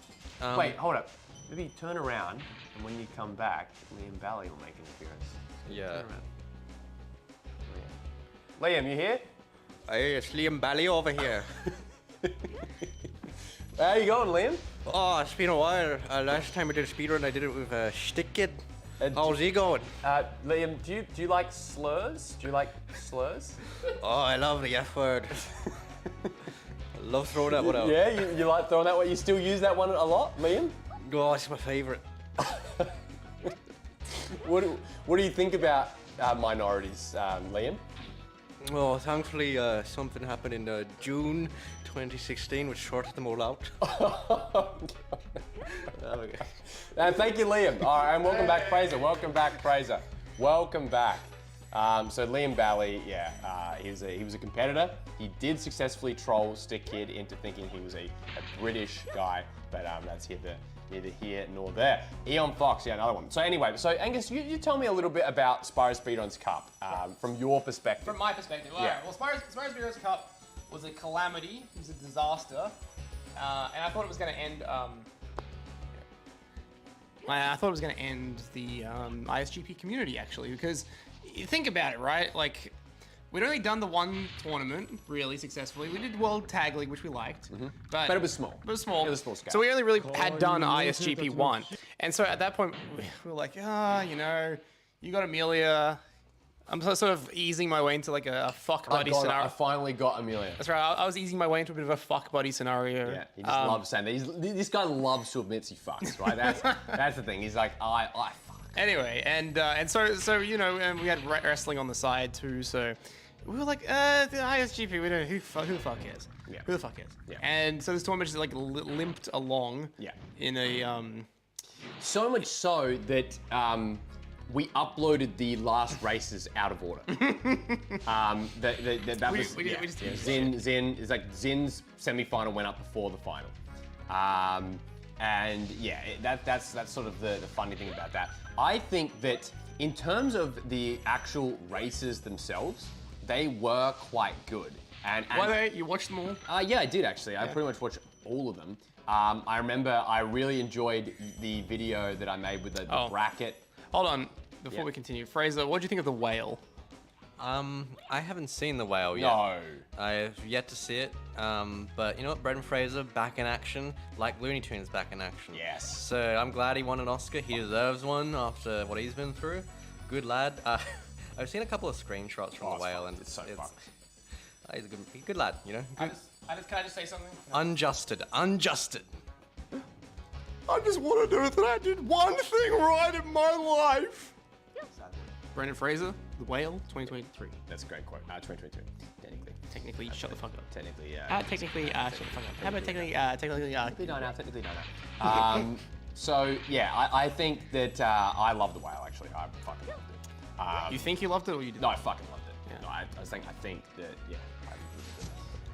Wait, hold up. Maybe turn around, and when you come back, Liam Bally will make an appearance. Yeah. Turn around. Liam, you here? Hey, it's Liam Ballet over here. How you going, Liam? Oh, it's been a while. Last time I did a speedrun, I did it with a Stick Kid. How's he going? Liam, do you like slurs? Do you like slurs? Oh, I love the F word. I love throwing that one out. Yeah, you like throwing that one? You still use that one a lot, Liam? Oh, it's my favorite. What do you think about minorities, Liam? Oh, thankfully something happened in June 2016 which sorted them all out. Thank you, Liam. All right, and welcome back, Fraser. Welcome back, Fraser. Welcome back. So Liam Bally, yeah, he was a competitor. He did successfully troll Stick Kid into thinking he was a British guy, but that's neither here nor there. Eon Fox, yeah, another one. So anyway, so Angus, you tell me a little bit about Spyro Speedrun's Cup from your perspective. From my perspective, Yeah. well, Spyro's Speedrun's Cup was a calamity. It was a disaster, and I thought it was going to end. I thought it was going to end the ISGP community actually, because you think about it, right? Like, we'd only done the one tournament really successfully. We did World Tag League, which we liked, but it was small. It was small. It was small scale. So we only really had done ISGP 1, and so at that point we were like, you know, you got Amelia. I'm sort of easing my way into like a fuck buddy scenario. I finally got Amelia. That's right. I was easing my way into a bit of a fuck buddy scenario. Yeah, he just loves saying that. This guy loves to admit he fucks, right? That's the thing. He's like, I fuck. Anyway, and so you know, and we had wrestling on the side too. So we were like, the ISGP, we don't know who the fuck cares. Yeah. Who the fuck cares? Yeah. And so this tournament just like limped along. Yeah. In a So much so that we uploaded the last races out of order. That was we just did Zin is like Zin's semi-final went up before the final. And yeah, that's sort of the funny thing about that. I think that in terms of the actual races themselves, they were quite good. And you watched them all? yeah, I did actually. I pretty much watched all of them. I remember I really enjoyed the video that I made with the bracket. Hold on, before Yeah. we continue, Fraser, what do you think of the whale? I haven't seen the whale yet. No. I've yet to see it. But you know what? Brendan Fraser back in action, like Looney Tunes back in action. Yes. So I'm glad he won an Oscar. He deserves one after what he's been through. Good lad. I've seen a couple of screenshots from the whale, and it's so fucked. He's a good lad, you know. Can I just say something? Unjusted. I just want to know that I did one thing right in my life. Brendan Fraser, The Whale, 2023. That's a great quote. 2022, technically. Technically, shut the fuck up. Technically, Technically, shut the fuck up. How about technically, Technically no. So yeah, I think that I love the whale. Actually, I fucking loved it. You think you loved it or you didn't? No, I fucking loved it. Yeah. No, I think that yeah,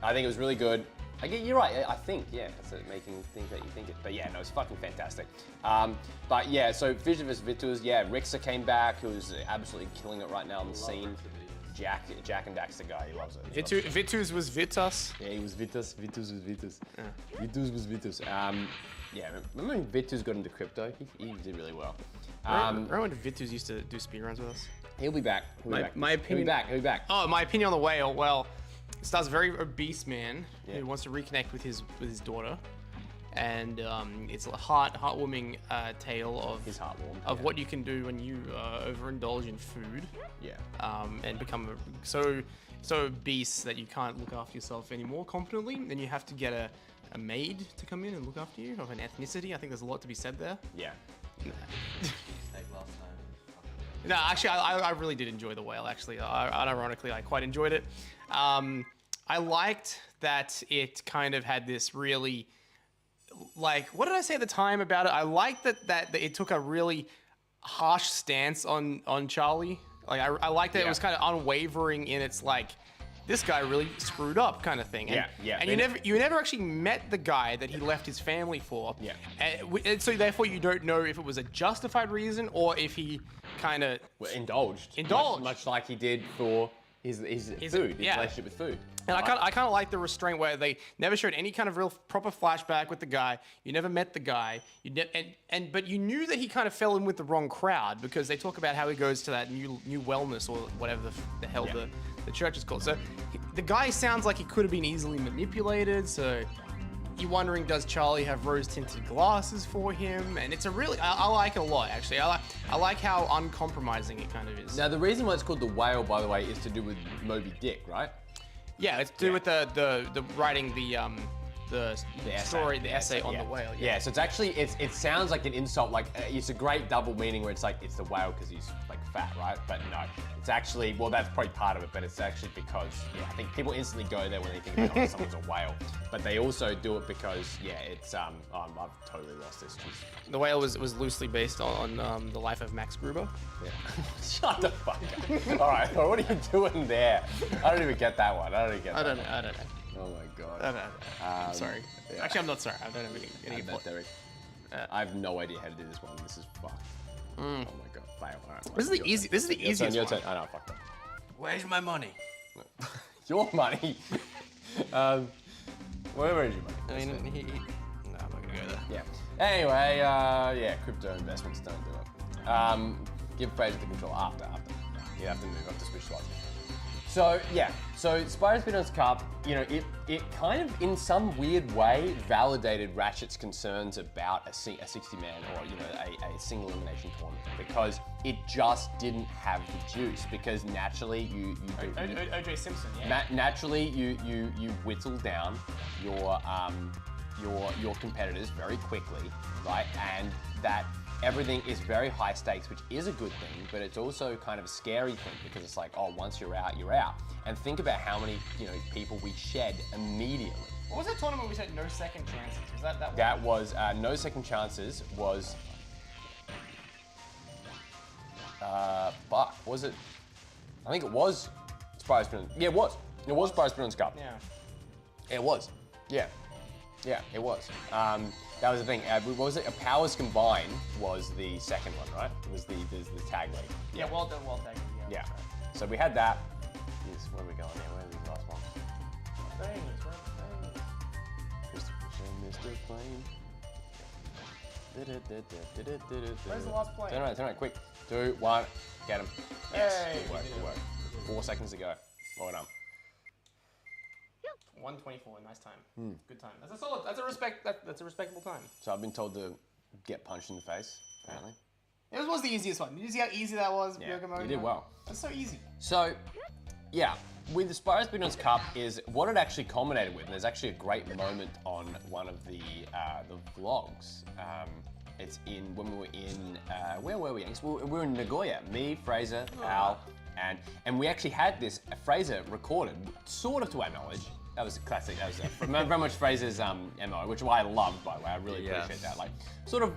I think it was really good. You're right. I think it's making things that you think it. But yeah, no, it's fucking fantastic. But yeah, so Fisher vs Vitus. Yeah, Rixa came back, who is absolutely killing it right now on the scene. Jack and Dax the guy. He loves it. Vitus was Vitus. Yeah, he was Vitus. Vitus was Vitus. Vitus was Vitus. Yeah, remember when Vitu's got into crypto? He did really well. Remember when Vitus used to do speedruns with us? He'll be back. My opinion. He'll be back. Oh, my opinion on the whale. Well, it stars a very obese man Yeah. who wants to reconnect with his daughter, and it's a heartwarming tale of His heartwarm. of what you can do when you overindulge in food. Yeah. And become so obese that you can't look after yourself anymore competently. Then you have to get a maid to come in and look after you of an ethnicity. I think there's a lot to be said there. Yeah. No, actually, I really did enjoy The Whale, actually. Unironically, I quite enjoyed it. I liked that it kind of had this really, like, what did I say at the time about it? I liked that it took a really harsh stance on Charlie. Like, I liked that it was kind of unwavering in its, like, this guy really screwed up kind of thing. And, Yeah. And you never actually met the guy that he left his family for. Yeah. And so therefore you don't know if it was a justified reason or if he kind of Indulged. Much like he did for his food, his relationship with food. And I kind of like the restraint where they never showed any kind of real proper flashback with the guy. You never met the guy. But you knew that he kind of fell in with the wrong crowd because they talk about how he goes to that new wellness or whatever the hell the church is called. So the guy sounds like he could have been easily manipulated. So you're wondering, does Charlie have rose-tinted glasses for him? And it's a really, I like it a lot actually. I like how uncompromising it kind of is. Now the reason why it's called The Whale, by the way, is to do with Moby Dick, right? Yeah, it's to do with the writing the story, the essay on yeah. the whale. Yeah, so it's actually, it sounds like an insult, like it's a great double meaning where it's like, it's the whale because he's like fat, right? But no, it's actually, well, that's probably part of it, but it's actually because, I think people instantly go there when they think about someone's a whale. But they also do it because, it's, I've totally lost this. Jeez. The Whale was loosely based on the life of Max Gruber. Yeah. Shut the fuck up. All right, what are you doing there? I don't even get that one. I don't know. Oh my god. I don't know. I'm sorry. Yeah. Actually, I'm not sorry. I don't have any That, Derek. I have no idea how to do this one. This is fucked. Oh my god, fail. All right, This is the easy. This is the easiest Your one. turn. I know, fucked up. Where's my money? Your money. Where is your money? I mean, no, I'm not gonna go there. Yeah. Anyway, crypto investments don't do it. Give Fraser the control after. You have to move up to switch slots. So Spyro Speedrun's Cup, it kind of, in some weird way, validated Ratchet's concerns about a 60-man or, a single elimination tournament because it just didn't have the juice. Because naturally, you OJ Simpson, yeah. naturally you whittle down your competitors very quickly, right? And that everything is very high stakes, which is a good thing, but it's also kind of a scary thing because it's like, oh, once you're out, you're out. And think about how many, people we shed immediately. What was that tournament we said no second chances? Was that one? That was, no second chances was, was it? I think it was Spyro Speedrun. Yeah, it was. It was Spyro Speedrun's Cup. Yeah. It was. Yeah, it was. That was the thing. What was it? Powers Combined was the second one, right? It was the tag league. Yeah, well done, well taken. Yeah. So we had that. Yes, where are we going here? Where are these last ones? Christopher Mr. Plane. Where's the last plane? Turn around, quick. 2, 1, get him. Yes, Yay, good work, we did good it. work. 4 seconds to go. Well done. 1:24, nice time. Good time. That's a solid. That's a respectable time. So I've been told to get punched in the face, apparently. It was the easiest one. Did you see how easy that was? Yeah, you did well. That's so easy. So, with the Spyro Speedrun's Cup is what it actually culminated with, and there's actually a great moment on one of the vlogs. It's when we were in, where were we? We were in Nagoya, me, Fraser, Al, and we actually had this, Fraser recorded, sort of to our knowledge. That was a classic. That was very much Fraser's MO, which I loved, by the way. I really appreciate that. Like, sort of,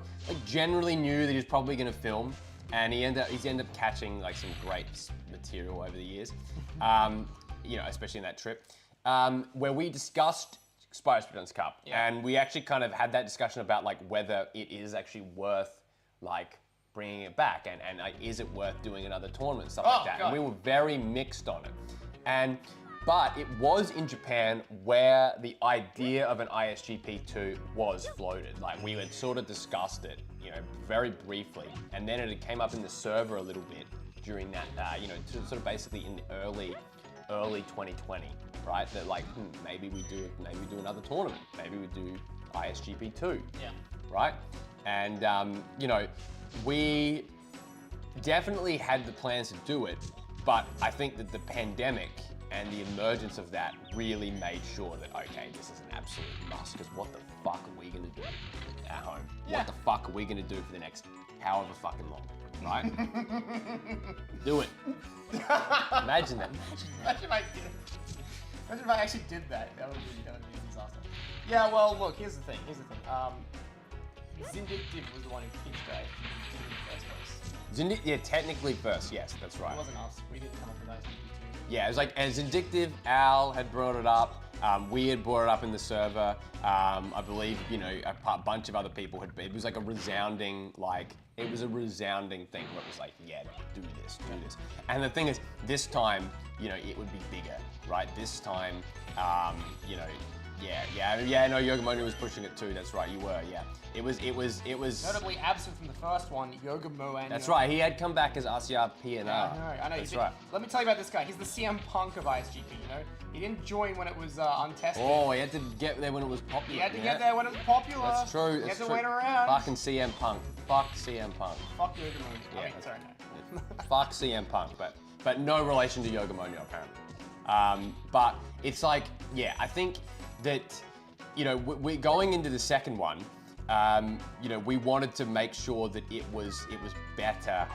generally knew that he was probably going to film, and he's ended up catching like some great material over the years. Especially in that trip, where we discussed Spyro Speedrun's Cup, and we actually kind of had that discussion about like whether it is actually worth like bringing it back, and like, is it worth doing another tournament, stuff like that. God. And we were very mixed on it, But it was in Japan where the idea of an ISGP2 was floated. Like we had sort of discussed it, you know, very briefly, and then it came up in the server a little bit during that, you know, sort of basically in the early 2020, right? That like, maybe we do another tournament, maybe we do ISGP2, Yeah. right? And you know, we definitely had the plans to do it, but I think that the pandemic and the emergence of that really made sure that, okay, this is an absolute must, because what the fuck are we gonna do at home? Yeah. What the fuck are we gonna do for the next however fucking long, right? Do it. Imagine that. Imagine if I did. Imagine if I actually did that. That would be a disaster. Yeah, well, look, here's the thing. Zindictive was the one who pitched that in the first place. Yeah, technically first, yes, that's right. It wasn't us. We didn't come up with that. Yeah, it was like, as Vindictive, Al had brought it up. We had brought it up in the server. I believe, you know, a bunch of other people had. It was like a resounding, thing where it was like, yeah, do this. And the thing is, this time, you know, it would be bigger, right? This time, you know, no, Yogamoni was pushing it too. That's right, you were, yeah. It was. Notably absent from the first one, Yogamo and. That's right. He had come back as RCR PNR. I know. That's right. Let me tell you about this guy. He's the CM Punk of ISGP. You know, he didn't join when it was untested. Oh, he had to get there when it was popular. He had to get there when it was popular. That's true. He had to wait around. Fucking CM Punk. Fuck CM Punk. Fuck Yogamoni. Yeah, I mean, sorry, no. Fuck CM Punk, but no relation to Yogamono apparently. But it's like, yeah, I think that, you know, we're going into the second one. You know, we wanted to make sure that it was better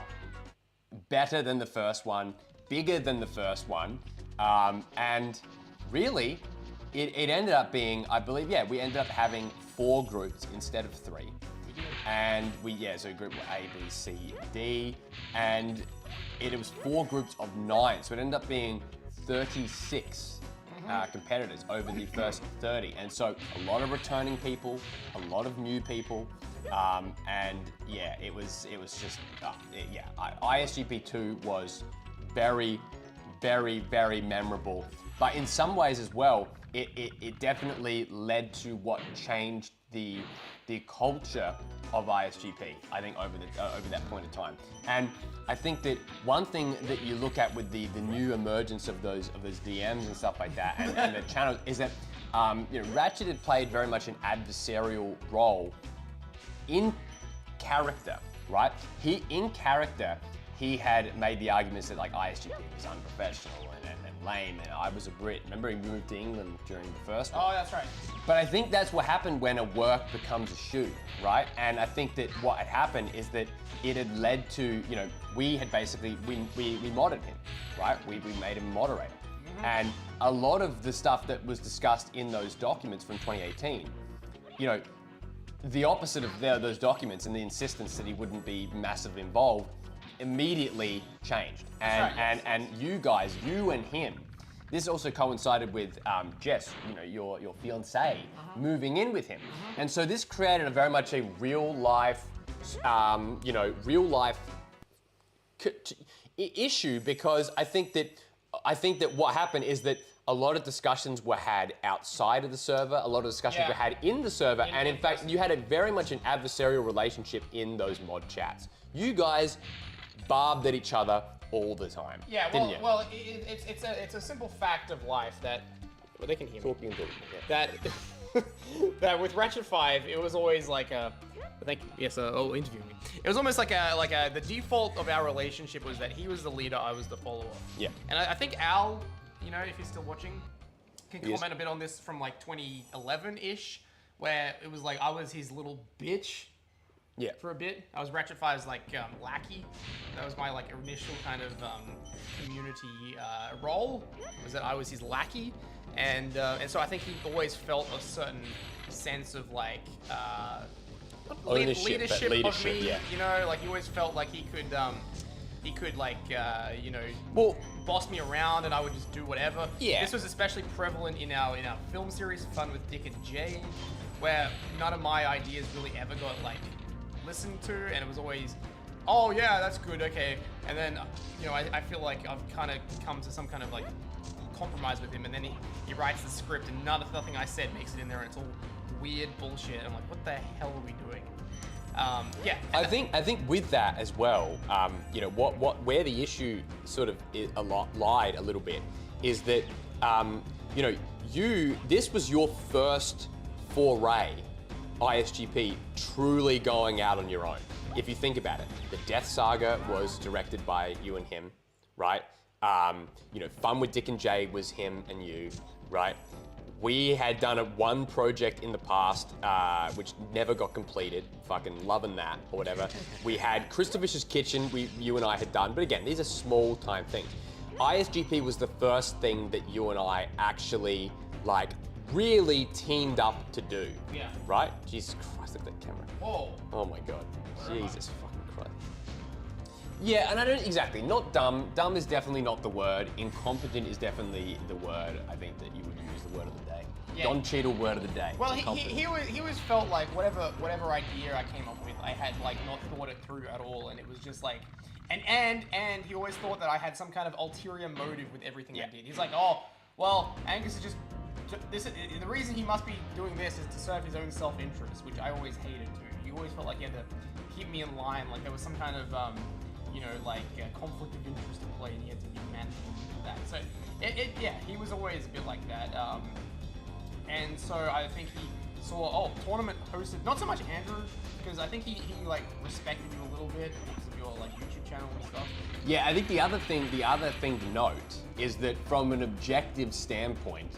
than the first one, bigger than the first one, and really, it ended up being, I believe, yeah, we ended up having 4 groups instead of 3. And so group A, B, C, D, and it was 4 groups of 9, so it ended up being 36 competitors over the first 30. And so a lot of returning people, a lot of new people, and yeah, it was just, ISGP2 was very, very, very memorable. But in some ways as well, it definitely led to what changed the culture of ISGP, I think, over that point in time. And I think that one thing that you look at with the new emergence of those DMs and stuff like that, and the channels, is that you know, Ratchet had played very much an adversarial role in character, right? He had made the arguments that like ISGP was unprofessional and lame, and I was a Brit. Remember, he moved to England during the first one. Oh, that's right. But I think that's what happened when a work becomes a shoe, right? And I think that what had happened is that it had led to, you know, we had basically, we modded him, right? We made him moderator. And a lot of the stuff that was discussed in those documents from 2018, you know, the opposite of those documents and the insistence that he wouldn't be massively involved immediately changed. And you guys, you and him, this also coincided with Jess, you know, your fiancée, moving in with him. And so this created a very much a real life, you know, issue, because I think that what happened is that a lot of discussions were had outside of the server, a lot of discussions were had in the server, and in fact, you had a very much an adversarial relationship in those mod chats. You guys barbed at each other all the time. Yeah, didn't you? well, it's a simple fact of life that, well, they can hear me. Talking to them, yeah. That with Ratchet 5, it was always like a, thank you, yes, interview me. It was almost like the default of our relationship was that he was the leader, I was the follower. Yeah. And I think Al, you know, if he's still watching, can He is. comment a bit on this from like 2011-ish, where it was like I was his little bitch. Yeah. For a bit. I was Ratchet 5's like lackey. That was my like initial kind of community role, was that I was his lackey. And so I think he always felt a certain sense of like Ownership, but of me. yeah. You know, like he always felt like he could like you know, Well, boss me around and I would just do whatever. Yeah. This was especially prevalent in our film series, Fun with Dick and Jay, where none of my ideas really ever got like listened to, and it was always, oh yeah, that's good, okay. And then, you know, I feel like I've kind of come to some kind of like compromise with him, and then he writes the script, and nothing I said makes it in there, and it's all weird bullshit. I'm like, what the hell are we doing? Yeah. I think with that as well, you know, where the issue sort of lied a little bit is that, you know, this was your first foray, ISGP, truly going out on your own. If you think about it, the Death Saga was directed by you and him, right? You know, Fun with Dick and Jay was him and you, right? We had done one project in the past, which never got completed. Fucking loving that, or whatever. We had Crystal Vicious Kitchen, you and I had done, but again, these are small time things. ISGP was the first thing that you and I actually, like, really teamed up to do. Yeah. Right? Jesus Christ, look at that camera. Whoa. Oh my God. Jesus fucking Christ. Yeah, and I don't exactly, not dumb. Dumb is definitely not the word. Incompetent is definitely the word, I think, that you would use, the word of the day. Yeah. Don Cheadle word of the day. Well, he always felt like whatever idea I came up with, I had like not thought it through at all, and it was just like, and he always thought that I had some kind of ulterior motive with everything I did. He's like, oh, well, Angus is just the reason he must be doing this is to serve his own self-interest, which I always hated too. He always felt like he had to keep me in line, like there was some kind of you know, like conflict of interest at play, and he had to be managing that. So yeah, he was always a bit like that. And so I think he saw, tournament hosted, not so much Andrew, because I think he like respected you a little bit because of your like YouTube channel and stuff. Yeah, I think the other thing to note is that from an objective standpoint,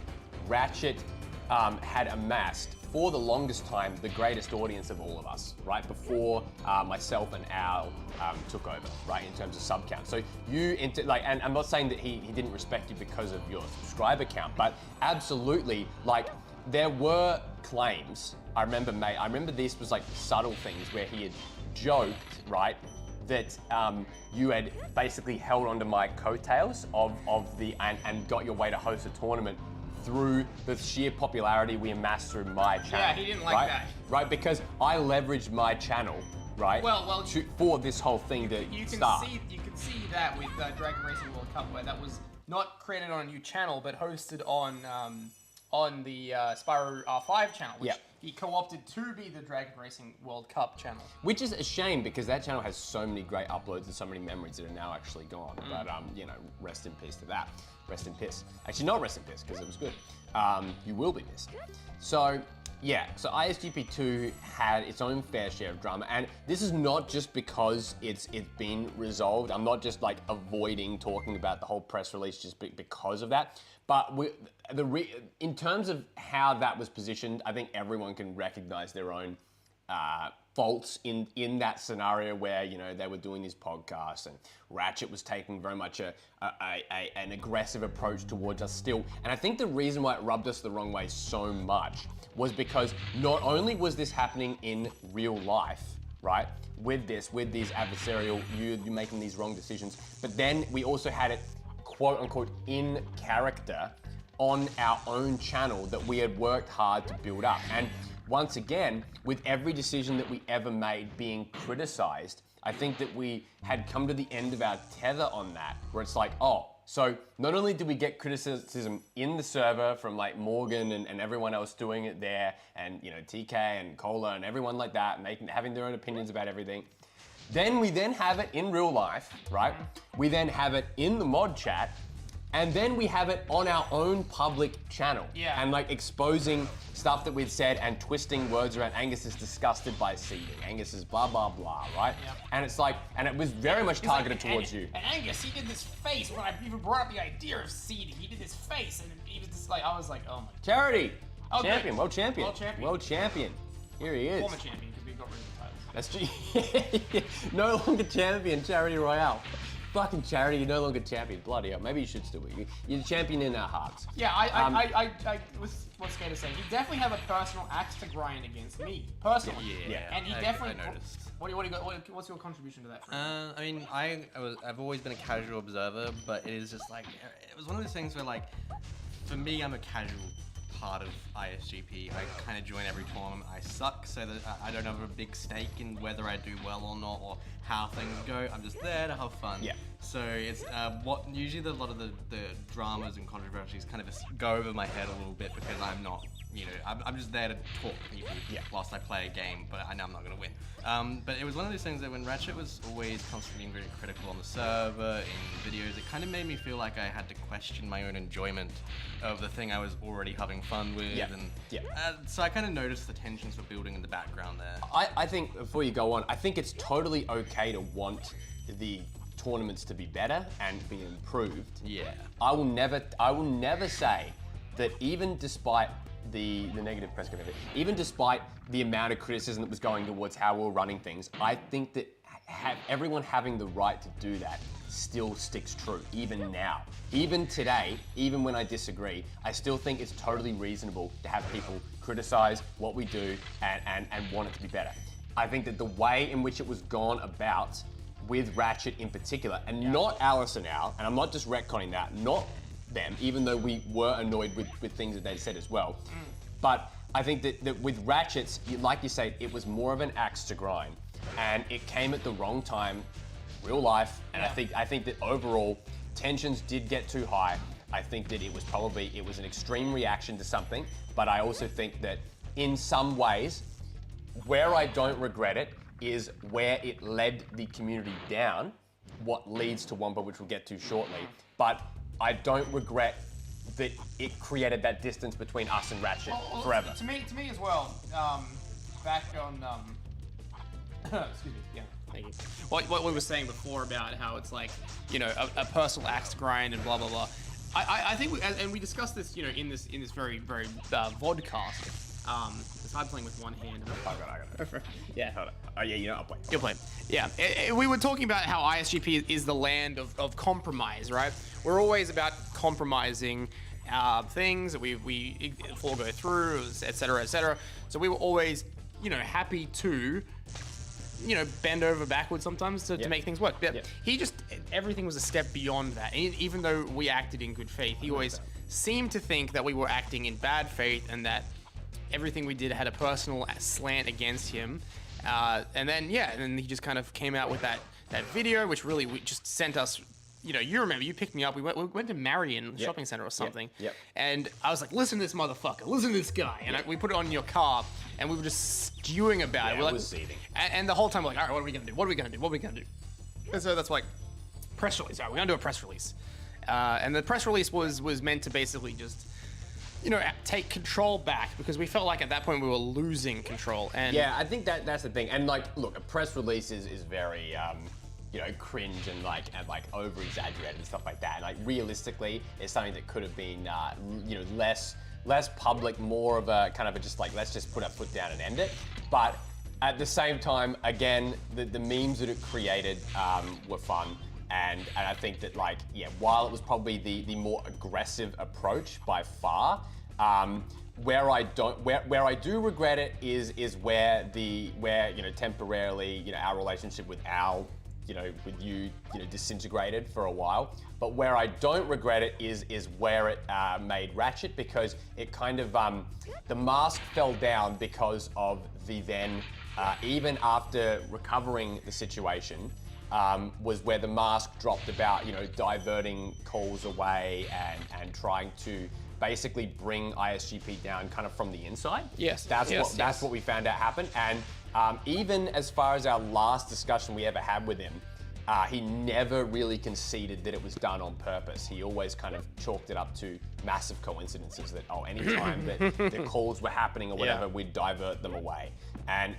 Ratchet had amassed for the longest time the greatest audience of all of us, right? Before myself and Al took over, right? In terms of sub count. So and I'm not saying that he didn't respect you because of your subscriber count, but absolutely, like, there were claims. I remember this was like subtle things where he had joked, right? That you had basically held onto my coattails and got your way to host a tournament through the sheer popularity we amassed through my channel. Yeah, he didn't like that. Right, because I leveraged my channel, right? Well, for this whole thing to start. You can see that with Dragon Racing World Cup, where that was not created on a new channel, but hosted on the Spyro R5 channel, which he co-opted to be the Dragon Racing World Cup channel. Which is a shame because that channel has so many great uploads and so many memories that are now actually gone. But you know, rest in peace to that. Rest in piss. Actually, not rest in piss because it was good. You will be missed. So yeah, so ISGP2 had its own fair share of drama, and this is not just because it's been resolved. I'm not just like avoiding talking about the whole press release just because of that. But in terms of how that was positioned, I think everyone can recognize their own faults in that scenario where, you know, they were doing these podcasts and Ratchet was taking very much an aggressive approach towards us still. And I think the reason why it rubbed us the wrong way so much was because not only was this happening in real life, right, with these adversarial, you making these wrong decisions, but then we also had it, quote unquote, in character on our own channel that we had worked hard to build up. And once again, with every decision that we ever made being criticized, I think that we had come to the end of our tether on that, where it's like, oh, so not only did we get criticism in the server from like Morgan and everyone else doing it there, and, you know, TK and Cola and everyone like that, having their own opinions about everything, then we have it in real life, right? We then have it in the mod chat, and then we have it on our own public channel. Yeah. And like exposing stuff that we'd said and twisting words around. Angus is disgusted by seeding. Angus is blah, blah, blah, right? Yeah. And it's like, and it was very much targeted towards you. And Angus, he did this face when I even brought up the idea of seeding. He did this face, and he was just like, I was like, oh my. Charity! Oh, champion, good. world champion. World champion. World champion. Here he is. Former champion, because we got rid of the title. That's no longer champion, Charity Royale. Fucking Charity, you're no longer champion. Bloody hell. Maybe you should still be. You're the champion in our hearts. Yeah, I was scared to say. He definitely have a personal axe to grind against me. Personally. Yeah. And he I definitely. noticed. What's your contribution to that? I mean, I've always been a casual observer, but it is just like, it was one of those things where, like, for me, I'm a casual part of ISGP. I kind of join every tournament. I suck, so that I don't have a big stake in whether I do well or not, or how things go. I'm just there to have fun. Yeah. So it's what usually a lot of the dramas and controversies kind of just go over my head a little bit because I'm not, I'm just there to talk to people whilst I play a game, but I know I'm not going to win. But it was one of those things that when Ratchet was always constantly being very critical on the server, in videos, it kind of made me feel like I had to question my own enjoyment of the thing I was already having fun with. So I kind of noticed the tensions were building in the background there. I think, before you go on, I think it's totally okay to want the tournaments to be better and be improved. Yeah. I will never say that even despite the negative press coverage, even despite the amount of criticism that was going towards how we were running things, I think that everyone having the right to do that still sticks true, even now. Even today, even when I disagree, I still think it's totally reasonable to have people criticize what we do and want it to be better. I think that the way in which it was gone about with Ratchet in particular, and not Alice and Al, and I'm not just retconning that, not them, even though we were annoyed with things that they said as well. But I think that with Ratchets, like you say, it was more of an axe to grind, and it came at the wrong time, real life, and I think that overall, tensions did get too high. I think that it was an extreme reaction to something, but I also think that in some ways, where I don't regret it is where it led the community down, what leads to Wampa, which we'll get to shortly. But I don't regret that it created that distance between us and Ratchet forever. To me as well. Back on excuse me. Yeah. Thank you. What we were saying before about how it's like, a personal axe to grind and blah blah blah. I think we discussed this, in this very vodcast. It's hard playing with one hand. I got it. Yeah. Hold on. Oh yeah, I'll play. You'll play. Yeah. We were talking about how ISGP is the land of compromise, right? We're always about compromising things that we forego through, etc., etc. So we were always, happy to, bend over backwards sometimes to make things work. But he everything was a step beyond that. And even though we acted in good faith, he always seemed to think that we were acting in bad faith and that everything we did had a personal slant against him. And then he just kind of came out with that video, which really just sent us, you remember, you picked me up, we went to Marion Shopping Center or something. And I was like, listen to this motherfucker, listen to this guy. And we put it on your car and we were just stewing about it. We're it was seething. And the whole time we're like, all right, what are we gonna do? What are we gonna do? What are we gonna do? And so that's like, press release. All right, we're gonna do a press release. And the press release was meant to basically just, take control back, because we felt like at that point we were losing control. And yeah, I think that's the thing. And look, a press release is very cringe and over exaggerated and stuff like that. And realistically, it's something that could have been less public, more of a kind of just let's just put our foot down and end it. But at the same time, again, the memes that it created were fun. And I think that while it was probably the more aggressive approach by far, where I do regret it is where temporarily our relationship with Al, with you disintegrated for a while. But where I don't regret it is where it made Ratchet, because it kind of the mask fell down because of the then even after recovering the situation. Was where the mask dropped about, diverting calls away and trying to basically bring ISGP down kind of from the inside. Yes. That's what we found out happened. And even as far as our last discussion we ever had with him, he never really conceded that it was done on purpose. He always kind of chalked it up to massive coincidences that, anytime that the calls were happening or whatever, we'd divert them away. And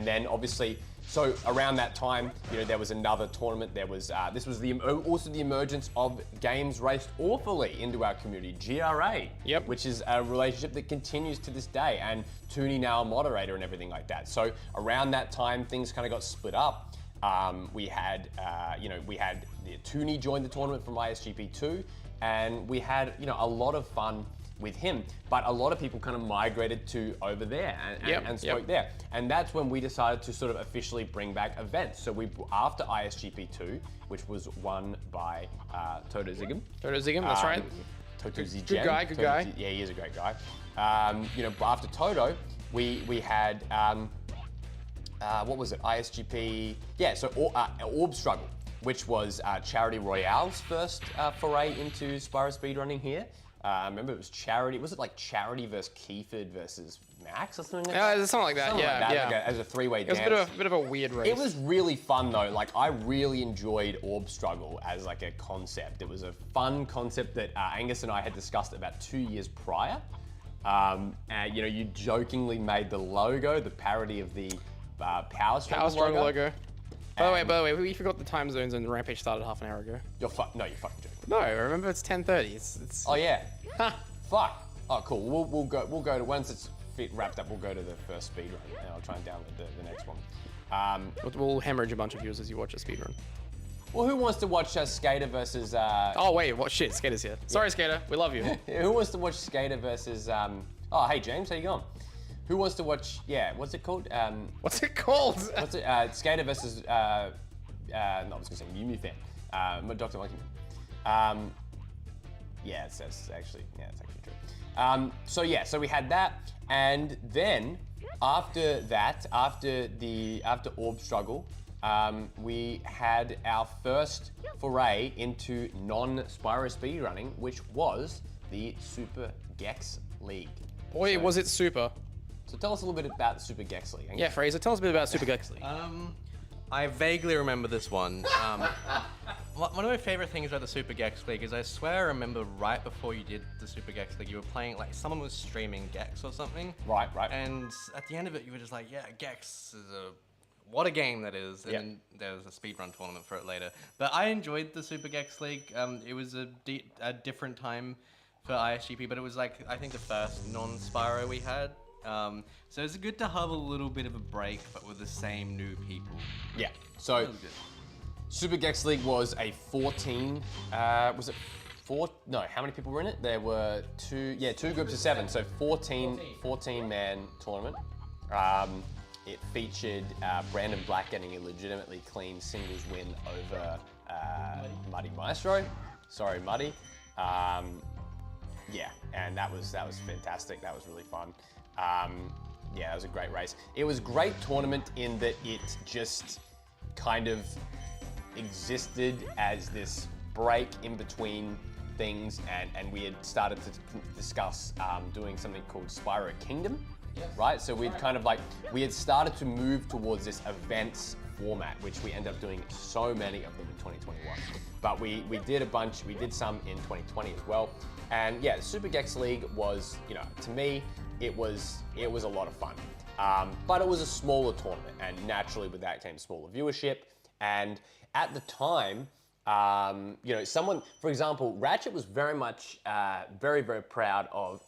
then obviously, so around that time, there was another tournament. There was this was also the emergence of games raced awfully into our community, GRA, which is a relationship that continues to this day, and Tooney now a moderator and everything like that. So around that time, things kind of got split up. We had the Tooney joined the tournament from ISGP2, and we had a lot of fun with him, but a lot of people kind of migrated to over there and spoke there. And that's when we decided to sort of officially bring back events. So after ISGP2, which was won by Toto Zigam. Toto Zigam, that's right. Totozi Good guy, good guy. Yeah, he is a great guy. You know, after Toto, we had, what was it, ISGP? Yeah, so Orb Struggle, which was Charity Royale's first foray into Spyro speedrunning here. I remember it was Charity, was it like Charity versus Keyford versus Max or something like that? Something like that, Something yeah, like that, yeah. like as a three-way It was dance. a bit of a weird race. It was really fun though. Like I really enjoyed Orb Struggle as like a concept. It was a fun concept that Angus and I had discussed about 2 years prior. And you know, you jokingly made the logo, the parody of the Power Struggle logo. By the way, we forgot the time zones and Rampage started half an hour ago. No, you're fucking joking. No, remember it's 10:30. It's Oh yeah. Fuck. Oh cool. We'll go to once it's wrapped up. We'll go to the first speed run, and I'll try and download the next one. We'll hemorrhage a bunch of viewers as you watch a speedrun. Well, who wants to watch Skater versus? Oh wait, what shit? Skater's here. Sorry, Skater. We love you. Who wants to watch Skater versus? Oh, hey James, how you going? Who wants to watch? Yeah, what's it called? What's it called? What's it? Skater versus? No, I was gonna say Mew Mew fan. Dr. Monkey Man. Yeah, it's actually true. So we had that, and then after that, after Orb Struggle, we had our first foray into non-Spyro speedrunning, which was the Super Gex League. Boy, was it super. So tell us a little bit about the Super Gex League. Yeah, Fraser, tell us a bit about Super Gex League. I vaguely remember this one. One of my favorite things about the Super Gex League is I swear I remember right before you did the Super Gex League, you were playing, like someone was streaming Gex or something. Right. And at the end of it, you were just like, yeah, Gex is what a game that is. And Yep. then there was a speedrun tournament for it later. But I enjoyed the Super Gex League. It was a different time for ISGP, but it was like, I think the first non-Spyro we had. So it's good to have a little bit of a break, but with the same new people. Yeah. So That was good. Super Gex League was a 14. Was it 4? No. How many people were in it? There were two groups of 7. So 14 man tournament. It featured Brandon Black getting a legitimately clean singles win over Muddy Maestro. Sorry, Muddy. Yeah, and that was fantastic. That was really fun. Yeah, it was a great race. It was a great tournament in that it just kind of existed as this break in between things, and we had started to discuss doing something called Spyro Kingdom, right? So we'd kind of we had started to move towards this events format, which we ended up doing so many of them in 2021. But we did a bunch, we did some in 2020 as well. And yeah, the Super Gex League was, you know, to me, it was a lot of fun. But it was a smaller tournament, and naturally with that came smaller viewership. And at the time, you know, someone, for example, Ratchet was very much, very, very proud of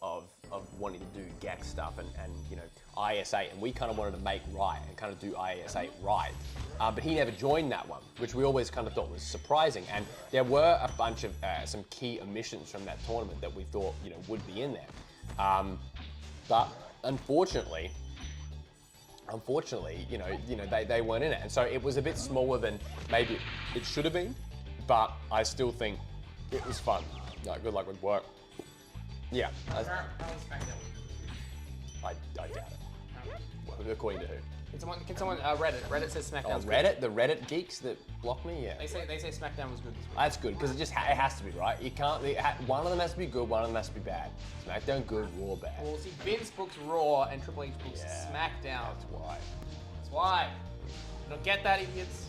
wanting to do Gex stuff and you know, IS8, and we kind of wanted to make right and kind of do IS8 right. But he never joined that one, which we always kind of thought was surprising. And there were a bunch of some key omissions from that tournament that we thought, you know, would be in there. But unfortunately, you know, they weren't in it, and so it was a bit smaller than maybe it should have been. But I still think it was fun. No, good luck with work. Yeah, I doubt it. Well, according to who? Can someone Reddit says Oh, SmackDown's Reddit, the Reddit geeks that block me. Yeah, They say SmackDown was good this week. that's good because it has to be right. You can't. One of them has to be good. One of them has to be bad. SmackDown good, Raw bad. Well, see, Vince books Raw and Triple H books Yeah. SmackDown. That's why. That's why. You don't get that, idiots.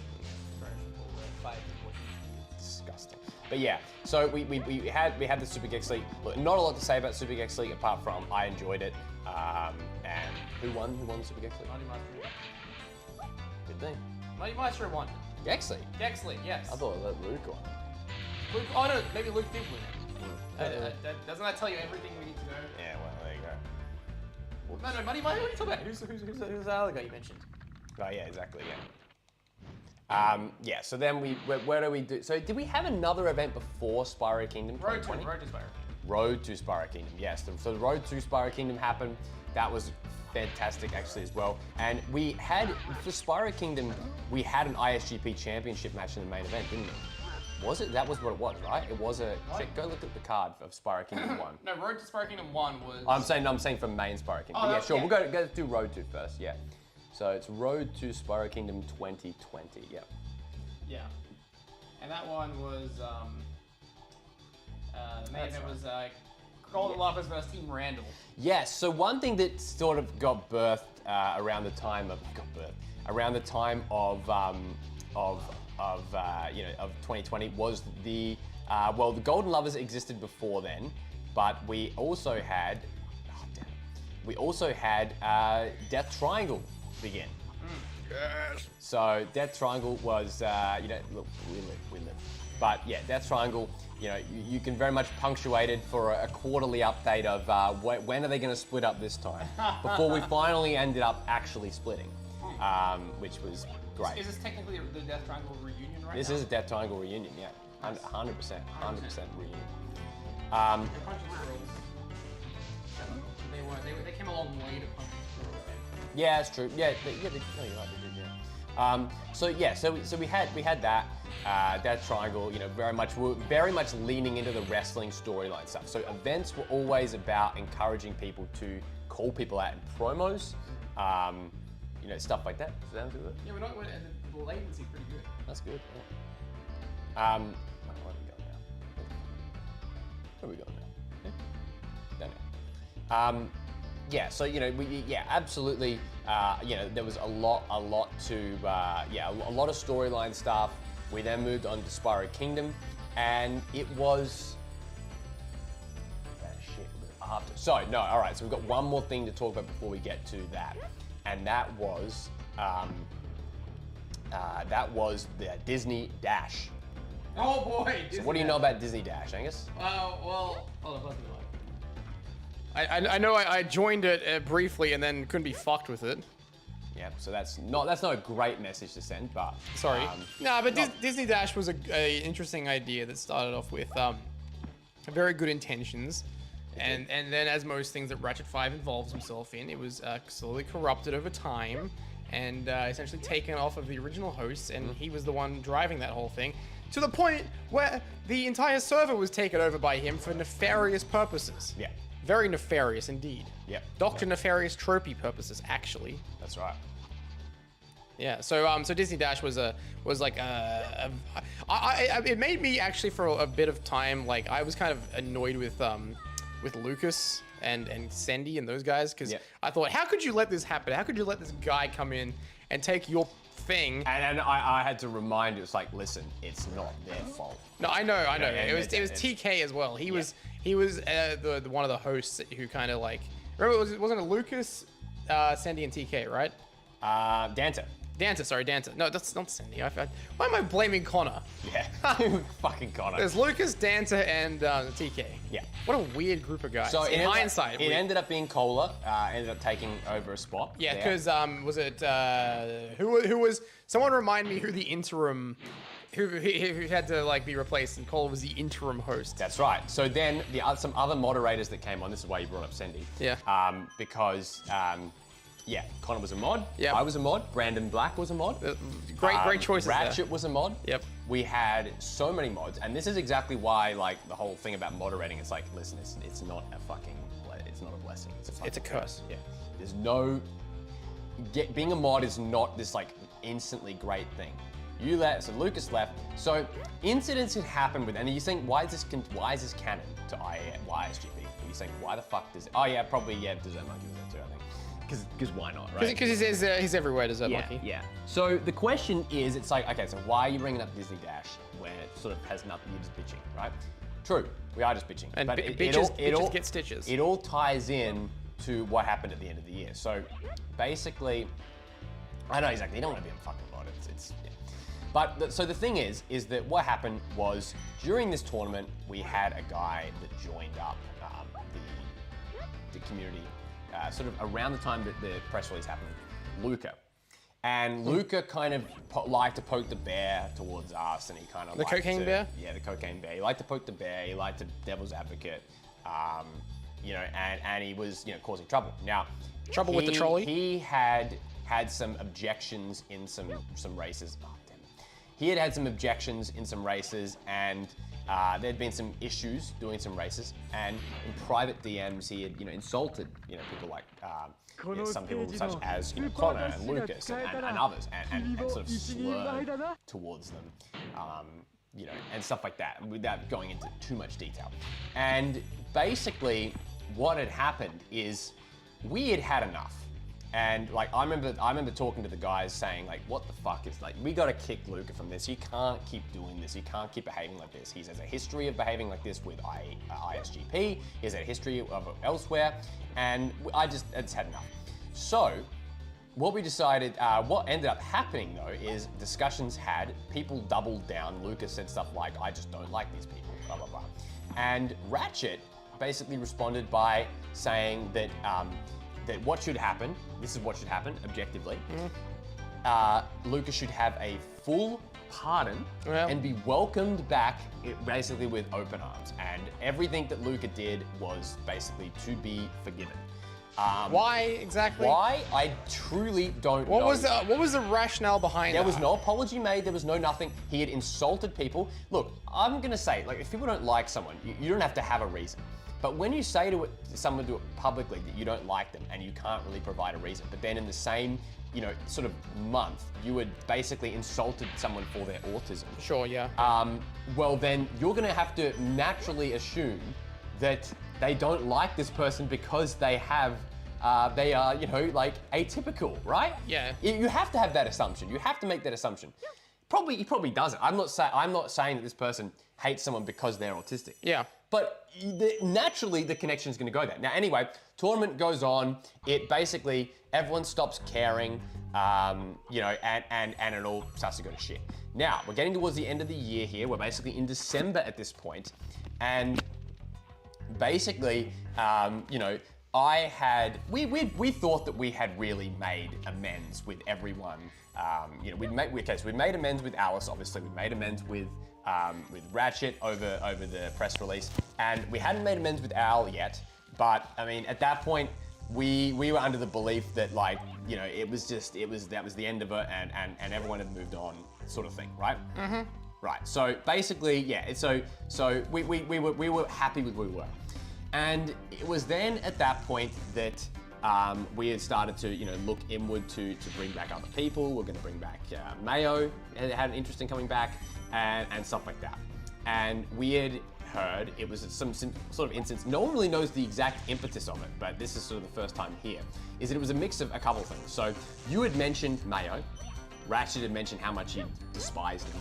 Disgusting. But yeah, so we had the Super Gex League. Look, not a lot to say about Super Gex League apart from I enjoyed it. And who won? Who won the Super Gex League? Mighty Maestro. Good thing. Mighty Maestro won. Gex League. Gex League, yes. I thought that Luke won. Luke, oh no, maybe Luke did win it. Doesn't that tell you everything we need to know? Yeah, well, there you go. No, Mighty Maestro, what are you talking about? Who's the other guy you mentioned? Oh yeah, exactly. Yeah. Yeah. So then where do we do? So did we have another event before Spyro Kingdom? Road to 2020? Spyro. Road to Spyro Kingdom. Yes. So the Road to Spyro Kingdom happened. That was fantastic actually as well. And we had for Spyro Kingdom, we had an ISGP championship match in the main event, didn't we? Was it? That was what it was, right? It was a. Check, go look at the card of Spyro Kingdom 1. No, Road to Spyro Kingdom 1 was... I'm saying for main Spyro Kingdom. Oh, Yeah, sure. yeah. We'll go do Road to first. Yeah. So it's Road to Spyro Kingdom 2020. Yeah. Yeah. And that one was, the main event was, Golden Lovers versus Team Randall. Yes. So one thing that sort of got birthed around the time of 2020 was the the Golden Lovers existed before then, but we also had Death Triangle begin. Yes. So Death Triangle was look, we live. But yeah, Death Triangle, you can very much punctuate it for a quarterly update of when are they going to split up this time, before we finally ended up actually splitting, which was great. Is this technically the Death Triangle reunion right This now? is a Death Triangle reunion, yeah. 100% reunion. Punch and Swirls. They came a long way to Punch and Swirls. Yeah, it's true. Yeah, no, you're right, they did, yeah. So we had that Death Triangle, very much leaning into the wrestling storyline stuff. So events were always about encouraging people to call people out in promos, stuff like that. Sounds good. Yeah, the latency's pretty good. That's good. Yeah. Where are we going now? Don't know. Yeah, so absolutely. There was a lot of storyline stuff. We then moved on to Spyro Kingdom, and it was shit. It was after. So no, all right. So we've got one more thing to talk about before we get to that, and that was the Disney Dash. Oh boy! So what do you know about Disney Dash, Angus? Well, hold on. I know I joined it briefly and then couldn't be fucked with it. Yeah, so that's not a great message to send, but Sorry. Disney Dash was a interesting idea that started off with very good intentions, and then as most things that Ratchet 5 involves himself in, it was slowly corrupted over time and essentially taken off of the original hosts, and he was the one driving that whole thing, to the point where the entire server was taken over by him for nefarious purposes. Yeah. Very nefarious indeed. Yep. Dr. Nefarious tropey purposes, actually. That's right. Yeah. So Disney Dash was it made me actually for a bit of time, like, I was kind of annoyed with Lucas and Sandy and those guys, because I thought, how could you let this happen? How could you let this guy come in and take your thing? And I had to remind you, it's like, listen, it's not their fault. No, I know. Yeah, It was TK as well. He was the one of the hosts who kind of like, remember, wasn't it Lucas, Sandy, and TK, right? Danta. Danta. No, that's not Sandy. Why am I blaming Connor? Yeah. Fucking Connor. There's Lucas, Danta, and TK. Yeah. What a weird group of guys. So in hindsight, it ended up being Cola. Ended up taking over a spot. yeah, there. because was it who was? Someone remind me who the interim. Who had to like be replaced, and Cole was the interim host. That's right. So then some other moderators that came on. This is why you brought up Sandy. Yeah. Because Connor was a mod. Yep. I was a mod. Brandon Black was a mod. Great choices there. Ratchet was a mod. Yep. We had so many mods, and this is exactly why, like, the whole thing about moderating. It's like, listen, it's not a blessing. It's a curse. Yeah. There's no. Being a mod is not this like instantly great thing. So Lucas left. So incidents had happened with, and you're saying, why is this canon to ISGP? And you're saying, why the fuck does it? Oh yeah, probably Desert Monkey was there too, I think. Because why not, right? Because he says he's everywhere, Desert Monkey. Yeah. So the question is, it's like, okay, so why are you bringing up Disney Dash when it sort of has nothing? You're just bitching, right? True, we are just bitching. And but bitches get stitches. It all ties in to what happened at the end of the year. So basically, I know exactly. You don't want to be on fucking mod. But so the thing is that what happened was during this tournament, we had a guy that joined up the community sort of around the time that the press release happened, Luca. And Luca kind of liked to poke the bear towards us, and he kind of The cocaine bear? Yeah, the cocaine bear. He liked to poke the bear. He liked to devil's advocate, and he was causing trouble. Now, With the trolley? He had some objections in some races. Oh, damn it. he had had some objections in some races, and there'd been some issues doing some races, and in private DMs he had, insulted, people like some people such as Connor and Lucas and others, and sort of slurred towards them, and stuff like that, without going into too much detail. And basically, what had happened is we had had enough. And like I remember talking to the guys saying like, what the fuck is we gotta kick Luca from this. You can't keep doing this. You can't keep behaving like this. He has a history of behaving like this with ISGP. He has a history of elsewhere, and I just had enough. So what we decided, what ended up happening though, is discussions had, people doubled down. Lucas said stuff like, I just don't like these people, blah blah blah. And Ratchet basically responded by saying that that what should happen, this is what should happen objectively, Lucas should have a full pardon and be welcomed back basically with open arms. And everything that Luca did was basically to be forgiven. Why exactly? Why? I truly don't know. What was the rationale behind that? There was no apology made, there was no nothing. He had insulted people. Look, I'm gonna say, if people don't like someone, you don't have to have a reason. But when you say to someone publicly that you don't like them and you can't really provide a reason, but then in the same, sort of month, you had basically insulted someone for their autism. Sure, yeah. Well, then you're gonna have to naturally assume that they don't like this person because they are, atypical, right? Yeah. You have to have that assumption. You have to make that assumption. He probably doesn't. I'm not saying that this person hates someone because they're autistic. Yeah. But naturally, the connection is going to go there. Now, anyway, tournament goes on. It basically, everyone stops caring, and it all starts to go to shit. Now, we're getting towards the end of the year here. We're basically in December at this point, and basically, we thought that we had really made amends with everyone. We'd made amends with Alice, obviously. We made amends with Ratchet over the press release, and we hadn't made amends with Al yet. But I mean, at that point, we were under the belief that that was the end of it, and everyone had moved on, sort of thing, right? Mm-hmm. Right. So basically, yeah. So we were happy with where we were, and it was then at that point that we had started to look inward to bring back other people. We're going to bring back Mayo, had an interest in coming back, and stuff like that. And we had heard, it was some sort of instance, no one really knows the exact impetus of it, but this is sort of the first time here, is that it was a mix of a couple of things. So you had mentioned Mayo, Ratchet had mentioned how much he despised him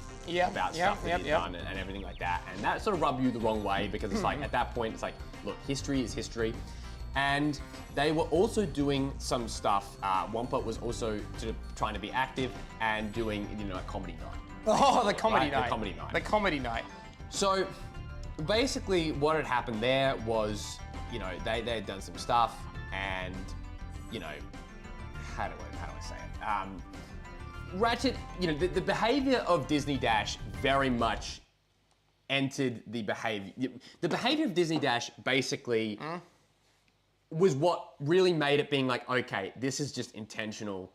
about stuff that he'd done and everything like that, and that sort of rubbed you the wrong way, because it's at that point, it's look, history is history. And they were also doing some stuff. Wampa was also sort of trying to be active and doing, a comedy night. Oh, the comedy night. The comedy night. The comedy night. So basically what had happened there was, they had done some stuff, and, how do I say it? Ratchet, the behavior of Disney Dash very much entered the behavior. The behavior of Disney Dash basically was what really made it being okay, this is just intentional,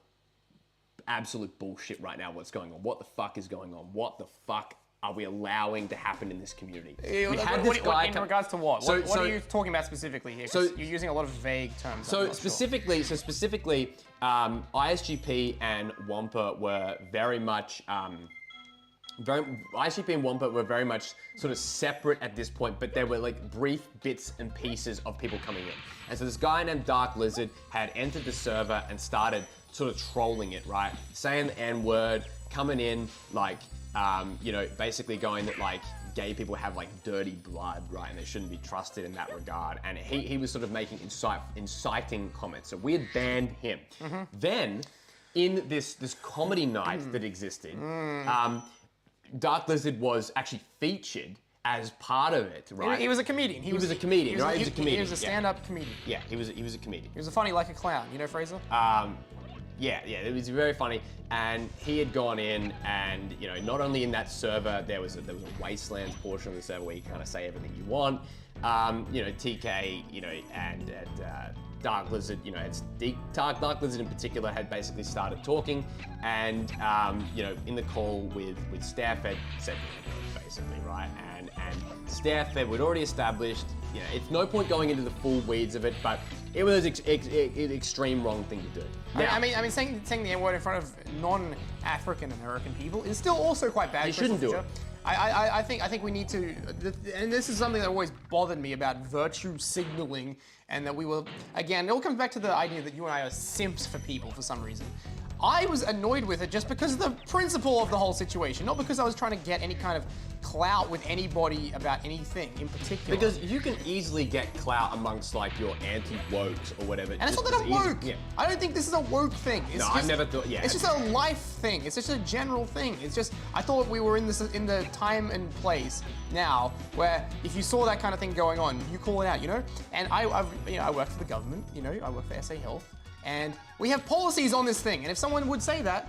absolute bullshit right now, what's going on. What the fuck is going on? What the fuck are we allowing to happen in this community? In regards to what? What are you talking about specifically here? So you're using a lot of vague terms. So specifically, ISGP and Wampa were very much, ISGP and Wampa were very much sort of separate at this point, but there were brief bits and pieces of people coming in. And so this guy named Dark Lizard had entered the server and started sort of trolling it, right? Saying the N-word, coming in basically going that gay people have dirty blood, right? And they shouldn't be trusted in that regard. And he was sort of making inciting comments. So we had banned him. Mm-hmm. Then in this comedy night that existed, Dark Lizard was actually featured as part of it, right? He was a comedian. He was a comedian, right? He was a comedian. He was a stand-up comedian. Yeah, he was a comedian. He was funny like a clown, Fraser? Yeah, it was very funny. And he had gone in, and not only in that server, there was a Wastelands portion of the server where you kind of say everything you want. TK, and Dark Lizard, you know, Dark Lizard in particular had basically started talking, and you know, in the call with Starfed said basically, right, and Starfed we'd already established, you know, it's no point going into the full weeds of it, but it was an extreme wrong thing to do. Now, I mean, saying the N word in front of non-African American people is still also quite bad. You shouldn't do it. I think we need to, and this is something that always bothered me about virtue signaling, and that we will, again, it all comes back to the idea that you and I are simps for people for some reason. I was annoyed with it just because of the principle of the whole situation, not because I was trying to get any kind of clout with anybody about anything in particular. because you can easily get clout amongst like your anti-wokes or whatever. And it's not that I'm woke. Yeah. I don't think this is a woke thing. It's No, just, I've never thought. Yeah, It's just a life thing. It's just a general thing. It's just, I thought we were in the time and place now where if you saw that kind of thing going on, you call it out, you know? And I work for the government, you know, I work for SA Health, and we have policies on this thing. And if someone would say that,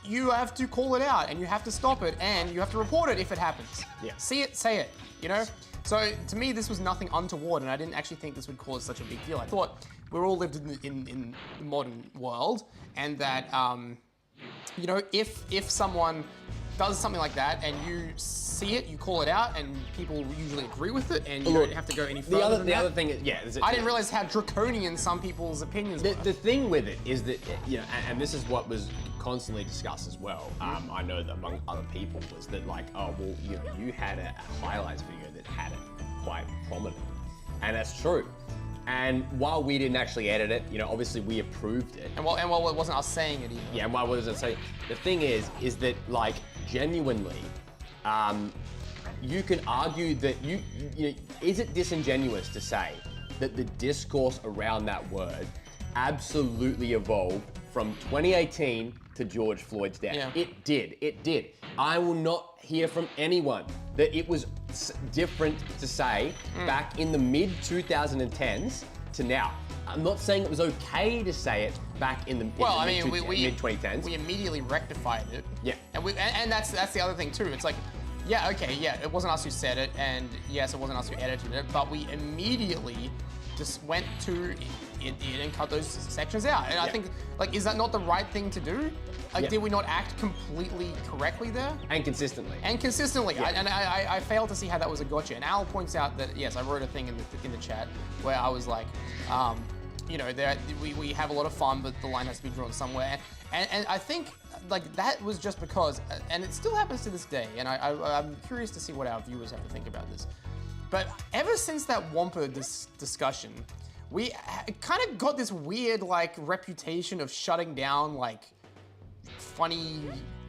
you have to call it out and you have to stop it and you have to report it if it happens. Yeah. See it, say it, you know? So to me, this was nothing untoward, and I didn't actually think this would cause such a big deal. I thought we're all lived in the modern world, and that, you know, if someone does something like that and you see it, you call it out, and people usually agree with it, and you don't have to go any further than The that. other thing is, yeah, I didn't realize how draconian some people's opinions were. The thing with it is that, you know, and this is what was constantly discussed as well. I know that among other people was that like, oh well, you know, you had a highlights video that had it quite prominent, and that's true. And while we didn't actually edit it, you know, obviously we approved it. And well, it wasn't us saying it either. Yeah, and why was it say? The thing is that like genuinely, you can argue that you know, is it disingenuous to say that the discourse around that word absolutely evolved from 2018 to George Floyd's death? Yeah. It did. I will not hear from anyone that it was different to say back in the mid 2010s to now. I'm not saying it was okay to say it back in the mid 2010s. We immediately rectified it. Yeah. And that's the other thing too. It's like, yeah, okay, yeah, it wasn't us who said it, and yes, it wasn't us who edited it, but we immediately just went to it and cut those sections out. And I think, like, is that not the right thing to do? Like, did we not act completely correctly there? And consistently. Yeah. I failed to see how that was a gotcha. And Al points out that, yes, I wrote a thing in the chat where I was like, you know, we have a lot of fun, but the line has to be drawn somewhere. And I think, like, that was just because, and it still happens to this day, and I'm curious to see what our viewers have to think about this. But ever since that Wampa discussion, we kind of got this weird, like, reputation of shutting down, like, funny,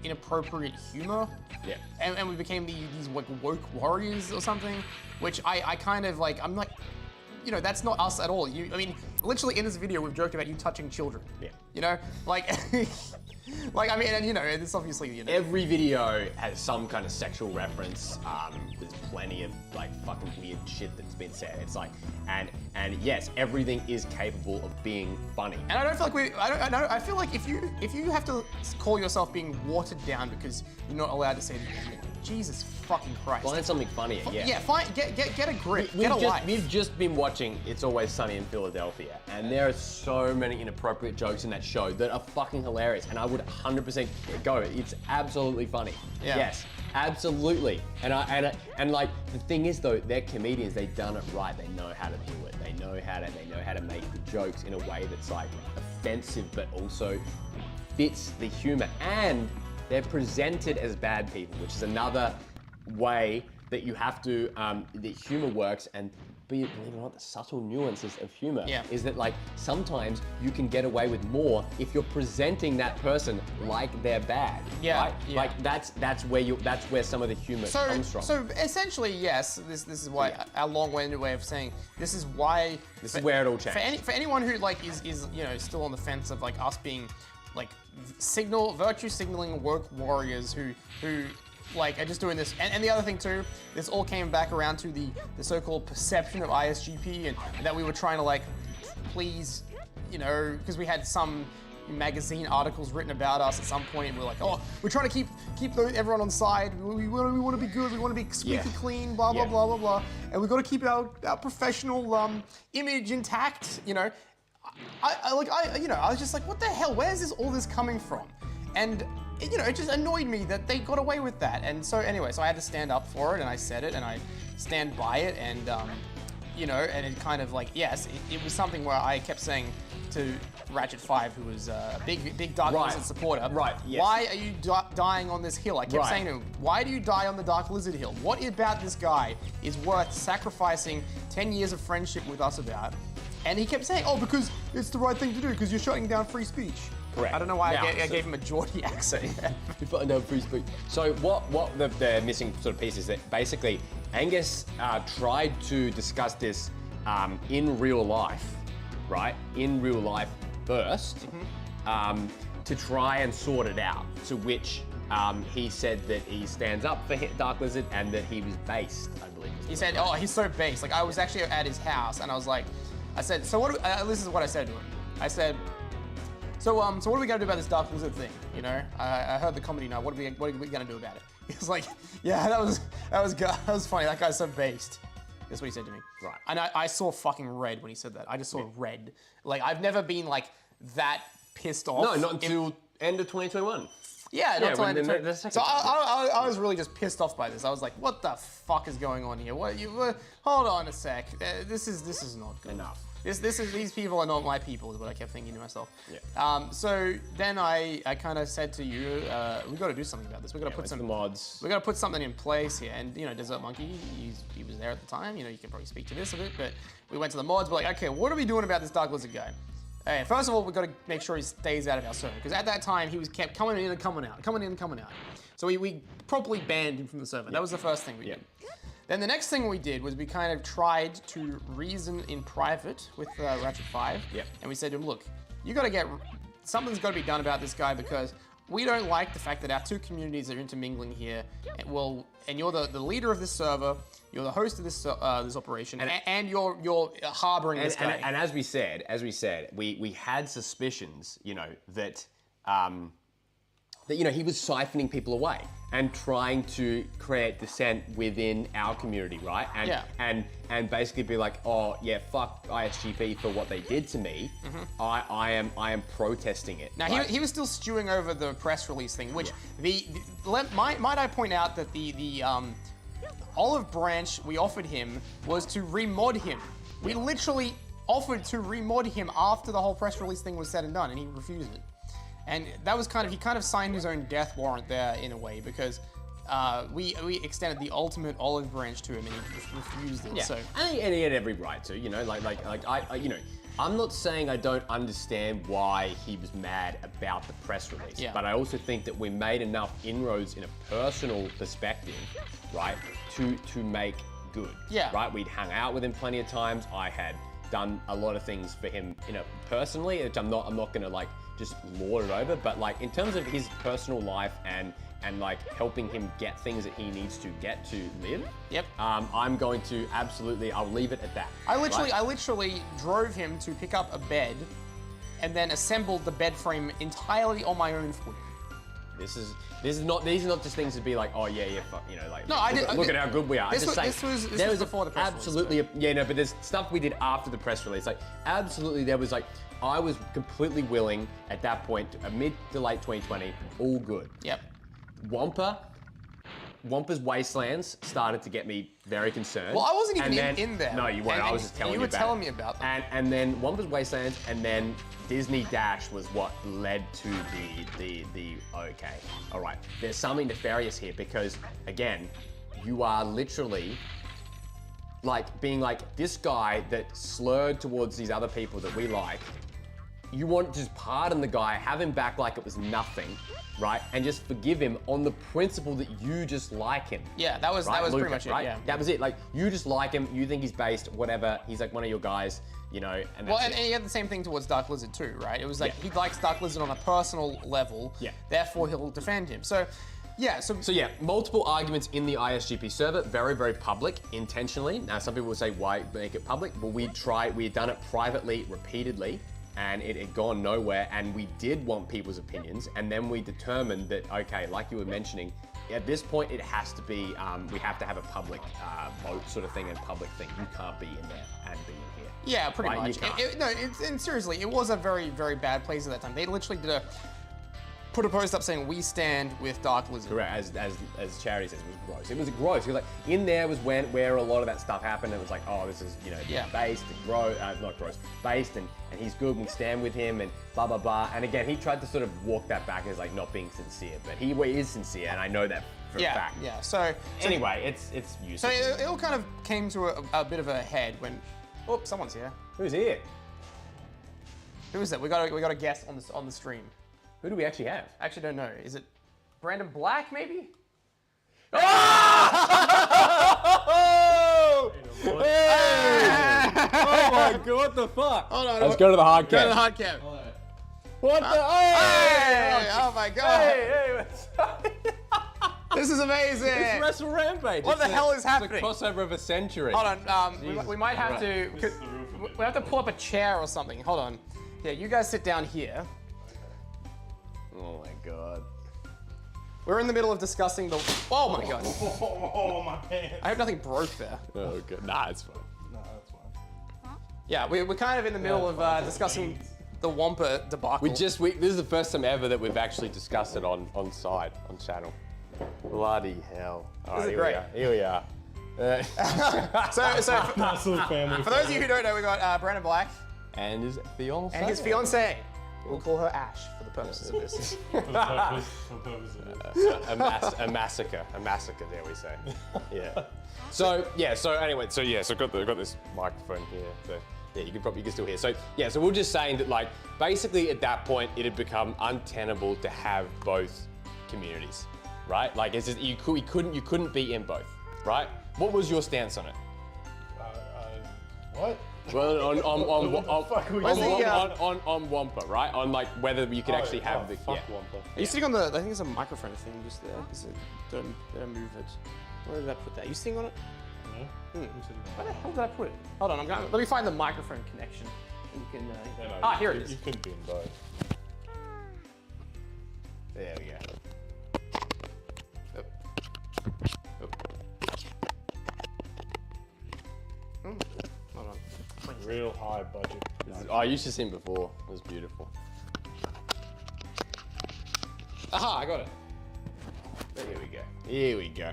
inappropriate humor. Yeah. And we became these like woke warriors or something, which I kind of like, I'm like, you know, that's not us at all. I mean, literally in this video, we've joked about you touching children. Yeah. You know, like, like, I mean, and you know, it's obviously, you know. Every video has some kind of sexual reference. There's plenty of like fucking weird shit that's been said. It's like, and yes, everything is capable of being funny. And I don't feel like I feel like if you have to call yourself being watered down because you're not allowed to say the N-word, Jesus fucking Christ. Find something funnier, yeah. Yeah, get a grip, get a life. We've just been watching It's Always Sunny in Philadelphia, and there are so many inappropriate jokes in that show that are fucking hilarious, and I would 100% go. It's absolutely funny. Yeah. Yes, absolutely. And like the thing is though, they're comedians. They've done it right. They know how to do it. They know how to make the jokes in a way that's like offensive, but also fits the humor, and they're presented as bad people, which is another way that you have to, that humor works, and believe it or not, the subtle nuances of humor is that like sometimes you can get away with more if you're presenting that person like they're bad. Yeah, right? yeah. Like that's where some of the humor comes from. So essentially, yes, this is why our long-winded way of saying this is why This is where it all changed. For anyone who like is you know still on the fence of like us being like virtue signaling woke warriors who like are just doing this, and the other thing too, this all came back around to the so-called perception of ISGP and that we were trying to like please, you know, because we had some magazine articles written about us at some point, and we're like, oh, we're trying to keep everyone on side. We want to be good. We want to be squeaky clean. Blah blah blah blah blah. And we've got to keep our professional image intact. You know, I was just like, what the hell? Where's all this coming from? And you know, it just annoyed me that they got away with that. And so anyway, so I had to stand up for it, and I said it, and I stand by it, and you know, and it kind of like, yes, it was something where I kept saying to Ratchet 5, who was a big Dark Lizard supporter, yes. Why are you dying on this hill? I kept saying to him, why do you die on the Dark Lizard hill? What about this guy is worth sacrificing 10 years of friendship with us about? And he kept saying, oh, because it's the right thing to do, because you're shutting down free speech. Correct. I don't know why I gave him a Geordie accent. You're putting down free speech. So what the missing sort of piece is that basically Angus tried to discuss this in real life, right? In real life first, to try and sort it out. To which he said that he stands up for Dark Lizard and that he was based, I believe. He said, oh, he's so based. Like, I was actually at his house, and I was like, I said, so what? This is what I said to him. I said, so what are we gonna do about this Dark Lizard thing? You know, I heard the comedy now. What are we gonna do about it? He was like, yeah, that was funny. That guy's so based. That's what he said to me. Right. And I saw fucking red when he said that. I just saw red. Like, I've never been like that pissed off. No, not until end of 2021. Yeah, not when until the second so time. I was really just pissed off by this. I was like, what the fuck is going on here? Hold on a sec. This is not good. Enough. These people are not my people, is what I kept thinking to myself. Yeah. So then I kind of said to you, we got to do something about this. We got to put some mods. We got to put something in place here. And you know, Desert Monkey, he was there at the time. You know, you can probably speak to this a bit. But we went to the mods. We're like, okay, what are we doing about this Dark Lizard guy? Hey, first of all, we've got to make sure he stays out of our server, because at that time he kept coming in and coming out, coming in and coming out. So we properly banned him from the server. That was the first thing we did. Then the next thing we did was we kind of tried to reason in private with Ratchet 5. And we said to him, look, something's got to be done about this guy, because we don't like the fact that our two communities are intermingling here. And you're the leader of this server, you're the host of this operation, and you're harboring this guy. And as we said, we had suspicions, you know, that you know, he was siphoning people away and trying to create dissent within our community, right? And basically be like, oh yeah, fuck ISGP for what they did to me. I am protesting it. Now he was still stewing over the press release thing, which might I point out that the olive branch we offered him was to remod him. We literally offered to remod him after the whole press release thing was said and done, and he refused it. And that was he kind of signed his own death warrant there in a way, because we extended the ultimate olive branch to him and he refused it. So and he had every right to, you know, like I you know, I'm not saying I don't understand why he was mad about the press release, but I also think that we made enough inroads in a personal perspective, right, to make good. Right, we'd hung out with him plenty of times. I had done a lot of things for him, you know, personally, which I'm not gonna like just lord it over, but like in terms of his personal life and like helping him get things that he needs to get to live. I'm going to I'll leave it at that. I literally drove him to pick up a bed and then assembled the bed frame entirely on my own foot. These are not just things to be like, oh yeah, fuck, you know, like, no, look at how good we are. This was before the press absolutely release. But there's stuff we did after the press release. Like, absolutely, there was like, I was completely willing at that point, mid to late 2020, all good. Wampa's Wastelands started to get me very concerned. Well, I wasn't even in there. No, you weren't. I was just telling you about it. You were telling me about them. And then Wampa's Wastelands, and then Disney Dash was what led to the okay, all right, there's something nefarious here, because again, you are literally like being like this guy that slurred towards these other people that we like. You want to just pardon the guy, have him back like it was nothing, right? And just forgive him on the principle that you just like him. Yeah, that was pretty much it, right? That was it. Like, you just like him, you think he's based, whatever. He's like one of your guys, you know, and that's and he had the same thing towards Dark Lizard too, right? It was like he likes Dark Lizard on a personal level, therefore he'll defend him. So multiple arguments in the ISGP server, very, very public, intentionally. Now, some people will say, why make it public? Well, we had done it privately, repeatedly, and it had gone nowhere, and we did want people's opinions, and then we determined that, okay, like you were mentioning, at this point it has to be, we have to have a public vote sort of thing and public thing. You can't be in there and be in here. Yeah, pretty Right, much. you can't. And seriously, it was a very, very bad place at that time. They literally put a post up saying, "We stand with Dark Lizard." Correct, as Charity says, it was gross. It was gross. It was like, in there was where a lot of that stuff happened. It was like, oh, this is, based and gross, not gross, based, and he's good, we stand with him, and blah, blah, blah. And again, he tried to sort of walk that back as like not being sincere, but he is sincere, and I know that for a fact. Yeah, so Anyway, it's So useless. it all kind of came to a bit of a head when, oh, someone's here. Who's here? Who is that? We got a guest on the stream. Who do we actually have? I actually don't know. Is it Brandon Black, maybe? Oh! Oh my god, what the fuck? Hold on. Let's go to the hard Go to cam. the hard cam. What the? Hey! Oh my god! Hey, This is amazing! it's Wrestle Rampage. What the hell is happening? It's a crossover of a century. Hold on. We might have to. We have to pull up a chair or something. Hold on. Yeah, you guys sit down here. Oh my god. We're in the middle of discussing the. Oh my god! Oh, my pants. I hope nothing broke there. Oh god. Nah, it's fine. No, that's fine. Yeah, we're kind of in the middle of discussing the Wampa debacle. This is the first time ever that we've actually discussed it on channel. Bloody hell. All This is here great. Here we are. So Nice little family. for those of you who don't know, we got Brandon Black And his fiance. and his fiancée. We'll call her Ash for the purposes of this. For purpose of this. a massacre, dare we say. Yeah. So anyway, so I've got this microphone here. So yeah, you can still hear. So yeah, so we're just saying that like basically at that point it had become untenable to have both communities, right? Like it's just you couldn't be in both, right? What was your stance on it? What? Well, fuck on Wampa, right? On like whether you could actually have the fuck Wampa. Are you sitting on the? I think there's a microphone thing just there. Don't move it. Where did I put that? Are you sitting on it? No. Where the hell did I put it? Hold on, let me find the microphone connection. And you can. Here it is. You couldn't be in both. There we go. Hold on. Real high budget. Oh, I used to see him before. It was beautiful. Aha! I got it. Here we go. Here we go.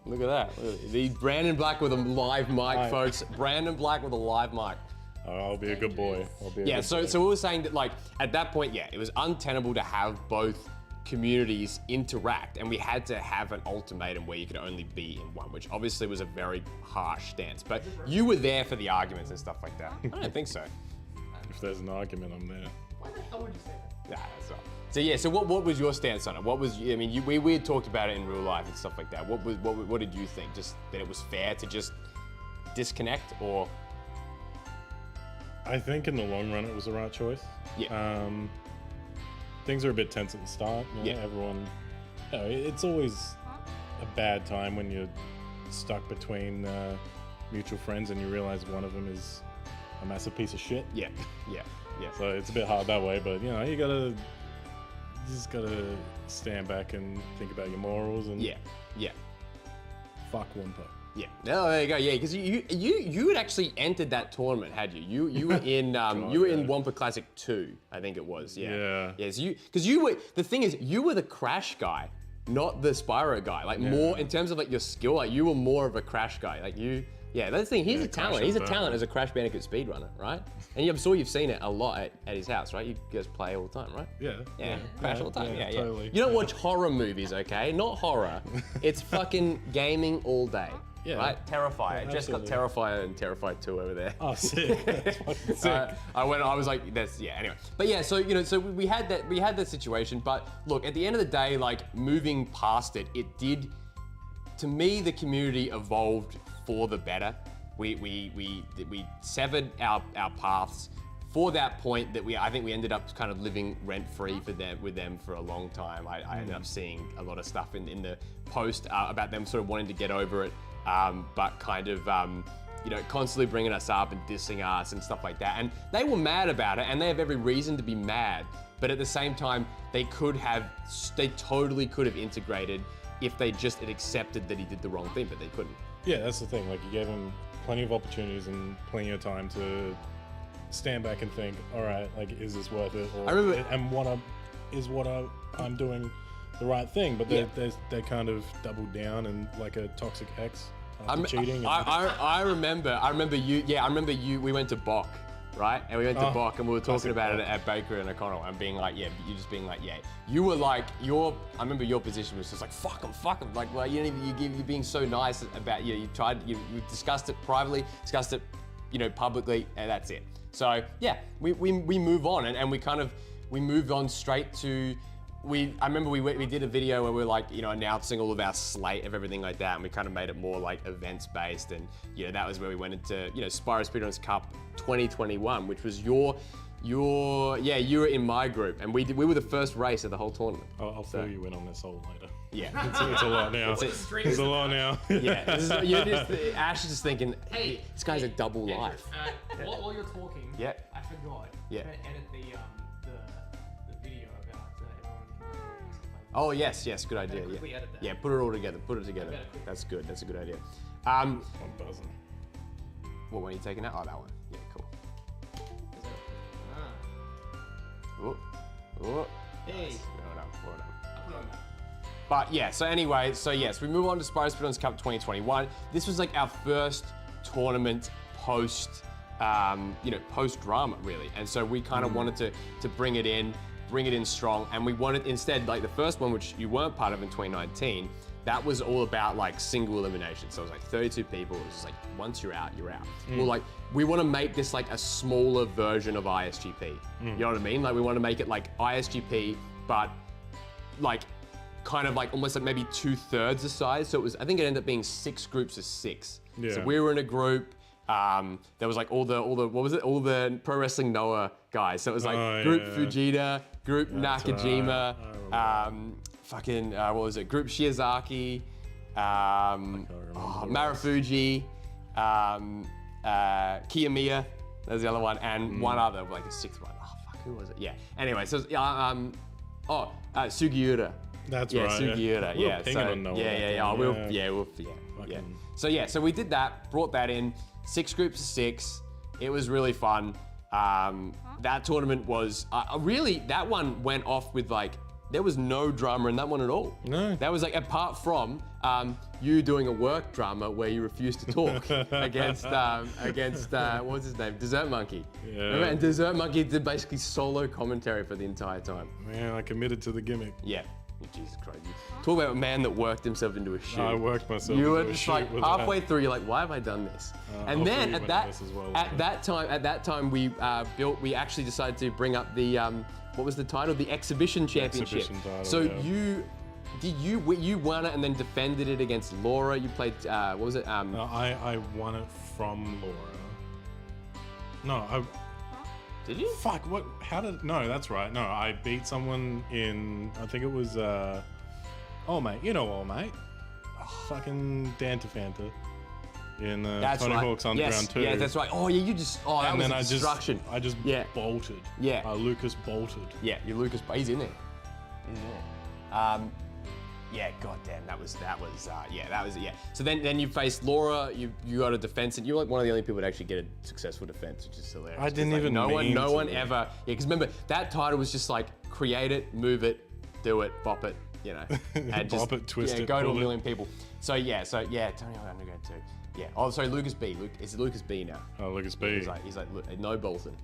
Look at that. The Brandon Black with a live mic, folks. Brandon Black with a live mic. I'll be a good boy. Yeah, so we were saying that like at that point, yeah, it was untenable to have both communities interact, and we had to have an ultimatum where you could only be in one, which obviously was a very harsh stance. But you were there for the arguments and stuff like that. I don't think so. If there's an argument, I'm there. Why the hell would you say that? Nah, that's not. So yeah, so what was your stance on it? What was I mean, we had talked about it in real life and stuff like that. What did you think? Just that it was fair to just disconnect, or? I think in the long run it was the right choice. Yeah. Things are a bit tense at the start. You know, Yeah. Everyone. You know, it's always a bad time when you're stuck between mutual friends and you realize one of them is a massive piece of shit. Yeah. So it's a bit hard that way, but you know, you just gotta stand back and think about your morals and Yeah. fuck Wampa. Yeah. No, there you go. Yeah, because you had actually entered that tournament, had you? You were in you were in Wampa Classic 2, I think it was. Yeah. Yeah. Yes, because you were the thing is you were the Crash guy, not the Spyro guy. Like more in terms of like your skill, like you were more of a Crash guy. Like you. Yeah, that's the thing. He's a talent. Crash He's a and talent Burn. as a Crash Bandicoot speedrunner, right? And I'm sure you've seen it a lot at his house, right? You guys play all the time, right? Yeah. Yeah, Crash all the time. Yeah, Totally. You don't watch horror movies, okay? Not horror. It's fucking gaming all day. Yeah. Right? Terrifier. Yeah, Just got absolutely. Terrifier and Terrifier 2 over there. Oh, sick. That's fucking sick. I was like, that's, yeah, anyway. But yeah, so, you know, so we had that situation, but look, at the end of the day, like, moving past it, it did, to me, the community evolved for the better. We severed our paths for that point that I think we ended up kind of living rent-free with them for a long time. I ended up seeing a lot of stuff in the post about them sort of wanting to get over it, but kind of you know, constantly bringing us up and dissing us and stuff like that. And they were mad about it, and they have every reason to be mad. But at the same time, they totally could have integrated if they just had accepted that he did the wrong thing, but they couldn't. Yeah, that's the thing. Like, you gave him plenty of opportunities and plenty of time to stand back and think, all right, like, is this worth it? Or, I remember- and is what I'm doing the right thing? But they kind of doubled down and like a toxic ex after cheating. I remember you. Yeah, I remember you. We went to Bok, right? And we went to Bok and we were talking about it at Baker and O'Connell and being like, yeah, you just being like, yeah. You were like, I remember your position was just like, fuck him. Like, well, you're being so nice about, you discussed it privately, discussed it, you know, publicly, and that's it. So yeah, we move on and we moved on straight to, I remember we did a video where we were like, you know, announcing all of our slate of everything like that, and we kind of made it more like events based, and you know, that was where we went into, you know, Spyro Speedrunners Cup 2021, which was you were in my group, and we were the first race of the whole tournament. I'll fill you in on this all later. Yeah, It's a lot now. It's a lot now. Yeah, Ash is just thinking, hey, this guy's a double life. While you're talking, Yeah. I forgot. Yeah. To edit the video about everyone. Oh yes, good idea. Yeah, quickly edit that. yeah, put it all together. quickly. That's good. That's a good idea. I'm buzzing. What one are you taking out? Oh, that one. Yeah, cool. Oh. Hey. Well done. But yeah, so anyway, yes, we move on to Spyro Speedrunners Cup 2021. This was like our first tournament post drama really. And so we kind of wanted to bring it in strong. And we wanted instead, like the first one, which you weren't part of in 2019, that was all about like single elimination. So it was like 32 people. It was just like, once you're out, you're out. Well, like, we want to make this like a smaller version of ISGP. You know what I mean? Like, we want to make it like ISGP, but like, kind of like almost like maybe 2/3 the size. So I think it ended up being 6 groups of 6. Yeah. So we were in a group. There was like all the Pro Wrestling Noah guys. So it was like Group Fujita, Group Nakajima, what was it? Group Shiozaki, Marufuji, Kiyomiya, there's the other one, and one other, like a 6th one. Oh fuck, who was it? Yeah. Anyway, so Sugiura. That's Yeah, right. Sugiura. We were Yeah. pinging So on Noah yeah. Fucking- So yeah, so we did that, brought that in, 6 groups of 6. It was really fun. That tournament was really, that one went off with like, there was no drama in that one at all. No. That was like, apart from you doing a work drama where you refused to talk against what was his name? Dessert Monkey. Yeah. Remember? And Dessert Monkey did basically solo commentary for the entire time. Man, I committed to the gimmick. Yeah. Jesus Christ. Talk about a man that worked himself into a shoot. I worked myself You into were a just shoot like with halfway that. through, you're like, why have I done this? And I'll then fill you at in that on this as well, at that time we we actually decided to bring up the what was the title? The exhibition championship. Exhibition title, so yeah. you won it and then defended it against Laura. You played what was it? No, I won it from Laura. No, Did you? fuck, what, how did, no, that's right. No, I beat someone in, I think it was, oh mate, you know all mate. Fucking Danta Fanta in That's Tony right. Hawk's Underground yes. 2. Yeah, that's right. Oh yeah, you just that And was then a destruction. I just Yeah. bolted. Yeah. Lucas bolted. Yeah, you Lucas, he's in there. He's in there. Yeah, goddamn, that was yeah. So then you faced Laura. You got a defense, and you're like one of the only people to actually get a successful defense, which is hilarious. I didn't Like, even no mean one to. ever. Yeah, because remember that title was just like create it, move it, do it, bop it, you know, and just Bop it, twist it, go to a pull it. million people. So yeah, Tony Hawk Underground 2. Yeah. Oh, sorry, Lucas B. Is it Lucas B now? Oh, Lucas B. He's like no Bolton.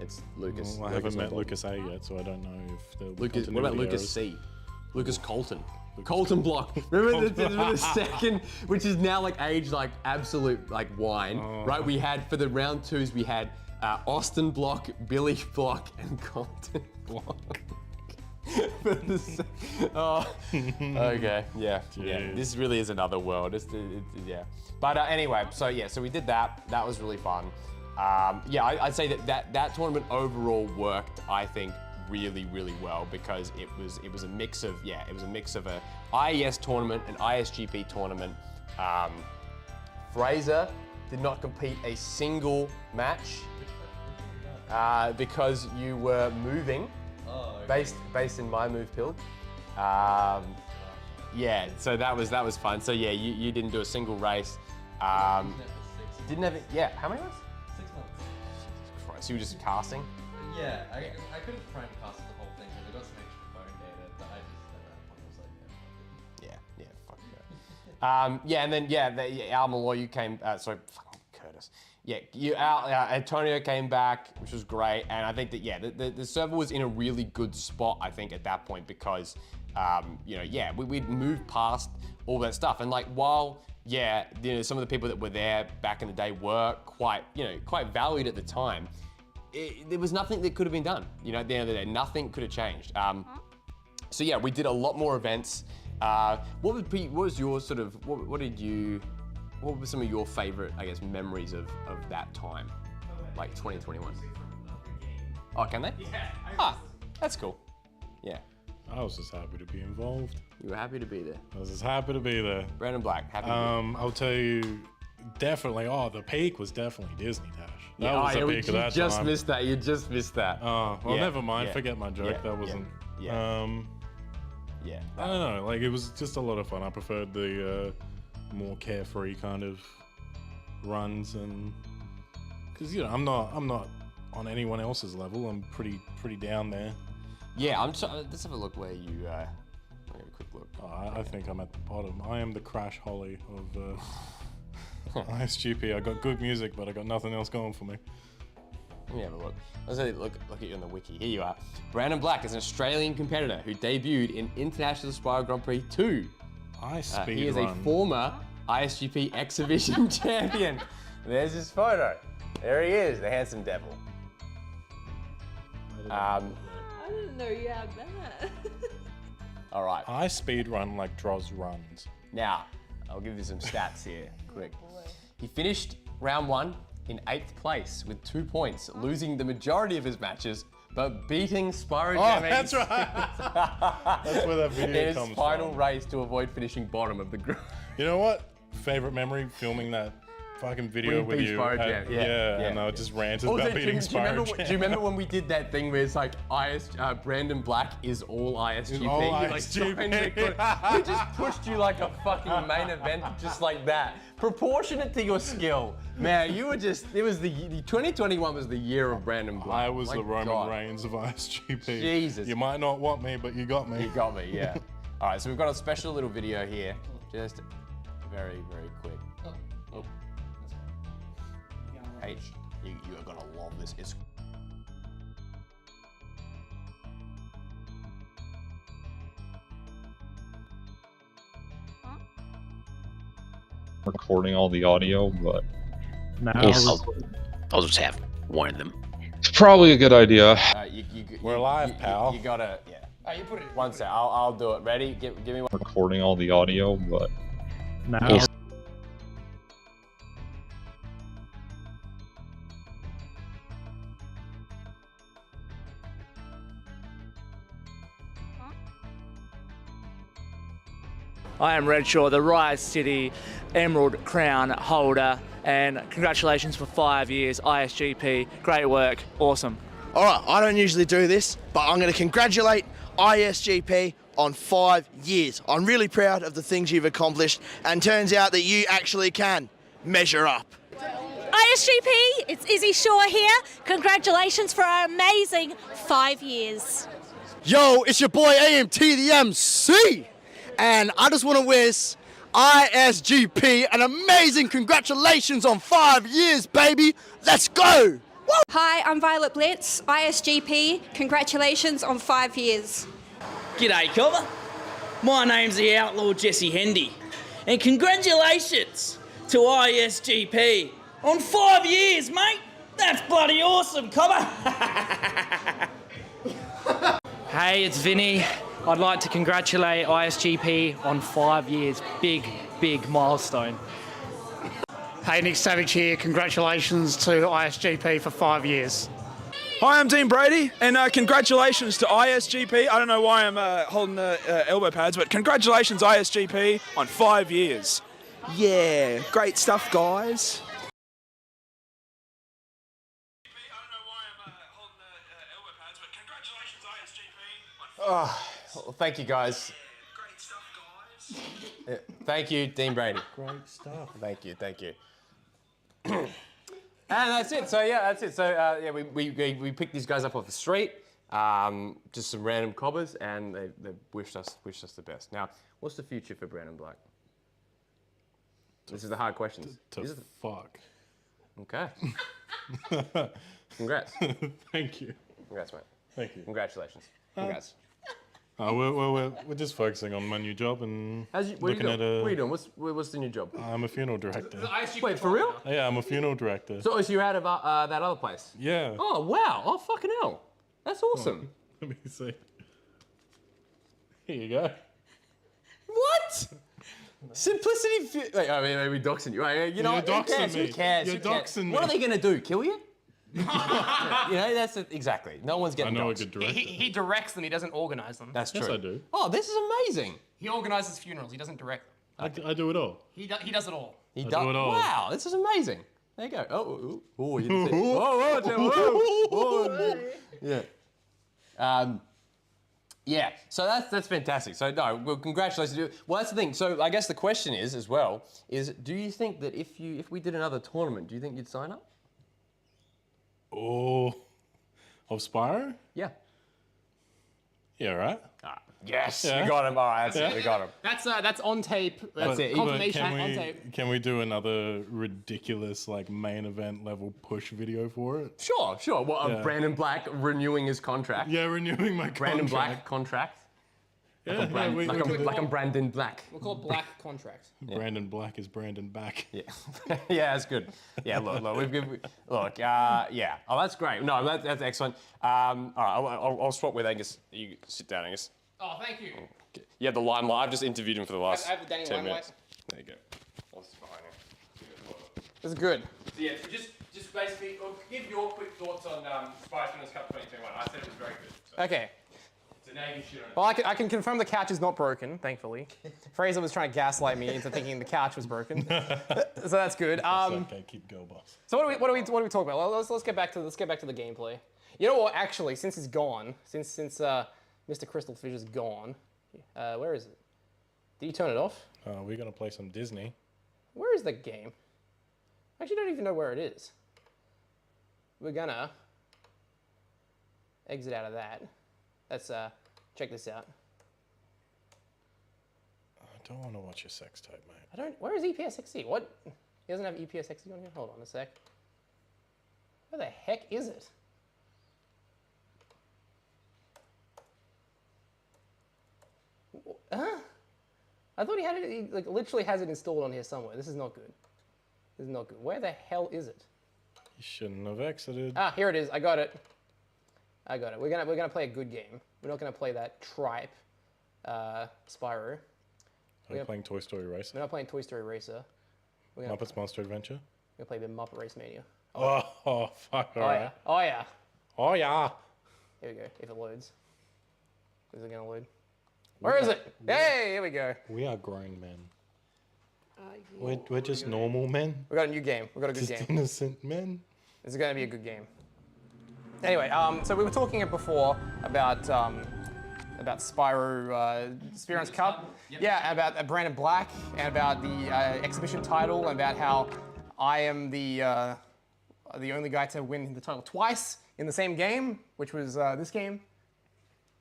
It's Lucas. Well, I Lucas haven't met Bolton. Lucas A yet, so I don't know if there'll be Lucas, what about continuity Lucas errors. C? Lucas Colton. Colton Block. Remember the second, which is now like aged like absolute like wine, right? We had for the round 2s we had Austin Block, Billy Block, and Colton Block. Okay, yeah. This really is another world. Yeah. But anyway, so we did that. That was really fun. I'd say that tournament overall worked, I think, really, really well because it was a mix of a IES tournament, an ISGP tournament. Fraser did not compete a single match because you were moving, based in my move build. Yeah, so that was fun. So yeah, you didn't do a single race. Didn't have it. Yeah, how many months? 6 months. Jesus Christ, you were just casting. Yeah, I could have prime casted the whole thing because it got some extra phone data, but I just at that point was like, Yeah, fuck that. Yeah, and then Al Malloy, you came. Sorry, fucking Curtis. Yeah, Antonio came back, which was great, and I think that the server was in a really good spot. I think at that point because we'd moved past all that stuff, and like while some of the people that were there back in the day were quite valued at the time. There was nothing that could have been done. At the end of the day, nothing could have changed. So yeah, we did a lot more events. What was your sort of, what were some of your favorite, I guess, memories of that time? Like 2021? Oh, can they? Yeah. That's cool. Yeah. I was just happy to be involved. You were happy to be there. I was just happy to be there. Brandon Black, happy to be there. I'll tell you, definitely, the peak was definitely Disney Dash. That was the peak of that time. You just missed that. Oh, well, never mind. Forget my joke. That wasn't. Yeah. I don't know. Like, it was just a lot of fun. I preferred the more carefree kind of runs, and because I'm not on anyone else's level. I'm pretty down there. Yeah, let's have a look where you. I'll get a quick look. I think I'm at the bottom. I am the Crash Holly of. ISGP, I got good music, but I got nothing else going for me. Let me have a look. Let's look at you on the wiki. Here you are. Brandon Black is an Australian competitor who debuted in International Spyro Grand Prix 2. He is a former ISGP Exhibition champion. There's his photo. There he is, the handsome devil. I didn't know you had that. All right. I speedrun like Droz runs. Now, I'll give you some stats here, quick. He finished round 1 in 8th place with 2 points, losing the majority of his matches, but beating Spyro Jamming. That's right. That's where that video in comes his final from. race to avoid finishing bottom of the group. You know what? Favorite memory, filming that fucking video with you. And I just ranted about beating Spyro Jam. Do you remember when we did that thing where it's like Brandon Black is all ISGP? All ISGP. We just pushed you like a fucking main event just like that. Proportionate to your skill. Man, you were just, the 2021 was the year of Brandon Black. I was the Roman Reigns of ISGP. Jesus. You might not want me, but you got me. You got me, yeah. All right, so we've got a special little video here. Just very, very quick. Oh. Hey, you are gonna love this. It's recording all the audio, but I'll just have one of them. it's probably a good idea. We're live, pal. You gotta, yeah. Oh, you put it. One sec, I'll do it. Ready? Give me one. Recording all the audio, but I am Redshaw, the Rise City Emerald Crown holder, and congratulations for 5 years, ISGP. Great work, awesome. All right, I don't usually do this, but I'm going to congratulate ISGP on 5 years. I'm really proud of the things you've accomplished, and turns out that you actually can measure up. ISGP, it's Izzy Shaw here. Congratulations for our amazing 5 years. Yo, it's your boy AMT the MC, and I just want to wish ISGP an amazing congratulations on 5 years, baby. Let's go. Woo! Hi, I'm Violet Blitz, ISGP. Congratulations on 5 years. G'day, Cover. My name's the Outlaw Jesse Hendy, and congratulations to ISGP on 5 years, mate. That's bloody awesome, Cover. Hey, it's Vinny. I'd like to congratulate ISGP on 5 years. Big, big milestone. Hey, Nick Savage here. Congratulations to ISGP for 5 years. Hi, I'm Dean Brady, and congratulations to ISGP. I don't know why I'm holding the elbow pads, but congratulations, ISGP, on 5 years. Yeah, great stuff, guys. Oh, well, thank you guys. Yeah, thank you, Dean Brady. Great stuff. Thank you. And that's it. So yeah, that's it. So yeah, we picked these guys up off the street, just some random cobbers, and they wished us the best. Now, what's the future for Brandon Black? This is the hard questions. Fuck. Okay. Congrats. Thank you. Congrats, mate. Thank you. Congratulations. Congrats. We're just focusing on my new job and What are you doing? What's the new job? I'm a funeral director. Wait, for real? Yeah, I'm a funeral director. So you're out of that other place? Yeah. Oh, wow. Oh, fucking hell. That's awesome. Let me see. Here you go. What? Simplicity. Wait, I mean, maybe doxing you. You know, You're who doxing cares? me. Who cares? You're Who cares? doxing me. What are they going to do? Kill you? You know, that's exactly. No one's getting I know a doxed. good director. He directs them. He doesn't organize them. That's true. Yes, I do. Oh, this is amazing. He organizes funerals. He doesn't direct them. I do it all. He does it all. He I does. do it all. Wow, this is amazing. There you go. Oh, you didn't see it. Yeah. Yeah. So that's fantastic. So no, well, congratulations. Well, that's the thing. So I guess the question is as well is, do you think that if we did another tournament, do you think you'd sign up? Oh, of Spyro? Yeah. Yeah, right? Yes, Yeah. we got him. All right, that's it. We got him. That's on tape. That's But- confirmation but on tape. Can we do another ridiculous like main event level push video for it? Sure. Well, Yeah. Brandon Black renewing his contract. Yeah, renewing my Brandon contract. Black contract. Yeah, we Like can do I'm Brandon Black. We'll call it Black Contract. Brandon Black is Brandon back. Yeah, yeah, that's good. Yeah, look, yeah. Oh, that's great. No, that's excellent. All right, I'll swap with Angus. You sit down, Angus. Oh, thank you. Yeah, the limelight. I've just interviewed him for the last I have the Danny 10 limelight. minutes. There you go. What's behind him? This is good. So yeah, so just basically give your quick thoughts on Spyro Winners Cup 2021. I said it was very good. So. Okay. It's a nagging shit on it. Well, I can confirm the couch is not broken, thankfully. Fraser was trying to gaslight me into thinking the couch was broken, so that's good. Okay, keep go, boss. So what do we talk about? Well, let's get back to the gameplay. You know what? Actually, since he's gone, since Mr. Crystal Fish is gone, where is it? Did you turn it off? We're gonna play some Disney. Where is the game? I actually don't even know where it is. We're gonna exit out of that. Let's check this out. I don't want to watch your sex tape, mate. I don't. Where is EPSXE? What? He doesn't have EPSXE on here. Hold on a sec. Where the heck is it? Huh? I thought he had it. He like literally has it installed on here somewhere. This is not good. This is not good. Where the hell is it? You shouldn't have exited. Ah, here it is. I got it. I got it. We're gonna play a good game. We're not gonna play that tripe, Spyro. Are you playing Toy Story Racer? We're not playing Toy Story Racer. We're gonna Muppets Monster Adventure? We're gonna play the Muppet Race Mania. Oh, fuck, alright. Oh yeah. Oh yeah. Here we go. If it loads. Is it gonna load? Where is it? Hey, here we go. We are grown men. We're just normal men. We got a new game. We got a good Just game. innocent men. This is gonna be a good game. Anyway, so we were talking before about Spyro, Speedrunners Cup. Yep. Yeah, about Brandon Black and about the exhibition title and about how I am the only guy to win the title twice in the same game, which was this game.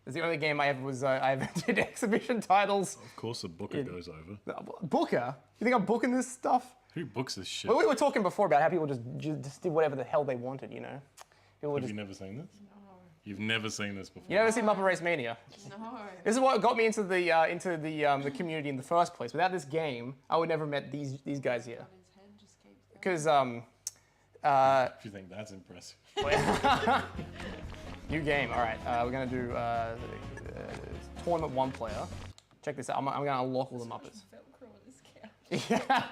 It's the only game I ever did exhibition titles. Of course the booker goes over. Booker? You think I'm booking this stuff? Who books this shit? Well, we were talking before about how people just did whatever the hell they wanted, you know? People Have just, you never seen this? No. You've never seen this before? You never seen Muppet Race Mania? No. This is what got me into the community in the first place. Without this game, I would never have met these guys here. Because If you think that's impressive. new game. All right, we're gonna do tournament 1 player. Check this out. I'm gonna unlock all the Muppets. Yeah,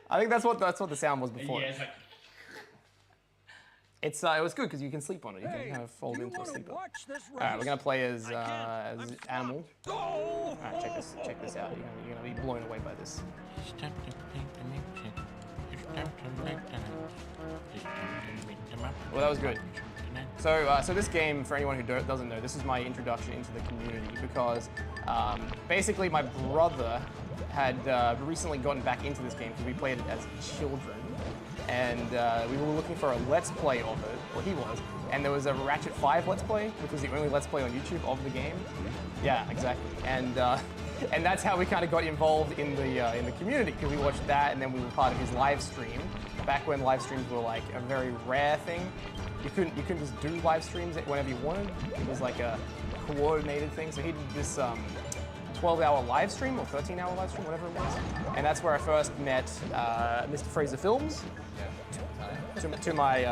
I think that's what the sound was before. Yeah, it's like, It was good because you can sleep on it. You can kind of fold into a sleeper. All right, we're gonna play as animal. All right, check this out. You're gonna be blown away by this. Well, that was good. So this game, for anyone who doesn't know, this is my introduction into the community because basically my brother had recently gotten back into this game because we played it as children, and we were looking for a Let's Play of it, well he was, and there was a Ratchet 5 Let's Play, which was the only Let's Play on YouTube of the game. Yeah, exactly. And that's how we kind of got involved in the community, because we watched that, and then we were part of his live stream. Back when live streams were like a very rare thing, you couldn't just do live streams whenever you wanted. It was like a coordinated thing. So he did this 12-hour live stream or 13-hour live stream, whatever it was, and that's where I first met Mr. Fraser Films. To my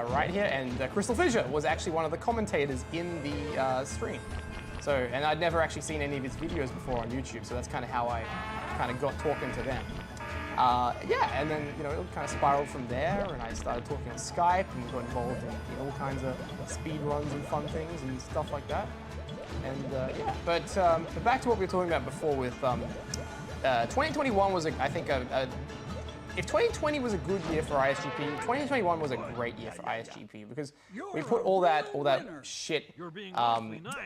right here, and Crystal Fissure was actually one of the commentators in the stream. So, and I'd never actually seen any of his videos before on YouTube, so that's kind of how I kind of got talking to them. Yeah, and then it kind of spiraled from there, and I started talking on Skype, and we got involved in all kinds of speed runs and fun things and stuff like that. And yeah, but back to what we were talking about before with 2021 was, I think, if 2020 was a good year for ISGP, 2021 was a great year for ISGP because we put all that shit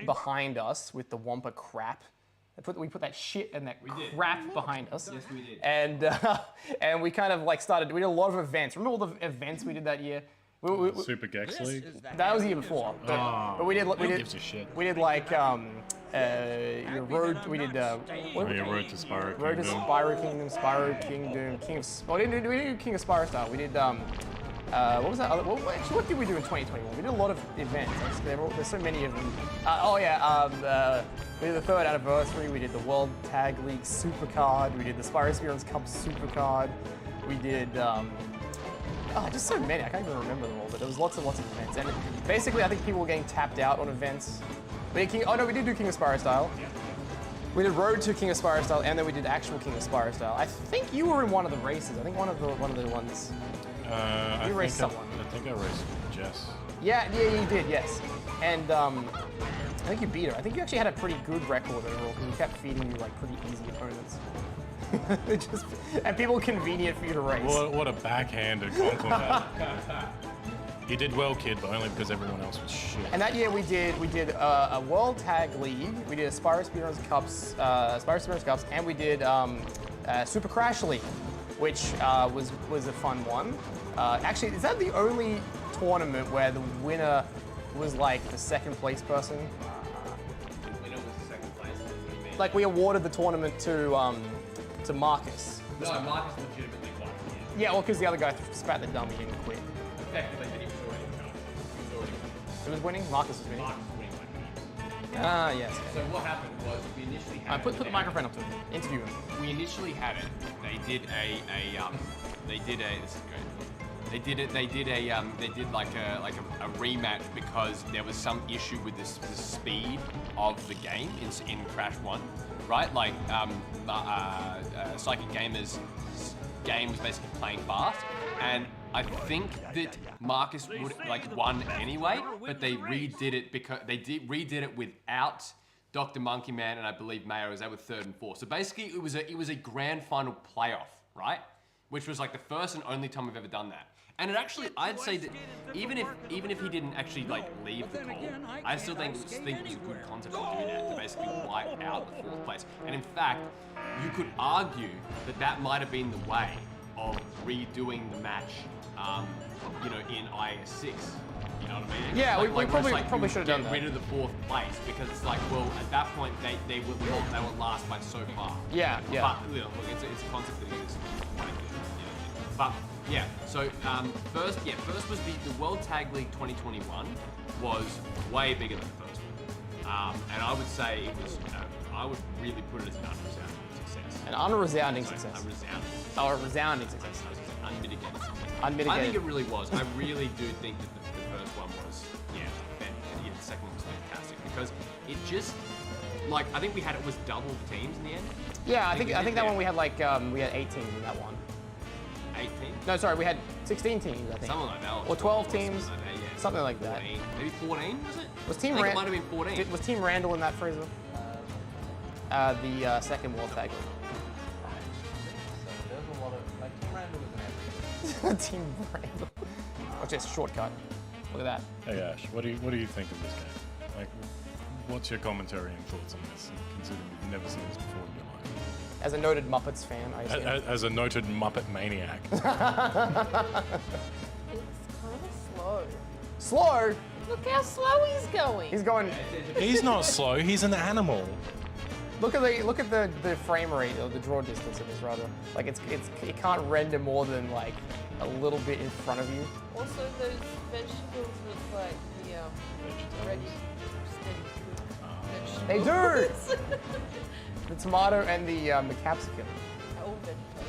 behind us with the Wampa crap. We put that shit and that crap behind us. Yes, we did. And we kind of like we did a lot of events. Remember all the events we did that year? Super Gex League? That was the year before. But we did like Road to Spyro Road to Spyro Kingdom, we didn't do King of Spyro style. We did what was that other? What did we do in 2021? We did a lot of events. There's so many of them. We did the 3rd anniversary. We did the World Tag League Supercard. We did the Spyro Speedruns Cup Supercard. We did just so many. I can't even remember them all. But there was lots and lots of events. And basically, I think people were getting tapped out on events. We did we did do King of Spyro style. We did Road to King of Spyro style, and then we did actual King of Spyro style. I think you were in one of the races. I think one of the ones. You raced someone. I think I raced Jess. Yeah, you did, yes. And I think you beat her. I think you actually had a pretty good record overall because we kept feeding you like pretty easy opponents. And people convenient for you to race. What a backhanded compliment. You did well, kid, but only because everyone else was shit. And that year we did a World Tag League. We did a Spyro Speedruns Cups, and we did Super Crash League, which was a fun one. Actually, is that the only tournament where the winner was like the 2nd place person? The winner was the 2nd place. What do you mean? Like we awarded the tournament to Marcus. No, Marcus legitimately won. Yeah, well, because the other guy spat the dummy and quit. Effectively, but he was already winning. Who was winning? Marcus was winning. Marcus was winning like Ah, yes. So what happened was we initially had put the microphone up to him. Interview him. We initially had it. They did like a rematch because there was some issue with the speed of the game in Crash 1, right? Like Psychic Gamer's game was basically playing fast, and I think that Marcus would won anyway, but they redid it because redid it without Dr. Monkey Man and I believe Mayo, as they were 3rd and 4th. So basically, it was a grand final playoff, right? Which was like the first and only time we've ever done that. And it actually, I'd say that even if he didn't actually leave the call, I still think it was a good concept of doing that to basically wipe out the 4th place. And in fact, you could argue that might have been the way of redoing the match, in IS6. You know what I mean? Yeah, we probably should have done that. Get rid of the 4th place because it's like, well, at that point they would last by so far. Yeah. But look, it's a concept that is quite good. But yeah, so first was the World Tag League 2021 was way bigger than the first one, and I would say it was. I would really put it as an unresounding success. An unresounding success. A resounding success. Unmitigated success. Unmitigated. I think it really was. I really do think that the first one was, the second one was fantastic because it just, I think we was double teams in the end. Yeah, I think that one we had we had 8 teams in that one. 8 teams? No, sorry, we had 16 teams, I think. Something like that. Or 12 teams. Something like 14. that. Maybe 14, was it? Was Team I think it might have been 14. Was Team Randall in that, Fraser? The second World Tag League. There's a lot of Team Randall was an Team Randall. Which is shortcut. Look at that. Hey Ash, what do you think of this game? Like, what's your commentary and thoughts on this? Considering you've never seen this before in your life. As a noted Muppets fan, I assume. As a noted Muppet maniac. It's kind of slow. Slow? Look how slow he's going. He's going. He's not slow. He's an animal. Look at the frame rate or the draw distance of this rather. Like it can't render more than like a little bit in front of you. Also, those vegetables look like the ready steady They do. The tomato and the capsicum. all vegetables.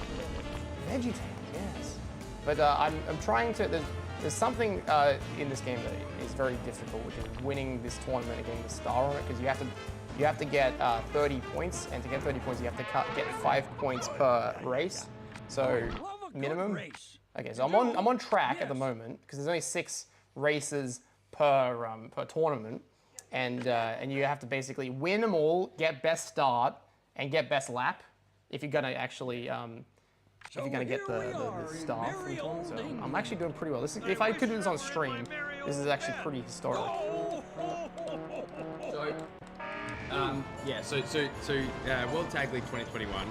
Vegetables, yes. But I'm trying to. There's something in this game that is very difficult, which is winning this tournament and getting the star on it, because you have to get 30 points, and to get 30 points, you have to get 5 points per race. So minimum. Okay, so I'm on track at the moment because there's only 6 races per tournament, and you have to basically win them all, get best start, and get best lap if you're gonna actually. If you're gonna get the star for the tournament, so I'm actually doing pretty well. If I could do this on stream, this is actually pretty historic. So World Tag League 2021.